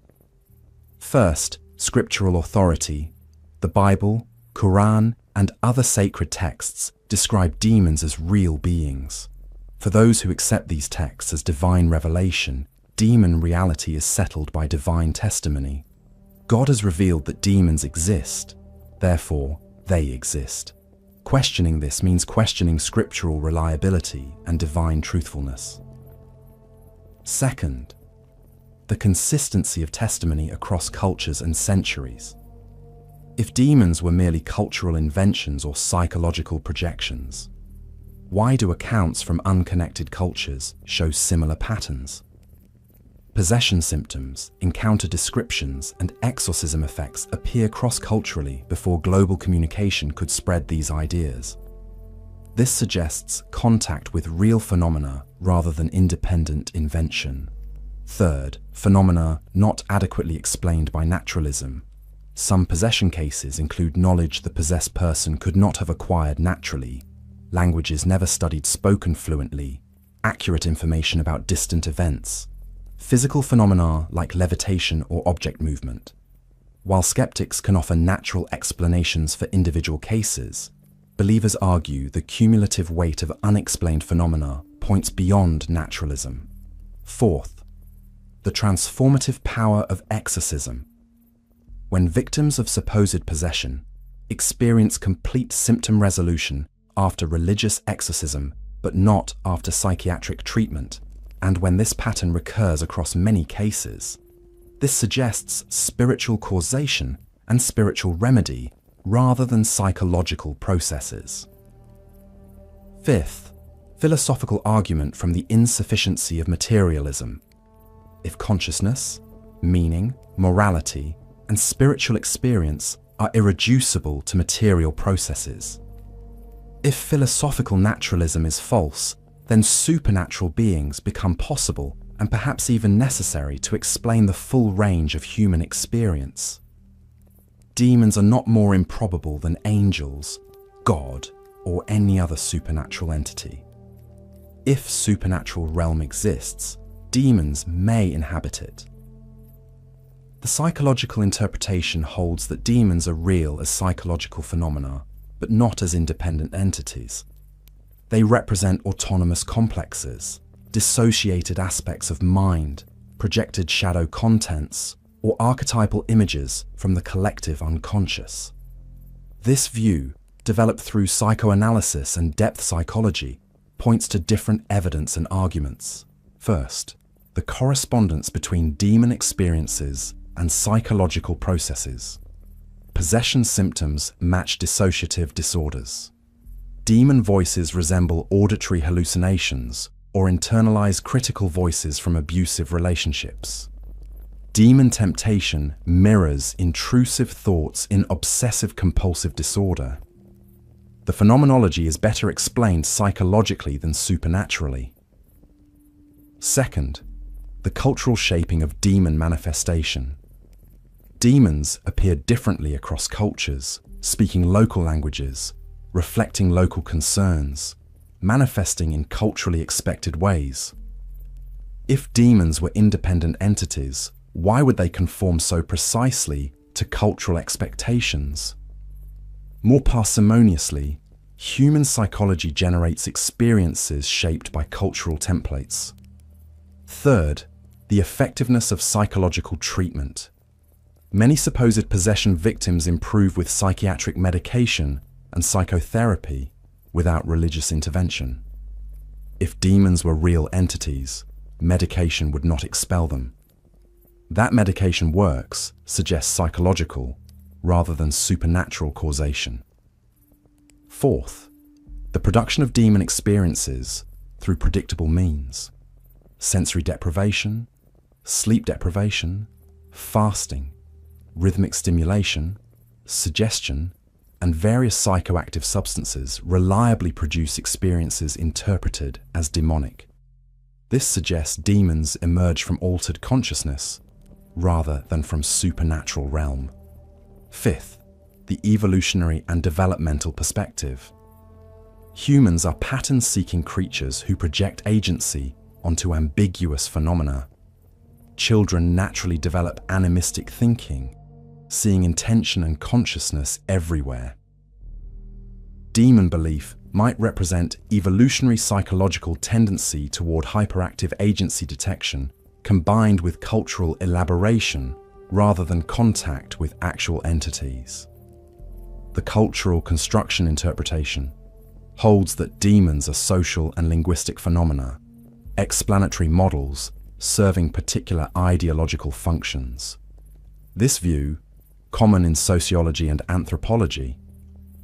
First, scriptural authority. The Bible, Quran, and other sacred texts describe demons as real beings. For those who accept these texts as divine revelation, demon reality is settled by divine testimony. God has revealed that demons exist, therefore they exist. Questioning this means questioning scriptural reliability and divine truthfulness. Second, the consistency of testimony across cultures and centuries. If demons were merely cultural inventions or psychological projections, why do accounts from unconnected cultures show similar patterns? Possession symptoms, encounter descriptions, and exorcism effects appear cross-culturally before global communication could spread these ideas. This suggests contact with real phenomena rather than independent invention. Third, phenomena not adequately explained by naturalism. Some possession cases include knowledge the possessed person could not have acquired naturally, languages never studied spoken fluently, accurate information about distant events, physical phenomena like levitation or object movement. While skeptics can offer natural explanations for individual cases, believers argue the cumulative weight of unexplained phenomena points beyond naturalism. Fourth, the transformative power of exorcism. When victims of supposed possession experience complete symptom resolution after religious exorcism but not after psychiatric treatment, and when this pattern recurs across many cases, this suggests spiritual causation and spiritual remedy rather than psychological processes. Fifth, philosophical argument from the insufficiency of materialism. If consciousness, meaning, morality, and spiritual experience are irreducible to material processes, if philosophical naturalism is false, then supernatural beings become possible and perhaps even necessary to explain the full range of human experience. Demons are not more improbable than angels, God, or any other supernatural entity. If supernatural realm exists, demons may inhabit it. The psychological interpretation holds that demons are real as psychological phenomena, but not as independent entities. They represent autonomous complexes, dissociated aspects of mind, projected shadow contents, or archetypal images from the collective unconscious. This view, developed through psychoanalysis and depth psychology, points to different evidence and arguments. First, the correspondence between demon experiences and psychological processes. Possession symptoms match dissociative disorders. Demon voices resemble auditory hallucinations or internalize critical voices from abusive relationships. Demon temptation mirrors intrusive thoughts in obsessive-compulsive disorder. The phenomenology is better explained psychologically than supernaturally. Second, the cultural shaping of demon manifestation. Demons appear differently across cultures, speaking local languages, reflecting local concerns, manifesting in culturally expected ways. If demons were independent entities, why would they conform so precisely to cultural expectations? More parsimoniously, human psychology generates experiences shaped by cultural templates. Third, the effectiveness of psychological treatment. Many supposed possession victims improve with psychiatric medication and psychotherapy without religious intervention. If demons were real entities, medication would not expel them. That medication works suggests psychological rather than supernatural causation. Fourth, the production of demon experiences through predictable means. Sensory deprivation, sleep deprivation, fasting, rhythmic stimulation, suggestion, and various psychoactive substances reliably produce experiences interpreted as demonic. This suggests demons emerge from altered consciousness rather than from supernatural realm. Fifth, the evolutionary and developmental perspective. Humans are pattern-seeking creatures who project agency onto ambiguous phenomena. Children naturally develop animistic thinking, seeing intention and consciousness everywhere. Demon belief might represent evolutionary psychological tendency toward hyperactive agency detection combined with cultural elaboration rather than contact with actual entities. The cultural construction interpretation holds that demons are social and linguistic phenomena, explanatory models serving particular ideological functions. This view, common in sociology and anthropology,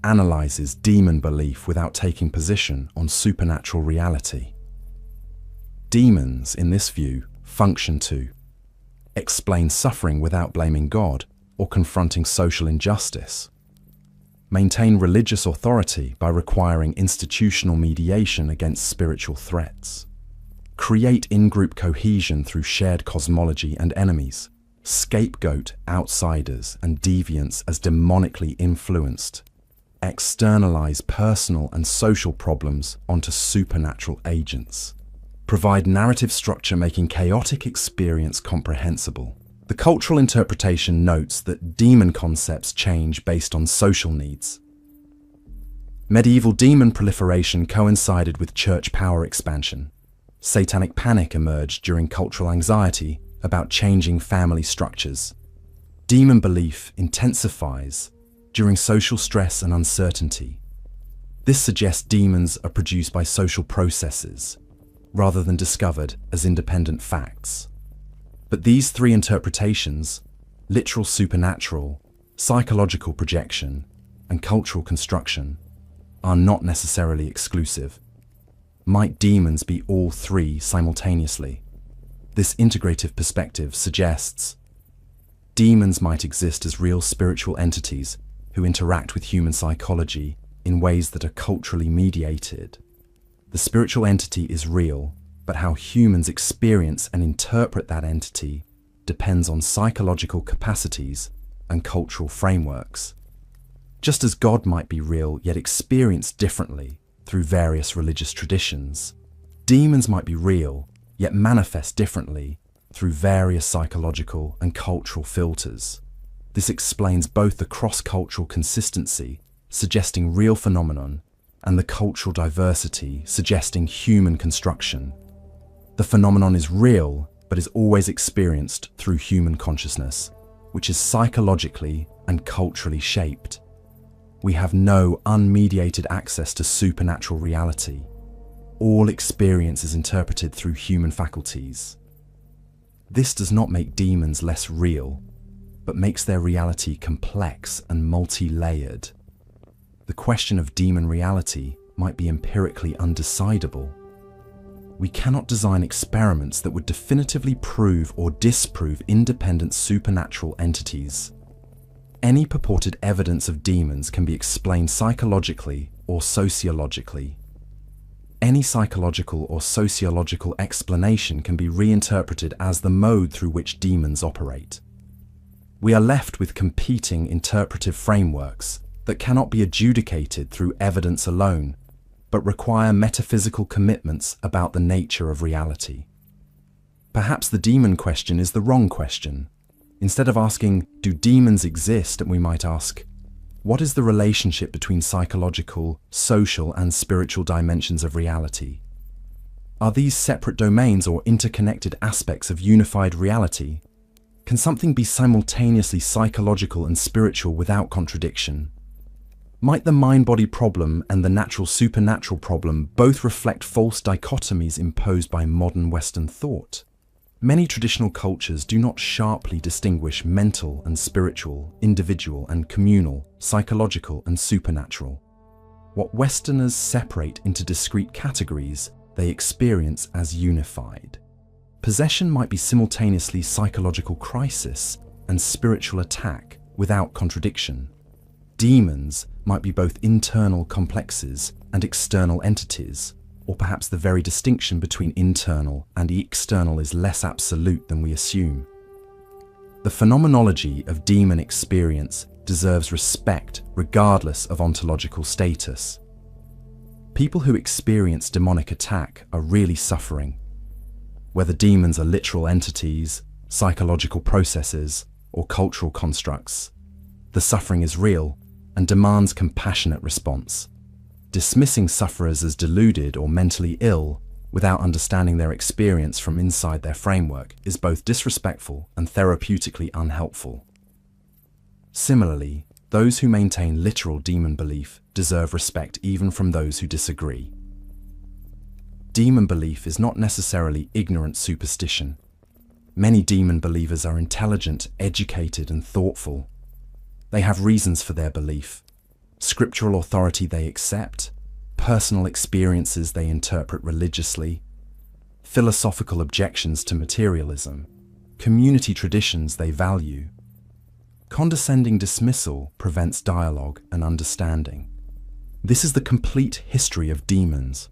analyzes demon belief without taking position on supernatural reality. Demons, in this view, function to explain suffering without blaming God or confronting social injustice, maintain religious authority by requiring institutional mediation against spiritual threats, create in-group cohesion through shared cosmology and enemies, scapegoat outsiders and deviants as demonically influenced, externalize personal and social problems onto supernatural agents, provide narrative structure making chaotic experience comprehensible. The cultural interpretation notes that demon concepts change based on social needs. Medieval demon proliferation coincided with church power expansion. Satanic panic emerged during cultural anxiety about changing family structures. Demon belief intensifies during social stress and uncertainty. This suggests demons are produced by social processes, rather than discovered as independent facts. But these three interpretations, literal supernatural, psychological projection, and cultural construction, are not necessarily exclusive. Might demons be all three simultaneously? This integrative perspective suggests demons might exist as real spiritual entities who interact with human psychology in ways that are culturally mediated. The spiritual entity is real, but how humans experience and interpret that entity depends on psychological capacities and cultural frameworks. Just as God might be real yet experienced differently through various religious traditions, demons might be real yet manifest differently through various psychological and cultural filters. This explains both the cross-cultural consistency, suggesting real phenomenon, and the cultural diversity, suggesting human construction. The phenomenon is real, but is always experienced through human consciousness, which is psychologically and culturally shaped. We have no unmediated access to supernatural reality. All experience is interpreted through human faculties. This does not make demons less real, but makes their reality complex and multi-layered. The question of demon reality might be empirically undecidable. We cannot design experiments that would definitively prove or disprove independent supernatural entities. Any purported evidence of demons can be explained psychologically or sociologically. Any psychological or sociological explanation can be reinterpreted as the mode through which demons operate. We are left with competing interpretive frameworks that cannot be adjudicated through evidence alone, but require metaphysical commitments about the nature of reality. Perhaps the demon question is the wrong question. Instead of asking, do demons exist, we might ask, what is the relationship between psychological, social, and spiritual dimensions of reality? Are these separate domains or interconnected aspects of unified reality? Can something be simultaneously psychological and spiritual without contradiction? Might the mind-body problem and the natural-supernatural problem both reflect false dichotomies imposed by modern Western thought? Many traditional cultures do not sharply distinguish mental and spiritual, individual and communal, psychological and supernatural. What Westerners separate into discrete categories, they experience as unified. Possession might be simultaneously psychological crisis and spiritual attack without contradiction. Demons might be both internal complexes and external entities, or perhaps the very distinction between internal and external is less absolute than we assume. The phenomenology of demon experience deserves respect regardless of ontological status. People who experience demonic attack are really suffering. Whether demons are literal entities, psychological processes, or cultural constructs, the suffering is real and demands compassionate response. Dismissing sufferers as deluded or mentally ill without understanding their experience from inside their framework is both disrespectful and therapeutically unhelpful. Similarly, those who maintain literal demon belief deserve respect even from those who disagree. Demon belief is not necessarily ignorant superstition. Many demon believers are intelligent, educated, and thoughtful. They have reasons for their belief, scriptural authority they accept, personal experiences they interpret religiously, philosophical objections to materialism, community traditions they value. Condescending dismissal prevents dialogue and understanding. This is the complete history of demons.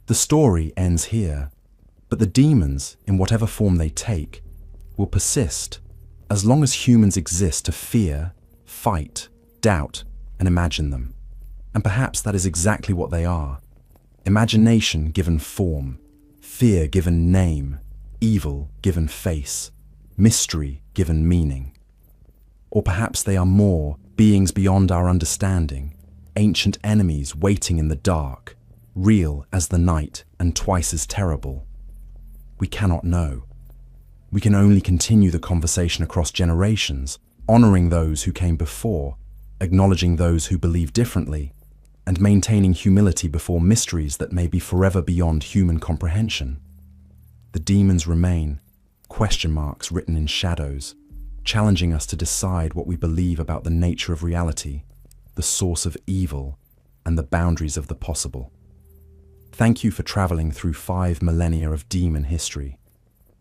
The story ends here, but the demons, in whatever form they take, will persist as long as humans exist to fear, fight, doubt, and imagine them. And perhaps that is exactly what they are. Imagination given form, fear given name, evil given face, mystery given meaning. Or perhaps they are more, beings beyond our understanding, ancient enemies waiting in the dark, real as the night and twice as terrible. We cannot know. We can only continue the conversation across generations, honoring those who came before, acknowledging those who believe differently, and maintaining humility before mysteries that may be forever beyond human comprehension. The demons remain, question marks written in shadows, challenging us to decide what we believe about the nature of reality, the source of evil, and the boundaries of the possible. Thank you for traveling through 5 millennia of demon history.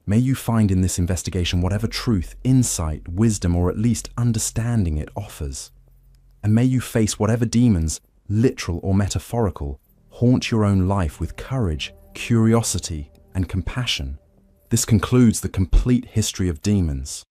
May you find in this investigation whatever truth, insight, wisdom, or at least understanding it offers. And may you face whatever demons, literal or metaphorical, haunt your own life with courage, curiosity, and compassion. This concludes the complete history of demons.